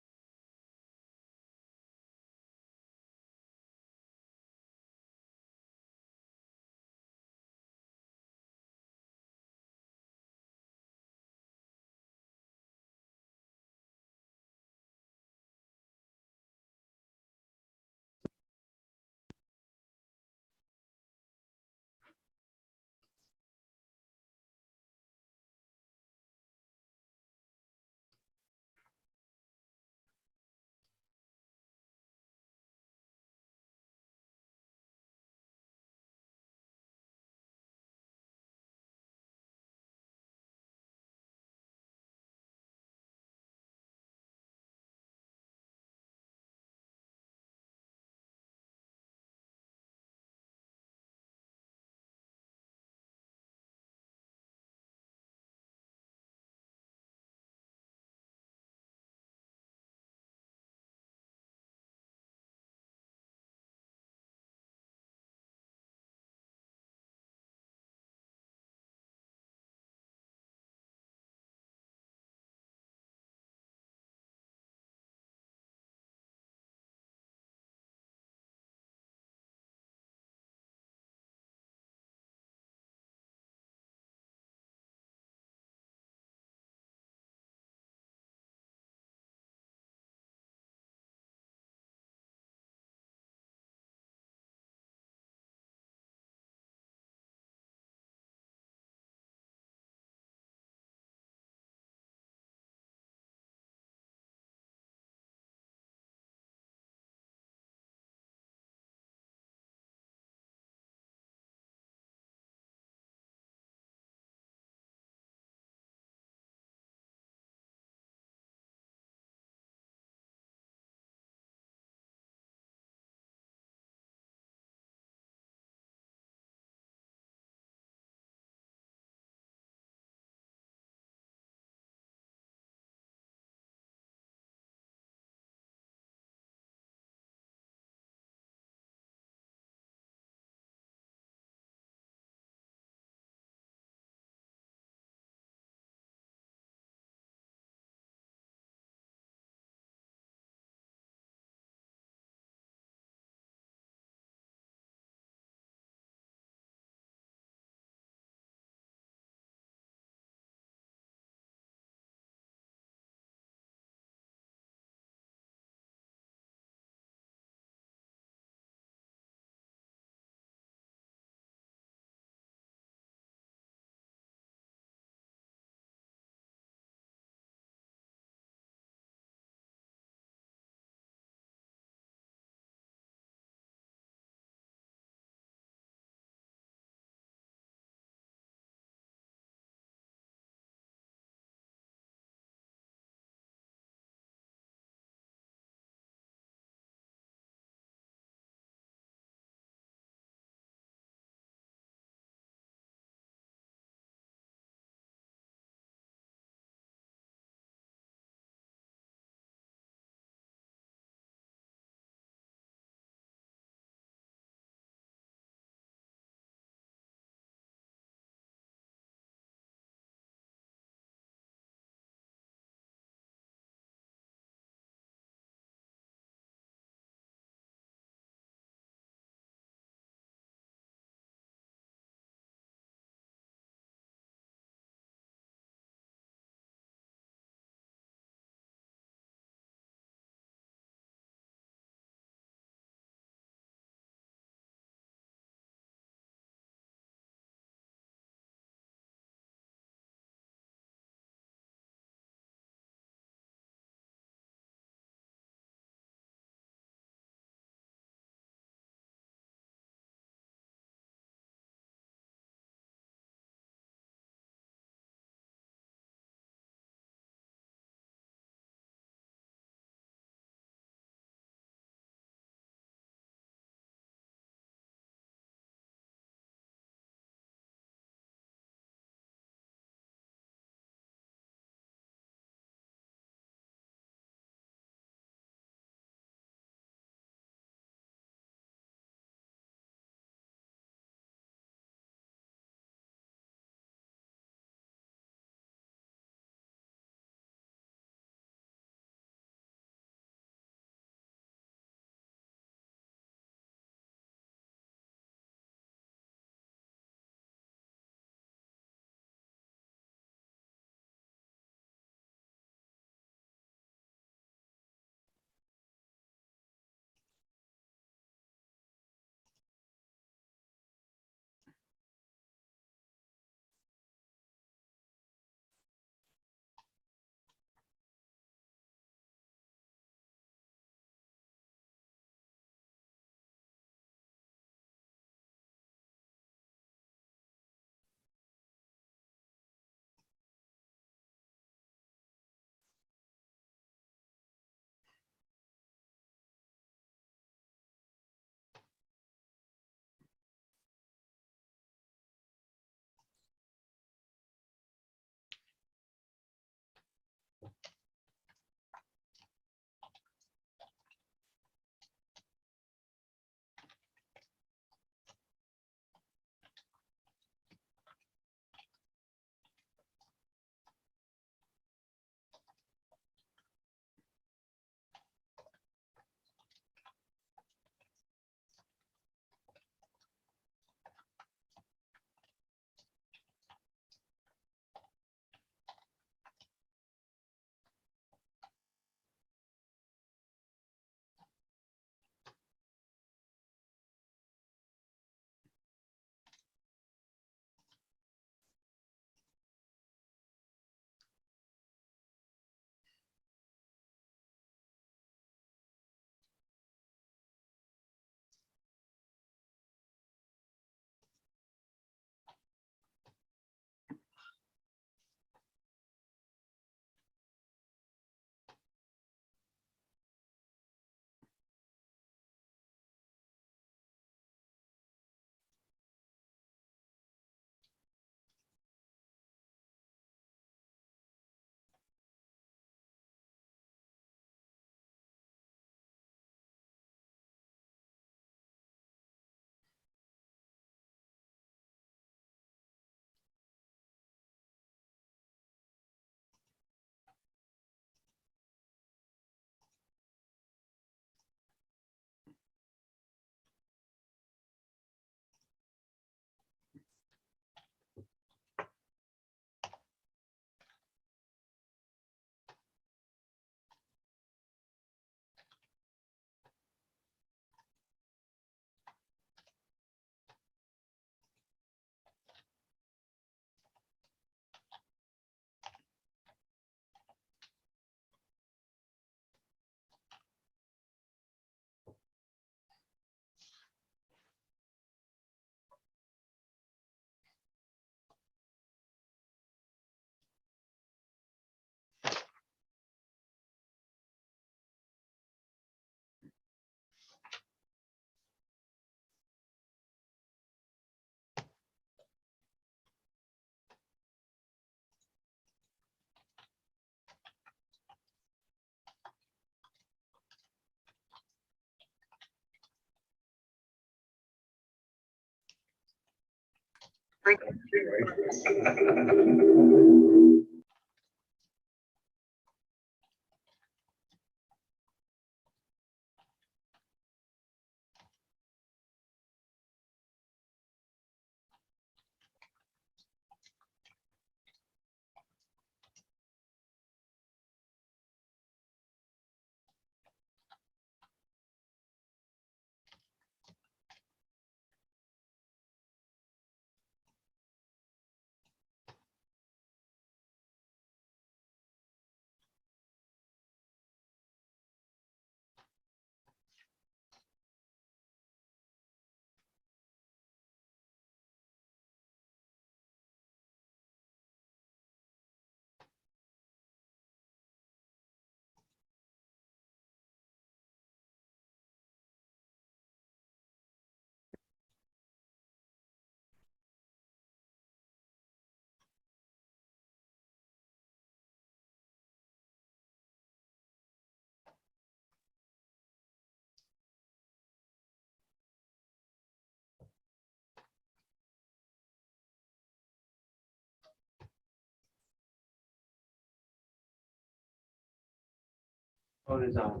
Phone is on.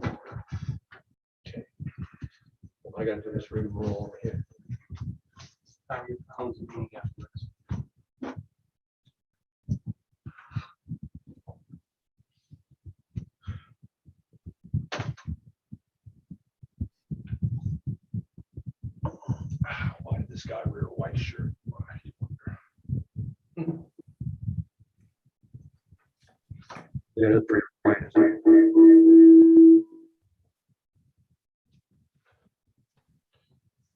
I gotta do this rigmarole over here. Close the meeting afterwards. Why did this guy wear a white shirt? Yeah, that's pretty right.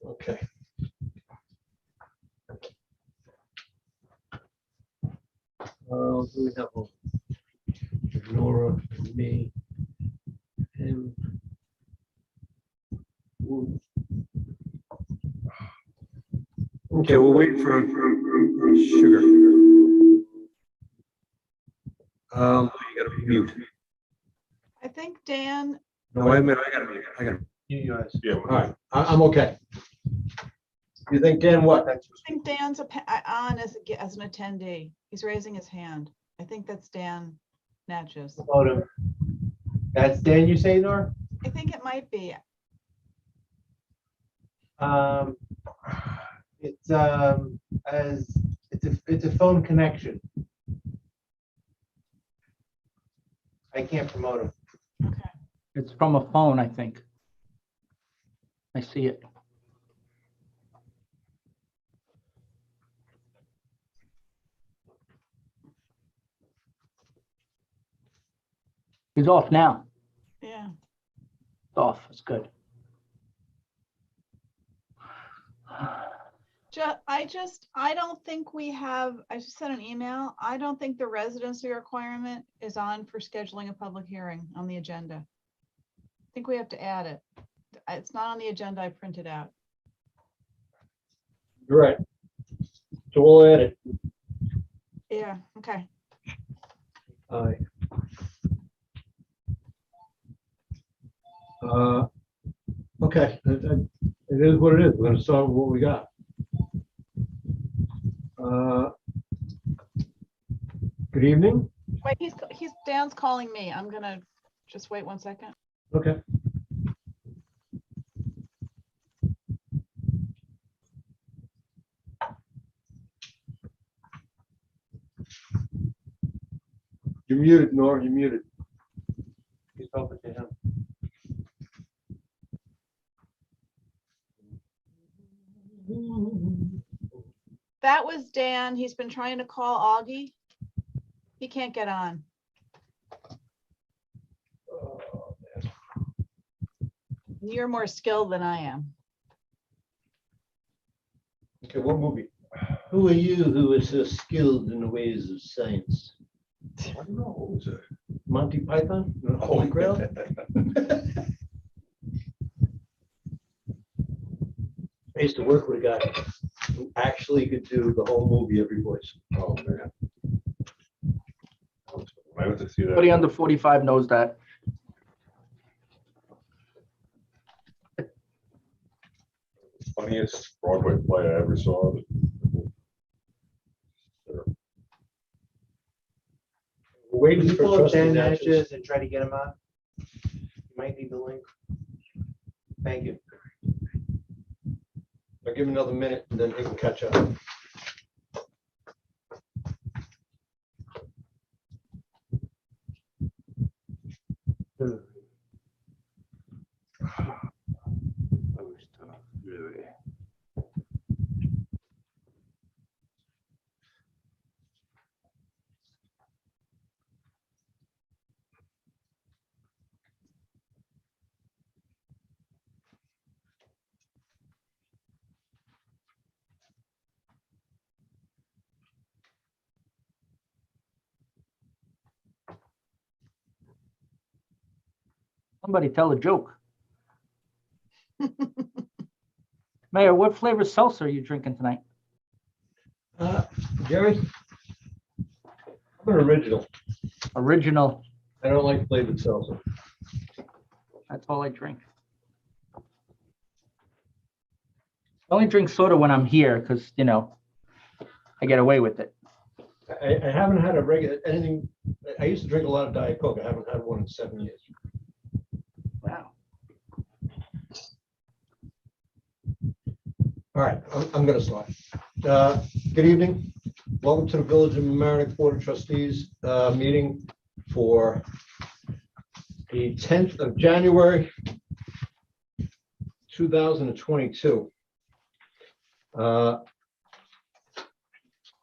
Okay. Do we have one? Nora, me, him. Ooh. Okay, we'll wait for Sugar. You gotta mute. I think Dan, No, wait a minute, I gotta. You guys. Yeah. All right, I'm okay. You think Dan what? I think Dan's on as an attendee. He's raising his hand. I think that's Dan Natchez. Photo. That's Dan, you say, Nora? I think it might be. It's as it's a phone connection. I can't promote him. Okay. It's from a phone, I think. I see it. He's off now. Yeah. It's off. It's good. I don't think we have, I just sent an email. I don't think the residency requirement is on for scheduling a public hearing on the agenda. I think we have to add it. It's not on the agenda I printed out. You're right. So we'll add it. Yeah, okay. Aye. Okay, it is what it is. We're gonna start with what we got. Good evening. Wait, Dan's calling me. I'm gonna just wait 1 second. Okay. You're muted, Nora, you're muted. He's talking to him. That was Dan. He's been trying to call Augie. He can't get on. You're more skilled than I am. Okay, what movie? Who are you who is so skilled in the ways of science? I don't know. What was it? Monty Python? Holy Grail? I used to work with a guy who actually could do the whole movie, every voice. Oh, man. I went to see that. Everybody under 45 knows that. Funniest Broadway play I ever saw. waiting Can you for pull up trustee Dan Natchez. Natchez and try to get him on? You might need the link. Thank you. I'll give him another minute and then he can catch up. Somebody tell a joke. Mayor, what flavor seltzer are you drinking tonight? Jerry? I'm an original. Original. I don't like flavored salsa. That's all I drink. I only drink soda when I'm here because, you know, I get away with it. I haven't had a regular, anything, I used to drink a lot of Diet Coke. I haven't had one in 7 years. Wow. All right, I'm gonna start. Good evening. Welcome to the Village of Mamaroneck Board of Trustees meeting for the 10th of January, 2022.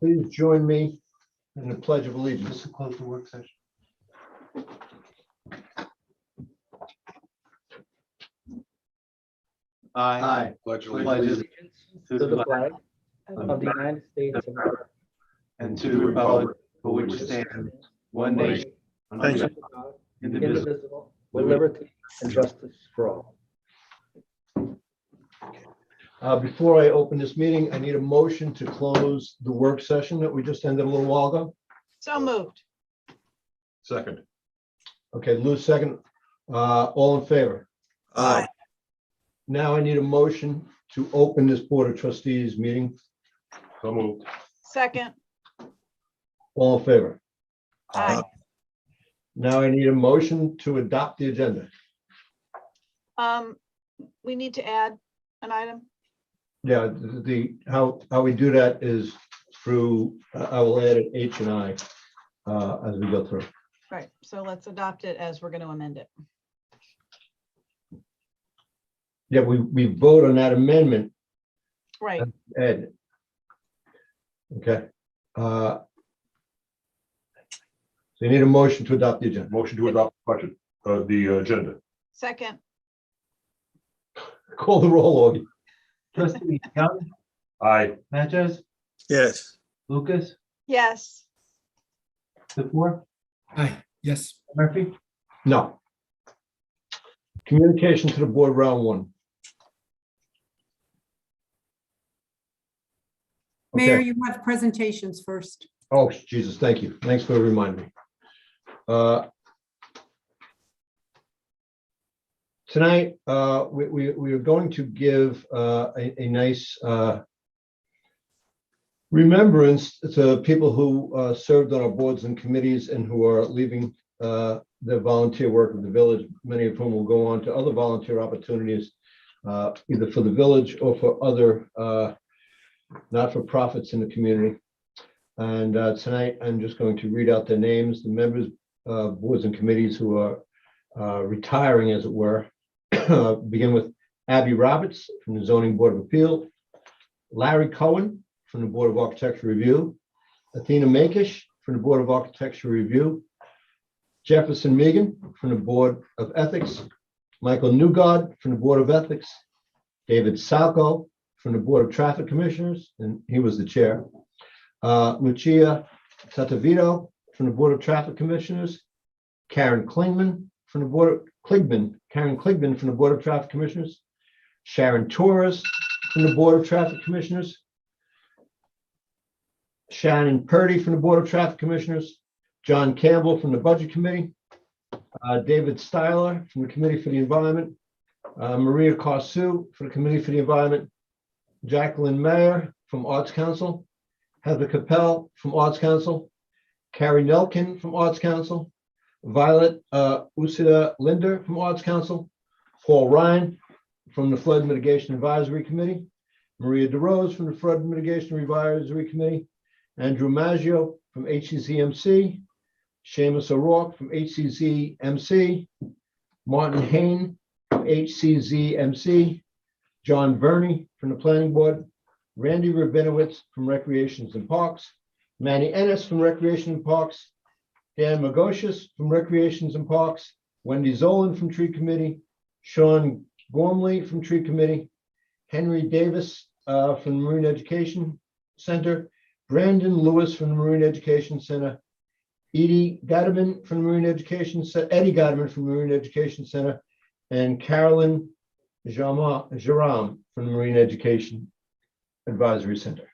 Please join me in the Pledge of Allegiance. Just to close the work session. I Pledge pledge allegiance to the flag of the United States of America and to the republic for which it stands one nation, Thank you. under God, indivisible, with liberty and justice for all. Before I open this meeting, I need a motion to close the work session that we just ended a little while ago. So moved. Second. Okay, Lou, second. All in favor? Aye. Now I need a motion to open this Board of Trustees meeting. So moved. Second. All in favor? Aye. Now I need a motion to adopt the agenda. We need to add an item. Yeah, how we do that is through, I will add an H and I as we go through. Right, so let's adopt it as we're going to amend it. Yeah, we vote on that amendment, Right, Ed. Okay. So you need a motion to adopt the agenda. Motion to adopt the agenda. second, Call the roll, Augie. Trustee Young, Aye. Natchez, Yes. Lucas, yes. the four, Aye, yes. Murphy. No. Communication to the board, round one. Mayor, Okay. you have presentations first. Oh, Jesus, thank you. Thanks for reminding me. Tonight, we are going to give a nice remembrance to people who served on our boards and committees and who are leaving their volunteer work of the village, many of whom will go on to other volunteer opportunities, either for the village or for other not-for-profits in the community. And tonight, I'm just going to read out their names, the members, boards and committees who are retiring, as it were. Begin with Abby Roberts from the Zoning Board of Appeal, Larry Cohen from the Board of Architecture Review, Athena Makish from the Board of Architecture Review, Jefferson Megan from the Board of Ethics, Michael Newgard from the Board of Ethics, David Salco from the Board of Traffic Commissioners, and he was the chair, Lucia Satavito from the Board of Traffic Commissioners, Karen Klingman from the Board of Karen Klingman from the Board of Traffic Commissioners, Sharon Torres from the Board of Traffic Commissioners, Shannon Purdy from the Board of Traffic Commissioners, John Campbell from the Budget Committee, David Styler from the Committee for the Environment, Maria Corsu for the Committee for the Environment, Jacqueline Mayer from Arts Council, Heather Capel from Arts Council, Carrie Nelkin from Arts Council, Violet Usida Linder from Arts Council, Paul Ryan from the Flood Mitigation Advisory Committee, Maria DeRose from the Flood Mitigation Advisory Committee, Andrew Maggio from HCCMC, Seamus O'Rourke from HCCMC, Martin Hain from HCZMC, John Verney from the Planning Board, Randy Rabinowitz from Recreations and Parks, Manny Ennis from Recreation and Parks, Dan Magocius from Recreations and Parks, Wendy Zolan from Tree Committee, Sean Gormley from Tree Committee, Henry Davis from Marine Education Center, Brandon Lewis from the Marine Education Center, Eddie Gottman from the Marine Education Center, and Carolyn Jaram from the Marine Education Advisory Center.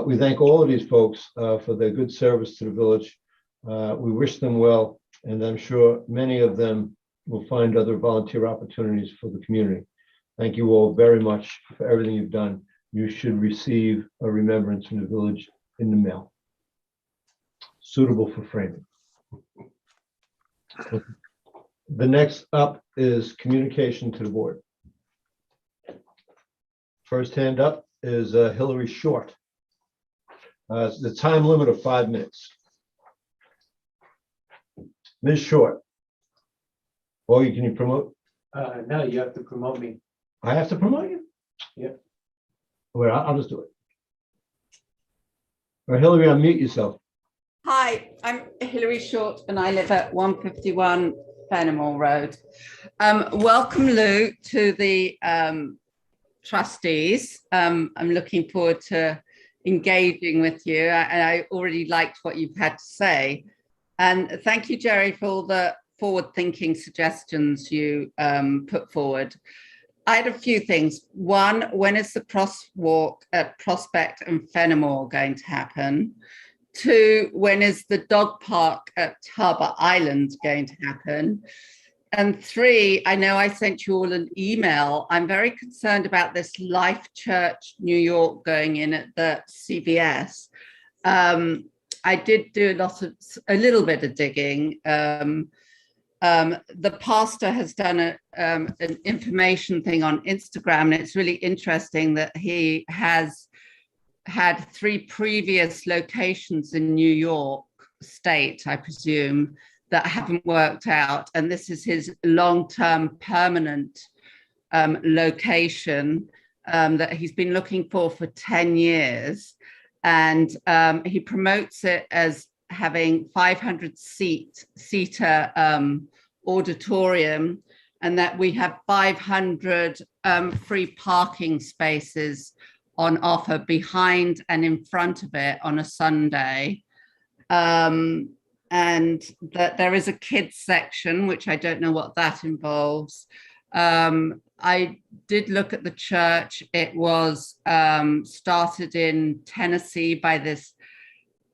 We thank all of these folks for their good service to the village. We wish them well, and I'm sure many of them will find other volunteer opportunities for the community. Thank you all very much for everything you've done. You should receive a remembrance from the village in the mail, suitable for framing. The next up is communication to the board. First hand up is Hillary Short. The time limit of 5 minutes. Ms. Short. Or can you promote? No, you have to promote me. I have to promote you? Yep. Well, I'll just do it. Or Hillary, unmute yourself. Hi, I'm Hilary Short and I live at 151 Fenimore Road. Welcome, Lou, to the trustees. I'm looking forward to engaging with you, and I already liked what you've had to say. And thank you, Jerry, for all the forward-thinking suggestions you put forward. I had a few things. One, when is the crosswalk at Prospect and Fenimore going to happen? 2, when is the dog park at Harbour Island going to happen? And 3, I know I sent you all an email. I'm very concerned about this Life Church New York going in at the CVS. I did do a little bit of digging. The pastor has done an information thing on Instagram, and it's really interesting that he has had 3 previous locations in New York State, I presume, that haven't worked out. And this is his long-term permanent location that he's been looking for 10 years. And he promotes it as having 500-seater auditorium, and that we have 500 free parking spaces on offer behind and in front of it on a Sunday. And that there is a kids section, which I don't know what that involves. I did look at the church. It was started in Tennessee by this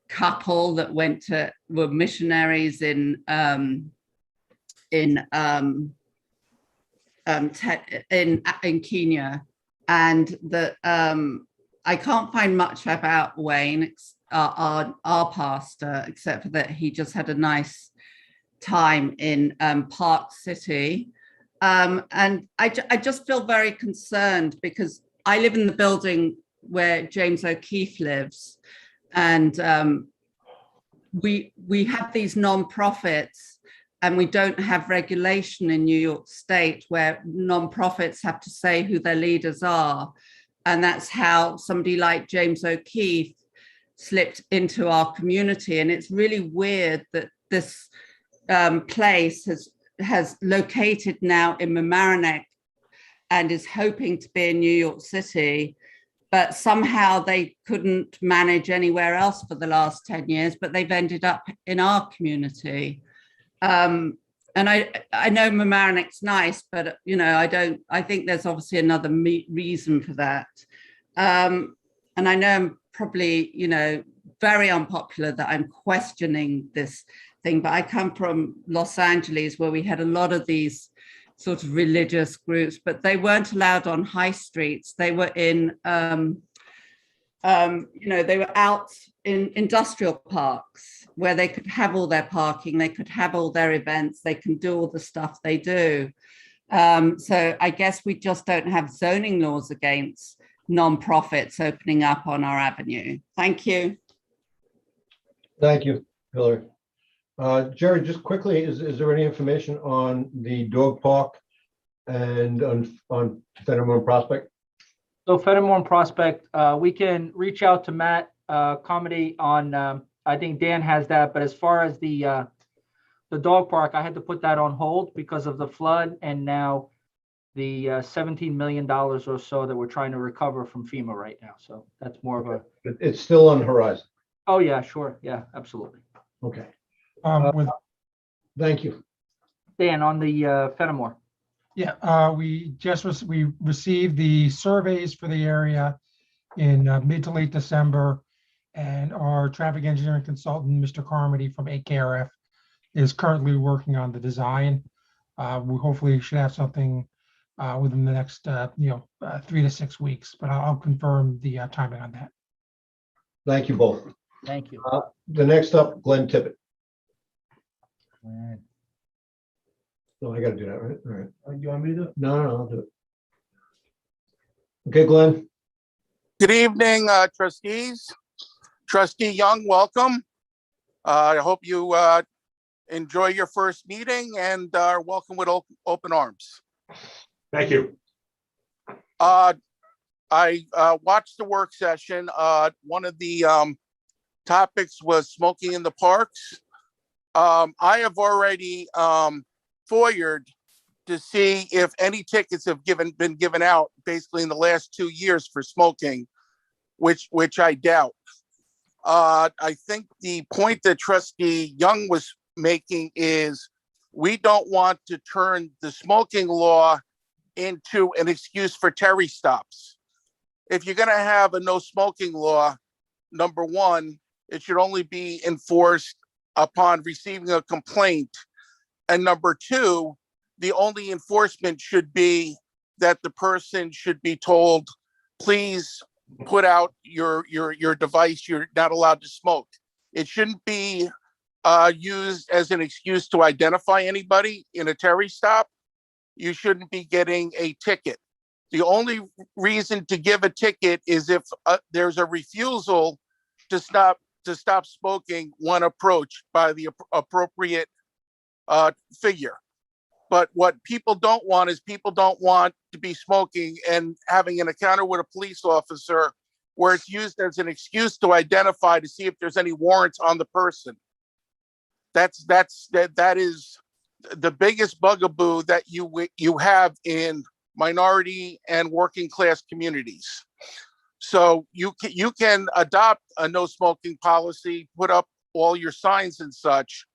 couple that were missionaries in Kenya, and that I can't find much about Wayne, our pastor, except for that he just had a nice time in Park City. And I just feel very concerned because I live in the building where James O'Keefe lives, and we have these non-profits, and we don't have regulation in New York State where non-profits have to say who their leaders are. And that's how somebody like James O'Keefe slipped into our community. And it's really weird that this place has located now in Mamaroneck and is hoping to be in New York City, but somehow they couldn't manage anywhere else for the last 10 years, but they've ended up in our community. And I know Mamaroneck's nice, but I think there's obviously another reason for that. And I know I'm probably, very unpopular that I'm questioning this thing, but I come from Los Angeles, where we had a lot of these sort of religious groups, but they weren't allowed on high streets. They were in, they were out in industrial parks where they could have all their parking, they could have all their events, they can do all the stuff they do. So I guess we just don't have zoning laws against non-profits opening up on our avenue. Thank you. Thank you, Hillary. Jerry, just quickly, is there any information on the dog park and on Fenimore and Prospect? So Fenimore and Prospect, we can reach out to Matt Comedy on, I think Dan has that, but as far as the dog park, I had to put that on hold because of the flood and now the $17 million or so that we're trying to recover from FEMA right now. So that's more of a, It's still on the horizon. oh yeah, sure. Yeah, absolutely. Okay, With thank you. Dan, on the Fenimore. Yeah, we received the surveys for the area in mid to late December. And our traffic engineering consultant, Mr. Carmody from AKRF, is currently working on the design. We hopefully should have something within the next 3 to 6 weeks, but I'll confirm the timing on that. Thank you both. Thank you. The next up, Glenn Tippett. No, I gotta do that, right? All right. You want me to do it? No, I'll do it. Okay, Glenn. Good evening, trustees. Trustee Young, welcome. I hope you enjoy your first meeting and are welcome with open arms. Thank you. I watched the work session. One of the topics was smoking in the parks. I have already FOIA'd to see if any tickets have been given out basically in the last 2 years for smoking, which I doubt. I think the point that Trustee Young was making is we don't want to turn the smoking law into an excuse for Terry stops. If you're going to have a no smoking law, number one, it should only be enforced upon receiving a complaint. And number two, the only enforcement should be that the person should be told, please put out your device, you're not allowed to smoke. It shouldn't be used as an excuse to identify anybody in a Terry stop. You shouldn't be getting a ticket. The only reason to give a ticket is if there's a refusal to stop smoking when approached by the appropriate figure. But what people don't want is people don't want to be smoking and having an encounter with a police officer where it's used as an excuse to identify to see if there's any warrants on the person. That is the biggest bugaboo that you have in minority and working class communities. So you can adopt a no smoking policy, put up all your signs and such,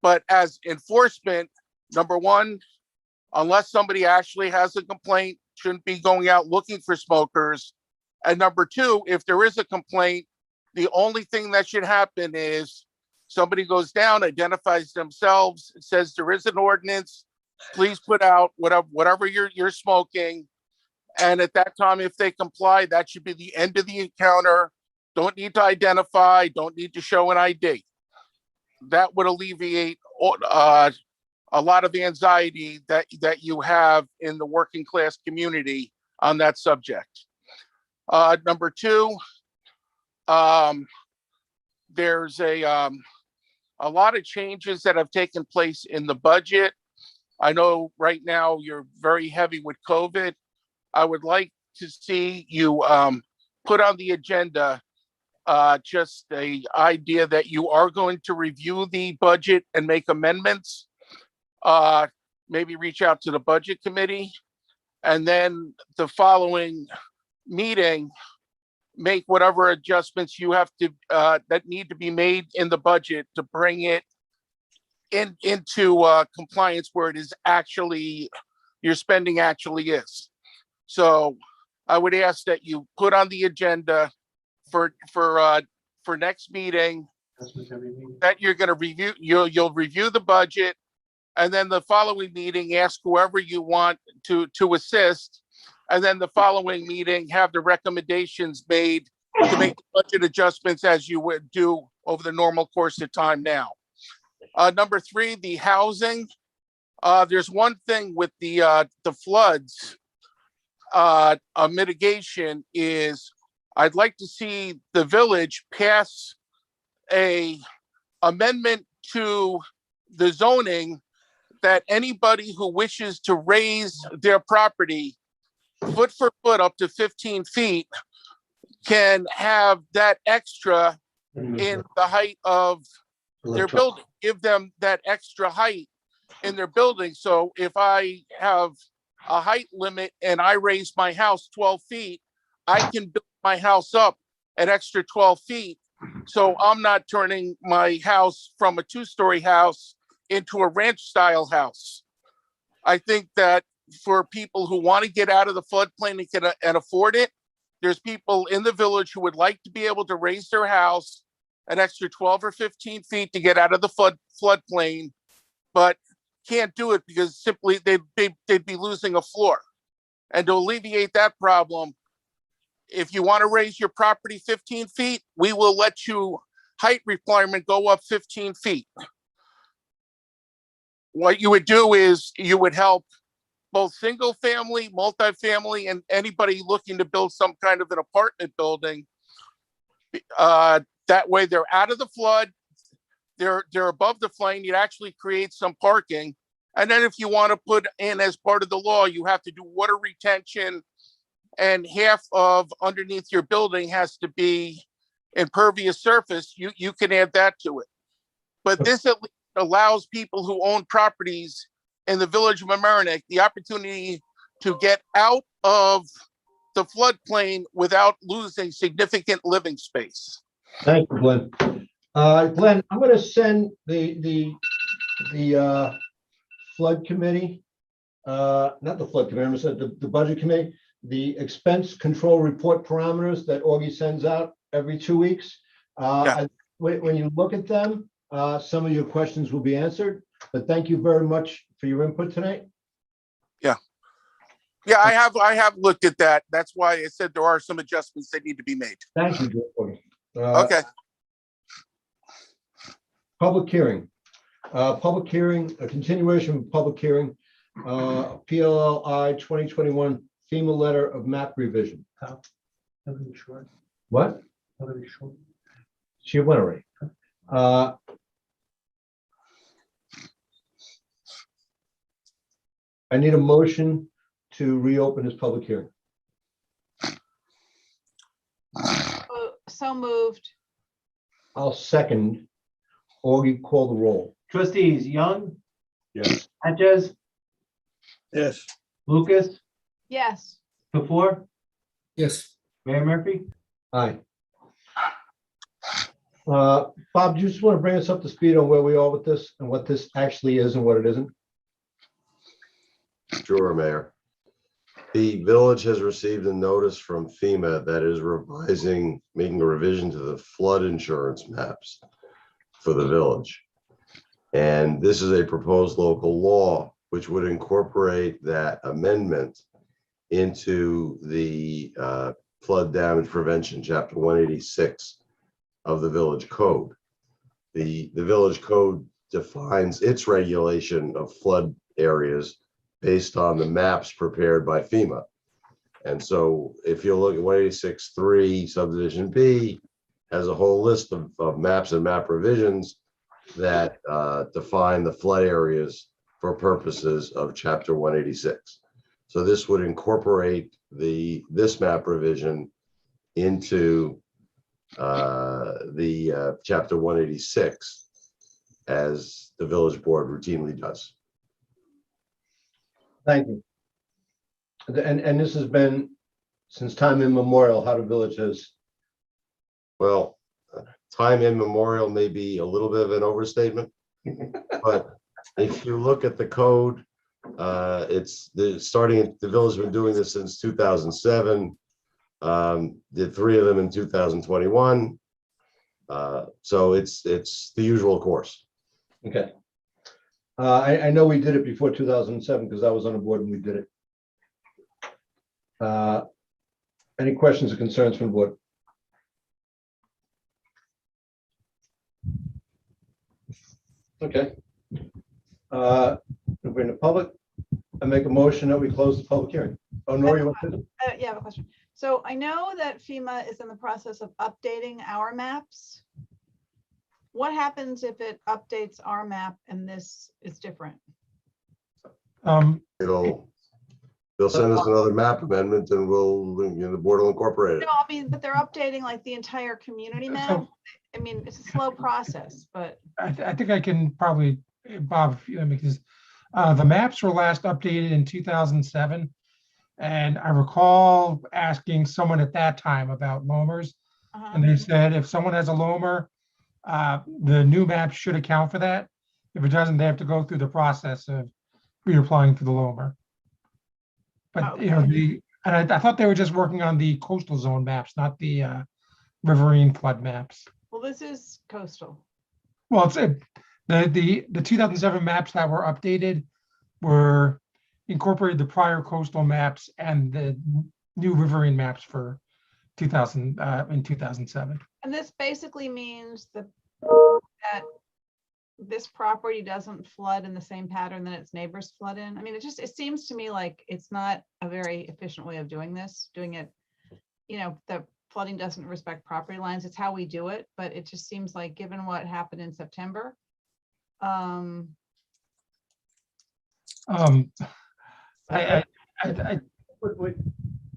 but as enforcement, number one, unless somebody actually has a complaint, shouldn't be going out looking for smokers. And number two, if there is a complaint, the only thing that should happen is somebody goes down, identifies themselves, says there is an ordinance, please put out whatever you're smoking. And at that time, if they comply, that should be the end of the encounter. Don't need to identify, don't need to show an ID. That would alleviate a lot of the anxiety that you have in the working class community on that subject. Number two, there's a lot of changes that have taken place in the budget. I know right now you're very heavy with COVID. I would like to see you put on the agenda just a idea that you are going to review the budget and make amendments. Maybe reach out to the budget committee, and then the following meeting, make whatever adjustments you have to that need to be made in the budget to bring it into compliance where it is actually your spending actually is. So I would ask that you put on the agenda for next meeting that you're going to review. You'll review the budget. And then the following meeting, ask whoever you want to assist. And then the following meeting, have the recommendations made to make budget adjustments as you would do over the normal course of time now. Number three, the housing. There's one thing with the floods. A mitigation is I'd like to see the village pass a amendment to the zoning that anybody who wishes to raise their property foot for foot up to 15 feet can have that extra in the height of their building, give them that extra height in their building. So if I have a height limit and I raise my house 12 feet, I can build my house up an extra 12 feet. So I'm not turning my house from a 2-story house into a ranch style house. I think that for people who want to get out of the floodplain and afford it, there's people in the village who would like to be able to raise their house an extra 12 or 15 feet to get out of the floodplain, but can't do it because simply they'd be losing a floor. And to alleviate that problem, if you want to raise your property 15 feet, we will let you height requirement go up 15 feet. What you would do is you would help both single family, multifamily, and anybody looking to build some kind of an apartment building. That way they're out of the flood, they're above the flood. You'd actually create some parking. And then if you want to put in as part of the law, you have to do water retention, and half of underneath your building has to be impervious surface. You can add that to it. But this at least allows people who own properties in the village of Mamaroneck the opportunity to get out of the floodplain without losing significant living space. Thank you, Glenn. Glenn, I'm going to send the flood committee, not the flood committee, I'm gonna send the budget committee, the expense control report parameters that Augie sends out every 2 weeks. When you look at them, some of your questions will be answered, but thank you very much for your input tonight. Yeah, I have looked at that. That's why I said there are some adjustments that need to be made. Thank you, Augie. Okay. Public hearing. Public hearing, a continuation of public hearing, PLLI 2021 FEMA letter of map revision. What? She went already. I need a motion to reopen this public hearing. So moved. I'll second. Augie, call the roll. Trustees Young, Yes. Natchez, Yes. Lucas, Yes. Tofor, Yes. Mayor Murphy. Aye. Bob, do you just want to bring us up to speed on where we are with this and what this actually is and what it isn't? Sure, Mayor. The village has received a notice from FEMA that is revising, making a revision to the flood insurance maps for the village. And this is a proposed local law which would incorporate that amendment into the flood damage prevention, chapter 186 of the village code. The village code defines its regulation of flood areas based on the maps prepared by FEMA. And so if you look at 186.3 subdivision B has a whole list of maps and map revisions that define the flood areas for purposes of chapter 186. So this would incorporate this map revision into the chapter 186 as the village board routinely does. Thank you. And this has been since time immemorial, how the village has. Well, time immemorial may be a little bit of an overstatement, but if you look at the code, the village has been doing this since 2007. Did 3 of them in 2021. So it's the usual course. Okay. I know we did it before 2007 because I was on the board when we did it. Any questions or concerns from the board? Okay. We're in the public. I make a motion that we close the public hearing. Oh, Nora, you want to? Yeah, I have a question. So I know that FEMA is in the process of updating our maps. What happens if it updates our map and this is different? They'll send us another map amendment and the board will incorporate it. No, I mean, but they're updating like the entire community map. So- I mean, it's a slow process, but I think I can probably, Bob, if you let me, because the maps were last updated in 2007. And I recall asking someone at that time about loamers, and they said if someone has a loamer, the new map should account for that. If it doesn't, they have to go through the process of reapplying for the loamer. But, you know, and I thought they were just working on the coastal zone maps, not the riverine flood maps. well, this is coastal. Well, it's the 2007 maps that were updated were incorporated the prior coastal maps and the new riverine maps for 2000 in 2007. And this basically means that this property doesn't flood in the same pattern that its neighbors flood in. I mean, it seems to me like it's not a very efficient way of doing it, you know, the flooding doesn't respect property lines. It's how we do it, but it just seems like given what happened in September. I Wait.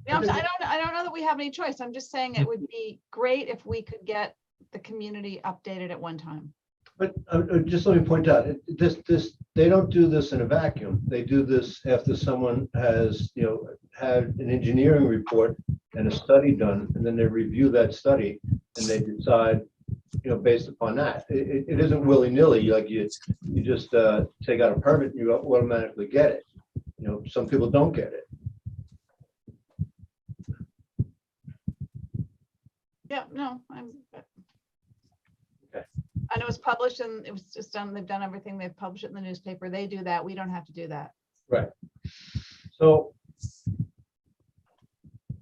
Yeah, I don't know that we have any choice. I'm just saying it would be great if we could get the community updated at one time. But just let me point out, they don't do this in a vacuum. They do this after someone has, you know, had an engineering report and a study done, and then they review that study and they decide, you know, based upon that. It isn't willy-nilly, like you just take out a permit and you automatically get it. You know, some people don't get it. Yeah, no, I'm. Okay. I know it's published and it was just done, they've done everything, they've published it in the newspaper, they do that, we don't have to do that. Right. So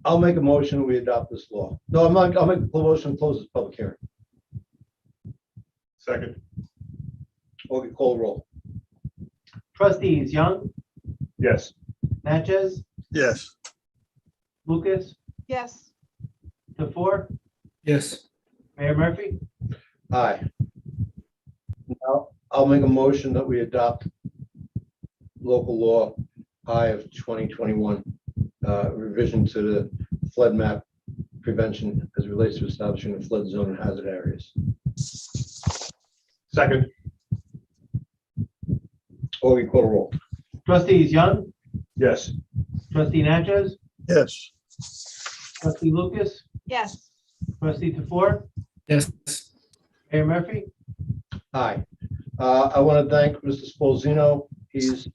I'll make a motion, we adopt this law. No, I'll make a motion, to close this public hearing. Second, Okay, call roll. Trustees Young, yes. Natchez, Yes. Lucas, Yes, DeFour, Yes. Mayor Murphy. Aye. Now, I'll make a motion that we adopt local law I of 2021, revision to the flood map prevention as it relates to establishing a flood zone and hazard areas. Second, Augie, call a roll. Trustees Young, yes. Trustee Natchez, Yes. Trustee Lucas, yes, Trustee DeFour, Yes. Mayor Murphy. Aye. I want to thank Mr. Spolzino. He's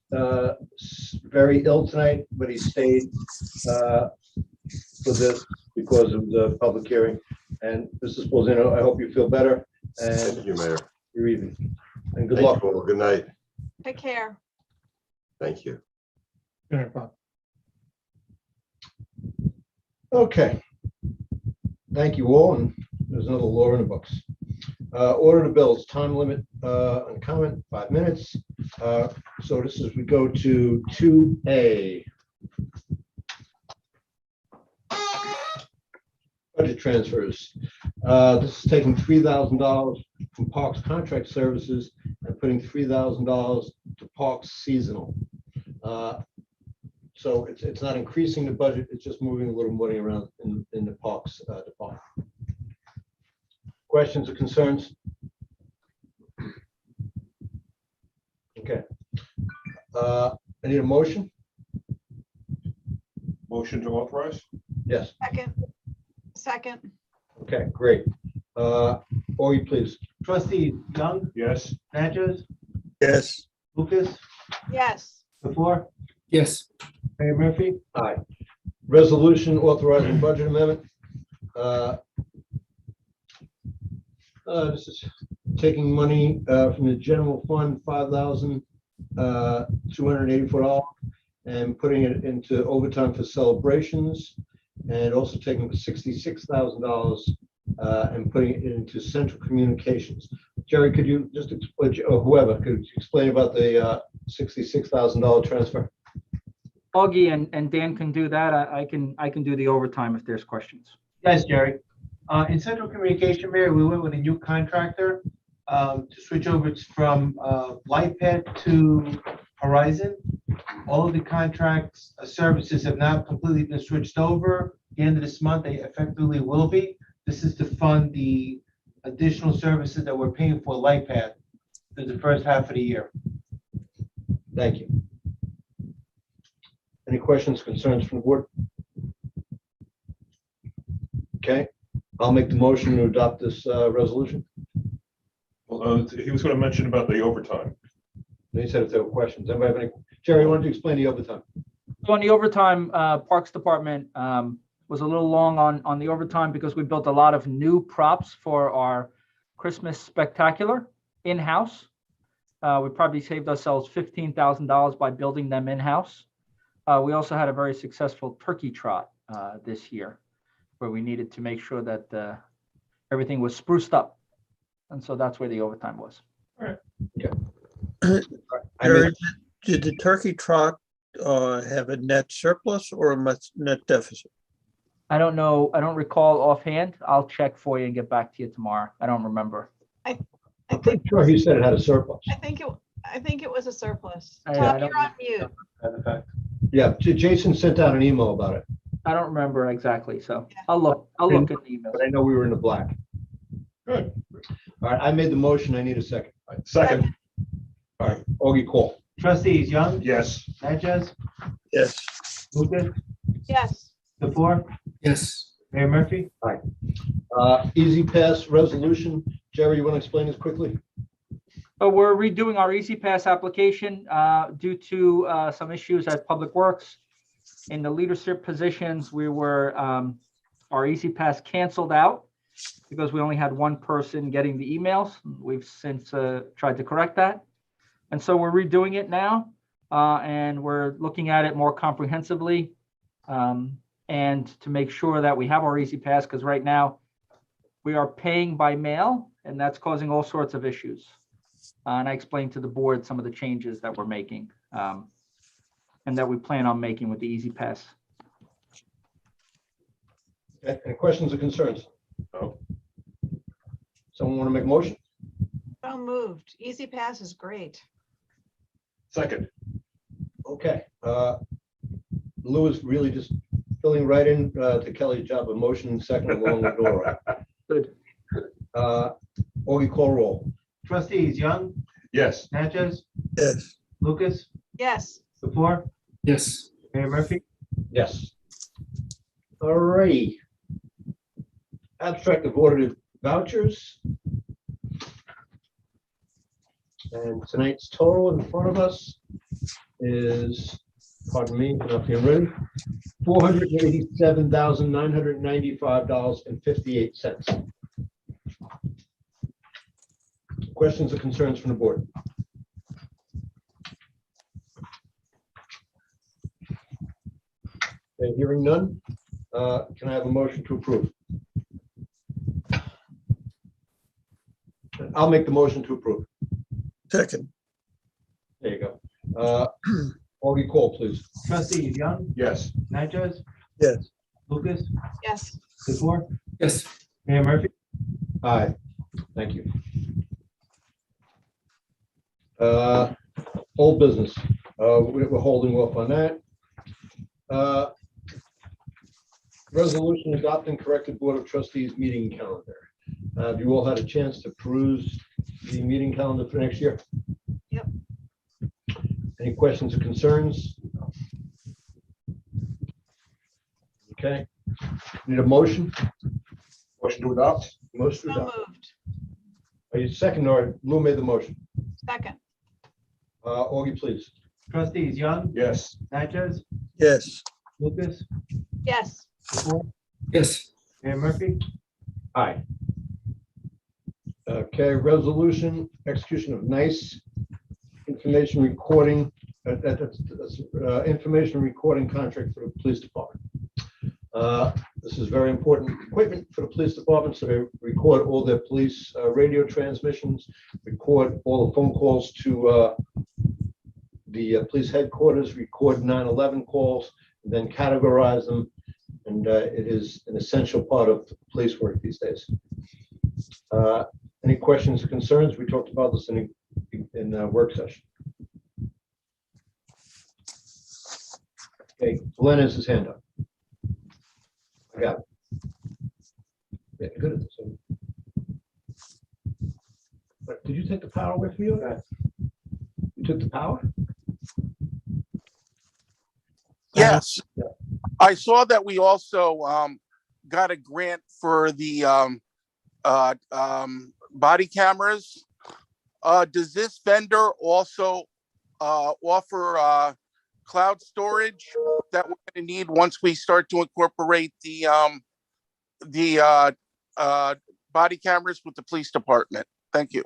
very ill tonight, but he stayed for this because of the public hearing. And Mr. Spolzino, I hope you feel better Thank and you, Mayor. you're even. And good Thank luck. you all. Good night. take care. Thank you. Yeah, Bob. Okay. Thank you all, and there's another law in the books. Order the bills, time limit on comment, 5 minutes. So this is, we go to 2A. Budget transfers. This is taking $3,000 from Parks Contract Services and putting $3,000 to Parks Seasonal. So it's not increasing the budget, it's just moving a little money around in the Parks department. Questions or concerns? Okay. I need a motion? Motion to authorize? Yes. Second, Okay, great. Augie, please. Trustees Young, Yes. Natchez, Yes. Lucas, yes, DeFour, Yes. Mayor Murphy. Aye. Resolution authorizing budget amendment. This is taking money from the general fund, $5,284, and putting it into overtime for celebrations, and also taking $66,000 and putting it into central communications. Jerry, could you just explain, or whoever, could you explain about the $66,000 transfer? Augie and Dan can do that. I can do the overtime if there's questions. Yes, Jerry. In Central Communication, Mayor, we went with a new contractor to switch over from LightPad to Horizon. All of the contracts, services have not completely been switched over. At the end of this month, they effectively will be. This is to fund the additional services that we're paying for LightPad through the first half of the year. Thank you. Any questions, concerns from the board? Okay, I'll make the motion to adopt this resolution. Well, he was going to mention about the overtime. He said if there were questions. Anybody have any? Jerry, why don't you explain the overtime? So on the overtime, Parks Department was a little long on the overtime because we built a lot of new props for our Christmas spectacular in-house. We probably saved ourselves $15,000 by building them in-house. We also had a very successful turkey trot this year, where we needed to make sure that everything was spruced up. And so that's where the overtime was. Jerry, did the turkey trot have a net surplus or a net deficit? I don't know. I don't recall offhand. I'll check for you and get back to you tomorrow. I don't remember. I'm pretty sure he said it had a surplus. I think it was a surplus. I Tom, don't you're on mute. Yeah, Jason sent out an email about it, I don't remember exactly. So Yeah. I'll look at the email. but I know we were in the black. Good. All right, I made the motion. I need a second. Second, All right, Augie, call. Trustees Young, yes. Natchez, Yes. Lucas, Yes, DeFour, Yes. Mayor Murphy. Easy Pass resolution. Jerry, you want to explain this quickly? So we're redoing our Easy Pass application due to some issues at Public Works. In the leadership positions, we were, our Easy Pass canceled out because we only had one person getting the emails. We've since tried to correct that. And so we're redoing it now, and we're looking at it more comprehensively, and to make sure that we have our Easy Pass, because right now we are paying by mail, and that's causing all sorts of issues. And I explained to the board some of the changes that we're making, and that we plan on making with the Easy Pass. Okay, any questions or concerns? No. Someone want to make a motion? so moved. Easy Pass is great. Second, Okay. Lou is really just filling right in to Kelly's job of motion second along the door. Good. Augie, call roll. Trustees Young, yes. Natchez, Yes. Lucas, Yes, DeFour, Yes. Mayor Murphy. Yes. All righty. Abstract of audited vouchers. And tonight's total in front of us is, pardon me, not being ready, $487,995.58. Questions or concerns from the board? Okay, hearing none, can I have a motion to approve? I'll make the motion to approve. Second. There you go. Augie, call, please. Trustees Young, Yes. Natchez, Yes. Lucas, yes, DeFour, Yes. Mayor Murphy. Aye, thank you. Old business, we're holding off on that. Resolution adopting corrected Board of Trustees meeting calendar. Have you all had a chance to peruse the meeting calendar for next year? Yep. Any questions or concerns? Okay, need a motion? Motion to adopt? Motion to so adopt. moved. Are you second or Lou made the motion? Second, Augie, please. Trustees Young, Yes. Natchez, Yes. Lucas, yes, DeFour, Yes. Mayor Murphy. Aye. Okay, resolution, execution of NICE information recording, information recording contract for the police department. This is very important equipment for the police department, so they record all their police radio transmissions, record all the phone calls to the police headquarters, record 911 calls, and then categorize them. And it is an essential part of police work these days. Any questions or concerns? We talked about this in the work session. Okay, Glenn has his hand up. I got it. Yeah, good at this. But did you take the power away from you? You took the power? Yes. I saw that we also got a grant for the body cameras. Does this vendor also offer cloud storage that we're going to need once we start to incorporate the body cameras with the police department? Thank you.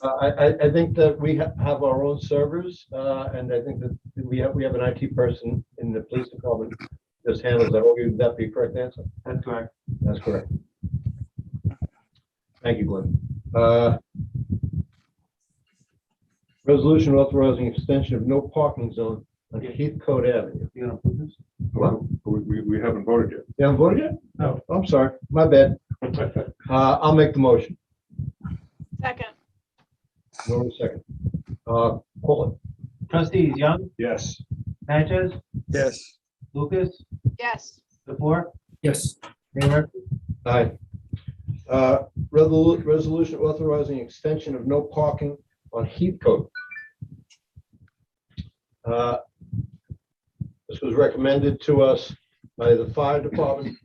I think that we have our own servers, and I think that we have an IT person in the police department that just handles that. Would that be a correct answer? That's correct. That's correct. Thank you, Glenn. Resolution authorizing extension of no parking zone on Heathcote Avenue. You gonna put this? What? We haven't voted yet. You haven't voted yet? No. I'm sorry. My bad. I'll make the motion. Second, No second. Call it. Trustees Young, Yes. Natchez, Yes. Lucas, yes, Lepore, Yes. Mayor Murphy. Aye. Resolution authorizing extension of no parking on Heathcote. This was recommended to us by the fire department,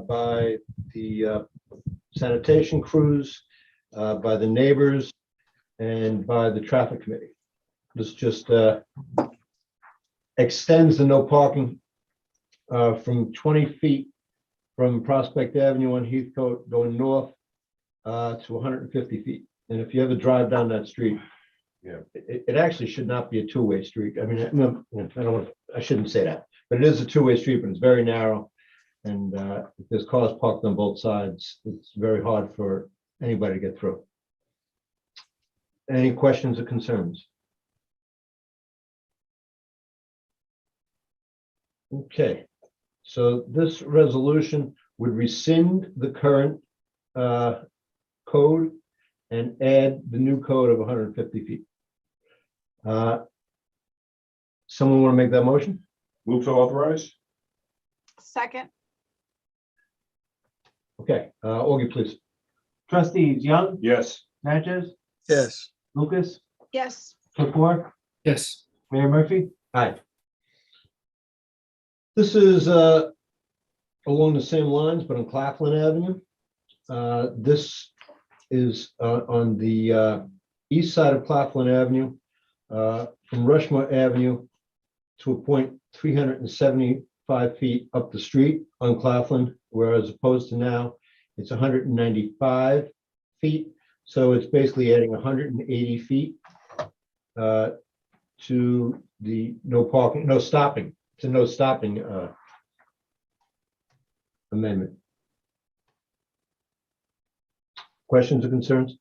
by the sanitation crews, by the neighbors, and by the traffic committee. This just extends the no parking from 20 feet from Prospect Avenue on Heathcote going north to 150 feet. And if you ever drive down that street, Yeah. it actually should not be a two-way street. I mean, I shouldn't say that, but it is a two-way street, but it's very narrow. And if there's cars parked on both sides, it's very hard for anybody to get through. Any questions or concerns? Okay, so this resolution would rescind the current code and add the new code of 150 feet. Someone want to make that motion? Move to authorize? second, Okay, Augie, please. Trustees Young, Yes. Natchez, Yes. Lucas, yes, Lepore, Yes. Mayor Murphy. Aye. This is along the same lines, but on Claflin Avenue. This is on the east side of Claflin Avenue, from Rushmore Avenue to a point 375 feet up the street on Claflin, whereas opposed to now, it's 195 feet. So it's basically adding 180 feet to the no parking, no stopping, to no stopping amendment. Questions or concerns?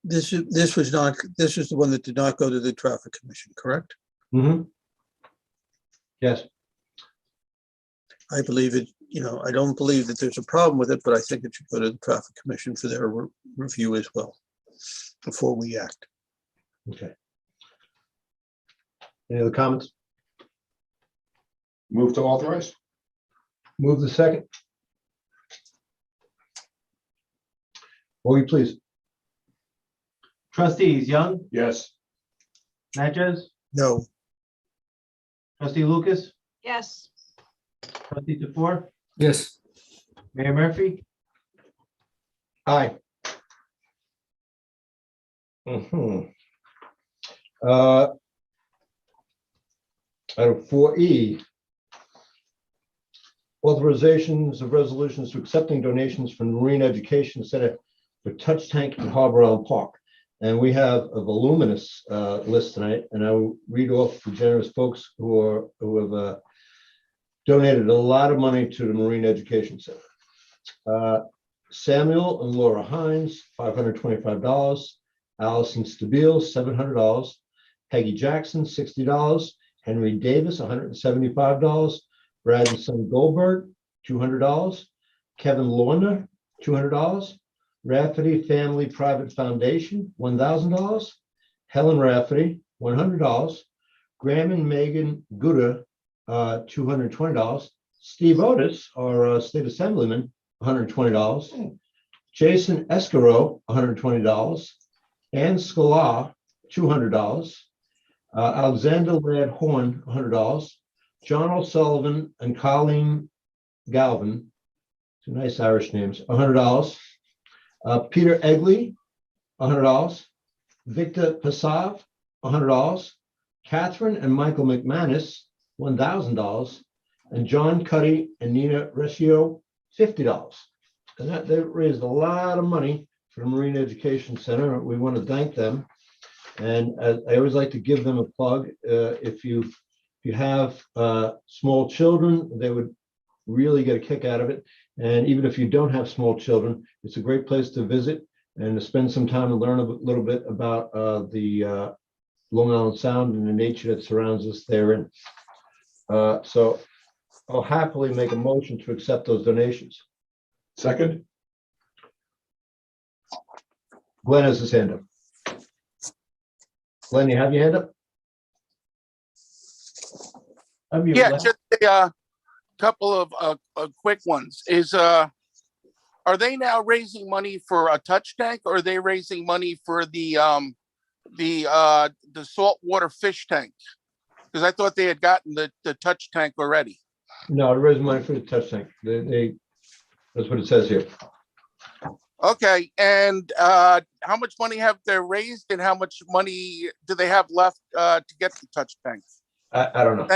This is the one that did not go to the traffic commission, correct? Mm-hmm. Yes. I believe it, I don't believe that there's a problem with it, but I think it should go to the traffic commission for their review as well before we act. Okay. Any other comments? Move to authorize? Move the second. Augie, please. Trustees Young, Yes. Natchez, No. Trustee Lucas, yes, Trustee Lepore, Yes. Mayor Murphy. Aye. Mhm. Item 4E. Authorizations of resolutions to accepting donations from Marine Education Center for Touch Tank and Harbor Island Park. And we have a voluminous list tonight, and I will read off the generous folks who have donated a lot of money to the Marine Education Center. Samuel and Laura Hines, $525. Allison Stabile, $700. Peggy Jackson, $60. Henry Davis, $175. Bradenson Goldberg, $200. Kevin Lorna, $200. Rafferty Family Private Foundation, $1,000. Helen Rafferty, $100. Graham and Megan Guda, $220. Steve Otis, our state assemblyman, $120. Jason Escaro, $120. Ann Scala, $200. Alexander Ladd Horn, $100. John O'Sullivan and Colleen Galvin, two nice Irish names, $100. Peter Egley, $100. Victor Pasav, $100. Catherine and Michael McManus, $1,000. And John Cuddy and Nina Rescio, $50. And that they raised a lot of money for the Marine Education Center. We want to thank them. And I always like to give them a plug. If you have small children, they would really get a kick out of it. And even if you don't have small children, it's a great place to visit and to spend some time and learn a little bit about the Long Island Sound and the nature that surrounds us therein. So I'll happily make a motion to accept those donations. Second? Glenn has his hand up. Glenn, you have your hand up? Yeah, just a couple of quick ones. Are they now raising money for a touch tank, or are they raising money for the saltwater fish tank? Because I thought they had gotten the touch tank already. No, they're raising money for the touch tank. That's what it says here. Okay, and how much money have they raised, and how much money do they have left to get the touch tank? I don't know.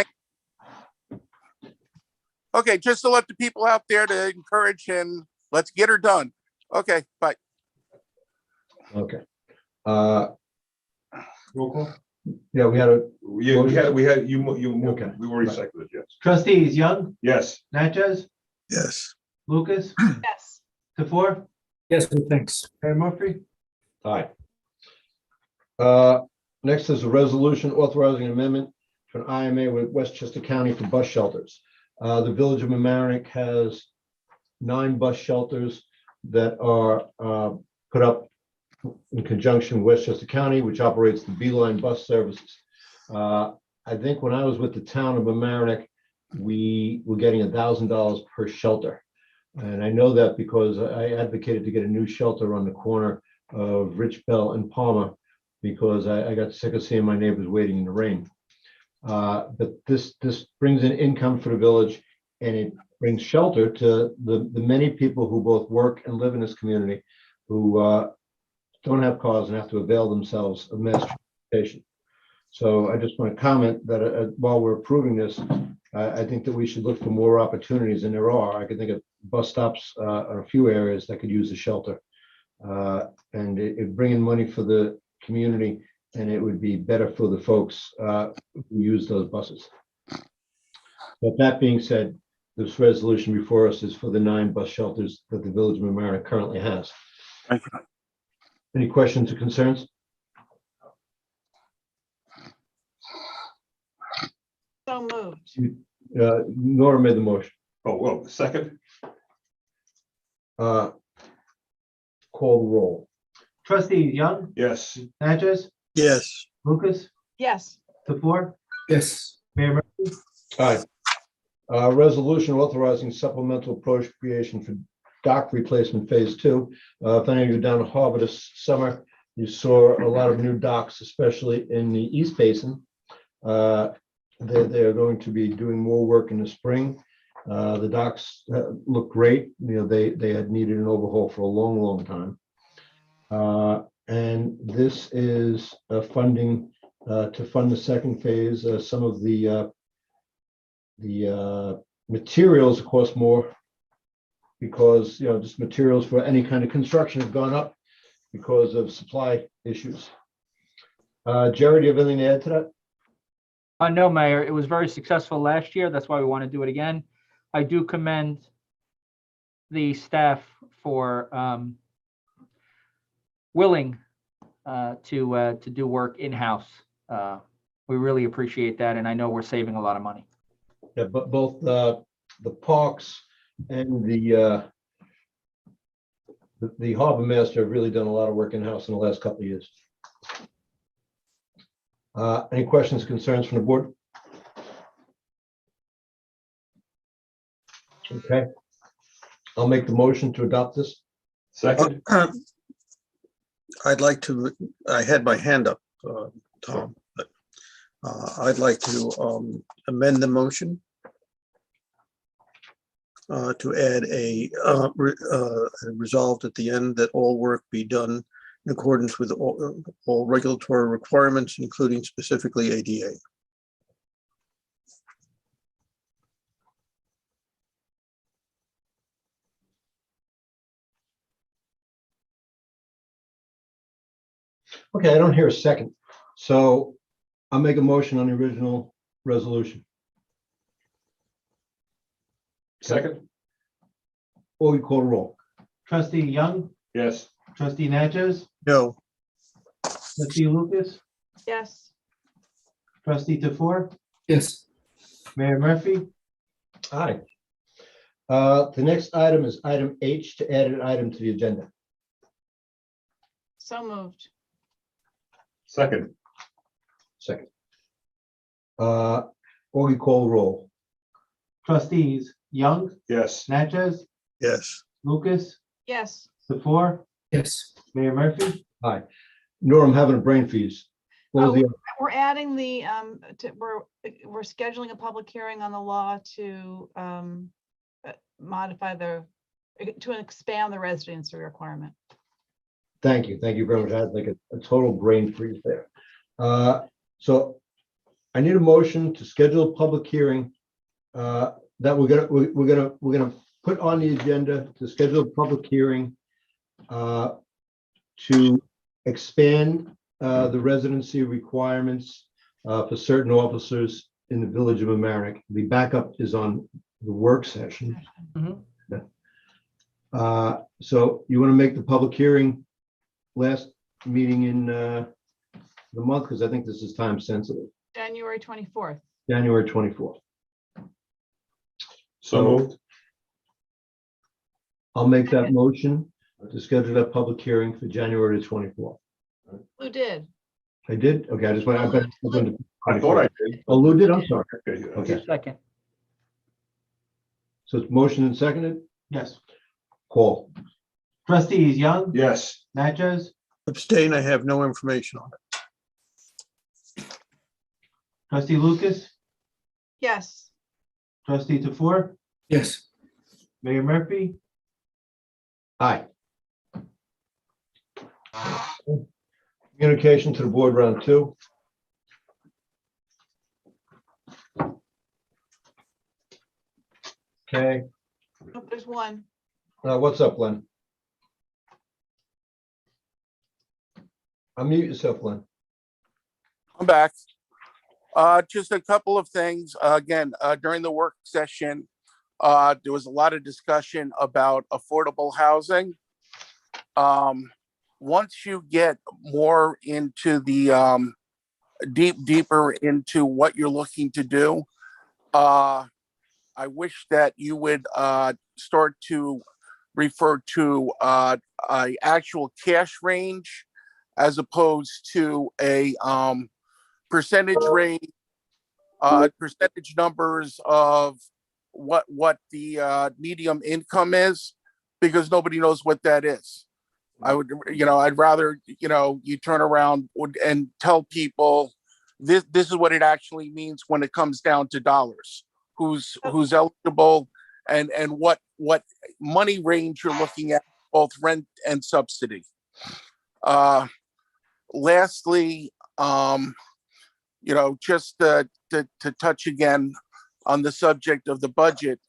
Okay, just to let the people out there to encourage, and let's get her done. Okay, bye. Okay. Roll call? Yeah, we had a, Okay. We already seconded, yes. Trustees Young, Yes. Natchez, Yes. Lucas, Yes. Tefor, Yes, thanks. Mayor Murphy. aye. Next is a resolution authorizing an amendment to an IMA with Westchester County for bus shelters. The Village of Mamaroneck has 9 bus shelters that are put up in conjunction with Westchester County, which operates the Beeline bus services. I think when I was with the town of Mamaroneck, we were getting $1,000 per shelter. And I know that because I advocated to get a new shelter on the corner of Rich Bell and Palmer, because I got sick of seeing my neighbors waiting in the rain. But this brings in income for the village, and it brings shelter to the many people who both work and live in this community who don't have cars and have to avail themselves of mass transportation. So I just want to comment that while we're approving this, I think that we should look for more opportunities, and there are. I can think of bus stops in a few areas that could use a shelter. And it bring in money for the community, and it would be better for the folks who use those buses. But that being said, this resolution before us is for the 9 bus shelters that the Village of Mamaroneck currently has. Any questions or concerns? So moved. Nora made the motion. Oh, well, second? Call the roll. Trustees Young, Yes. Natchez, Yes. Lucas, Yes. Tefor, Yes. Mayor Murphy. Aye. Resolution authorizing supplemental appropriation for dock replacement phase 2. If any of you down at Harbor this summer, you saw a lot of new docks, especially in the East Basin. They're going to be doing more work in the spring. The docks look great. You know, they had needed an overhaul for a long, long time. And this is funding to fund the second phase. Some of the materials cost more because, you know, just materials for any kind of construction have gone up because of supply issues. Jerry, do you have anything to add to that? No, Mayor, it was very successful last year. That's why we want to do it again. I do commend the staff for willing to do work in-house. We really appreciate that, and I know we're saving a lot of money. Yeah, but both the parks and the harbor master have really done a lot of work in-house in the last couple of years. Any questions, concerns from the board? Okay. I'll make the motion to adopt this. Second, I'd like to, I had my hand up, Tom, but I'd like to amend the motion to add a resolved at the end that all work be done in accordance with all regulatory requirements, including specifically ADA. Okay, I don't hear a second. So I'll make a motion on the original resolution. second, Or we call roll. Trustee Young, yes. trustee Natchez, No, trustee Lucas, Yes, trustee Tofor, Yes. Mayor Murphy. Aye. The next item is item H, to add an item to the agenda. so moved. Second, Second. Or we call roll. Trustees Young, yes. Natchez, yes, Lucas, Yes, Tofor, Yes. Mayor Murphy. Aye. Norm, having a brain freeze. What was the, we're adding the, we're scheduling a public hearing on the law to modify to expand the residency requirement. thank you very much. I had like a total brain freeze there. So I need a motion to schedule a public hearing that we're gonna put on the agenda to schedule a public hearing to expand the residency requirements for certain officers in the village of Mamaroneck. The backup is on the work session. Mhm. So you want to make the public hearing last meeting in the month, because I think this is time sensitive, January 24th. January 24th. So moved, I'll make that motion to schedule that public hearing for January 24th. Who did? I did? Okay, I just went. I thought I did. Oh, Lou did? I'm sorry. Okay, Okay, Second, so it's motion and seconded. Yes. Call. Trustees Young, yes. Natchez, abstain, I have no information on it. trustee Lucas, Yes, trustee Tofor, Yes. Mayor Murphy. Aye. Communication to the board, round two. Okay, oh, there's one. what's up, Glenn? Unmute yourself, Glenn. I'm back. Just a couple of things. Again, during the work session, there was a lot of discussion about affordable housing. Once you get more into the deeper into what you're looking to do, I wish that you would start to refer to a actual cash range as opposed to a percentage range, percentage numbers of what the medium income is, because nobody knows what that is. I would, I'd rather, you turn around and tell people this is what it actually means when it comes down to dollars, who's eligible and what money range you're looking at, both rent and subsidy. Lastly, just to touch again on the subject of the budget,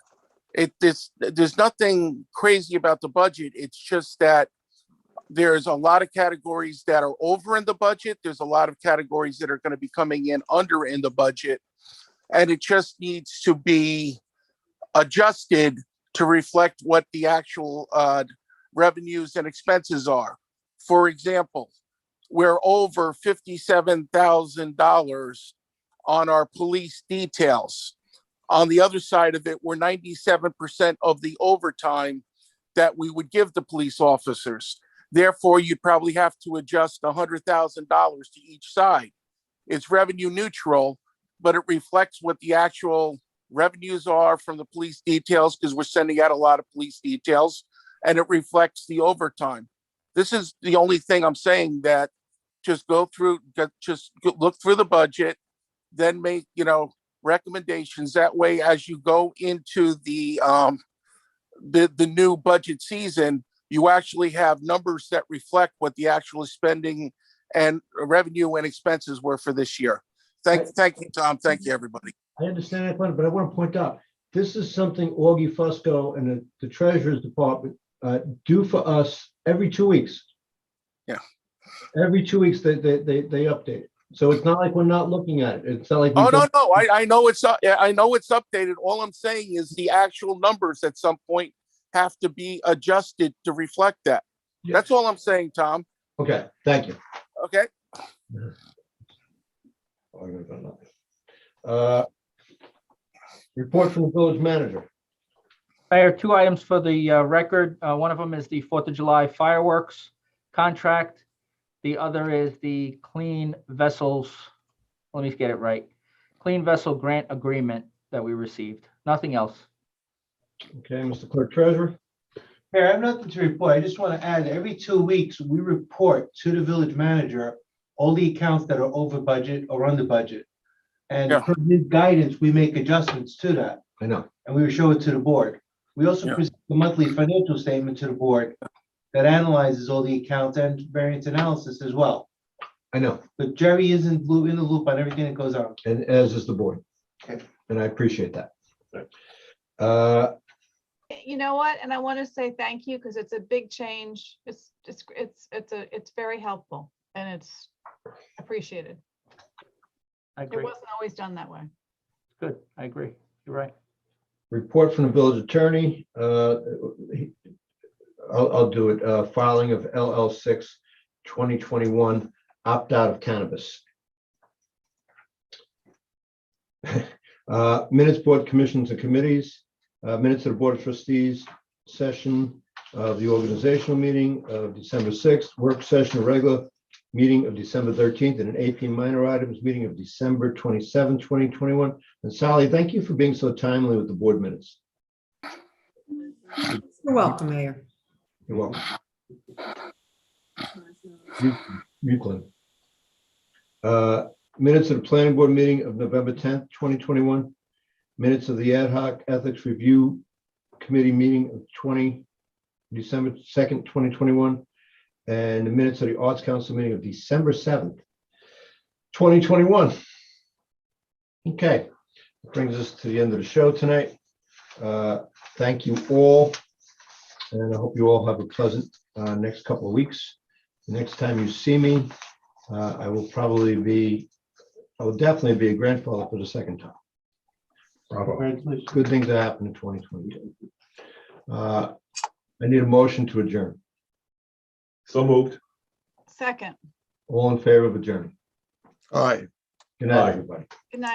there's nothing crazy about the budget. It's just that There's a lot of categories that are over in the budget. There's a lot of categories that are going to be coming in under in the budget. And it just needs to be adjusted to reflect what the actual revenues and expenses are. For example, we're over $57,000 on our police details. On the other side of it, we're 97% of the overtime that we would give the police officers. Therefore, you'd probably have to adjust $100,000 to each side. It's revenue neutral, but it reflects what the actual revenues are from the police details, because we're sending out a lot of police details, and it reflects the overtime. This is the only thing I'm saying, that just look through the budget, then make, recommendations. That way, as you go into the new budget season, you actually have numbers that reflect what the actual spending and revenue and expenses were for this year. Thank you, Tom. Thank you, everybody. I understand that, but I want to point out, this is something Augie Fusco and the Treasurer's Department do for us every 2 weeks. Yeah. Every 2 weeks, they update it. So it's not like we're not looking at it. It's not like. Oh, no. I know it's updated. All I'm saying is the actual numbers at some point have to be adjusted to reflect that. Yeah. That's all I'm saying, Tom. Okay, thank you. Okay. Report from the village manager. Mayor, 2 items for the record. One of them is the 4th of July fireworks contract. The other is the clean vessels, let me get it right, clean vessel grant agreement that we received. Nothing else. Okay, Mr. Clerk Treasurer. Mayor, I have nothing to report. I just want to add, every 2 weeks, we report to the village manager all the accounts that are over budget or under budget. And Yeah. per his guidance, we make adjustments to that, I know. and we show it to the board. We also Yeah. present the monthly financial statement to the board that analyzes all the accounts and variance analysis as well. I know, But Jerry is in the loop on everything that goes on. and as is the board. Okay. And I appreciate that. You know what? And I want to say thank you, because it's a big change. It's very helpful, and it's appreciated. I It agree. wasn't always done that way. Good. I agree. You're right. Report from the village attorney. I'll do it. Filing of LL6 2021 opt out of cannabis. Minutes, board commissions and committees. Minutes of the Board of Trustees session of the organizational meeting of December 6th, work session, regular meeting of December 13th, and an AP minor items meeting of December 27th, 2021. And Sally, thank you for being so timely with the board minutes. You're welcome, Mayor. You're welcome. Euclid. Minutes of the planning board meeting of November 10th, 2021. Minutes of the ad hoc ethics review committee meeting of December 2nd, 2021. And the minutes of the arts council meeting of December 7th, 2021. Okay, that brings us to the end of the show tonight. Thank you all. And I hope you all have a pleasant next couple of weeks. The next time you see me, I will definitely be a grandfather for the second time. Bravo. Congratulations. Good things that happen in 2022. I need a motion to adjourn. So moved. Second, All in favor of adjourning? All right. Good night, Aye. everybody. good night.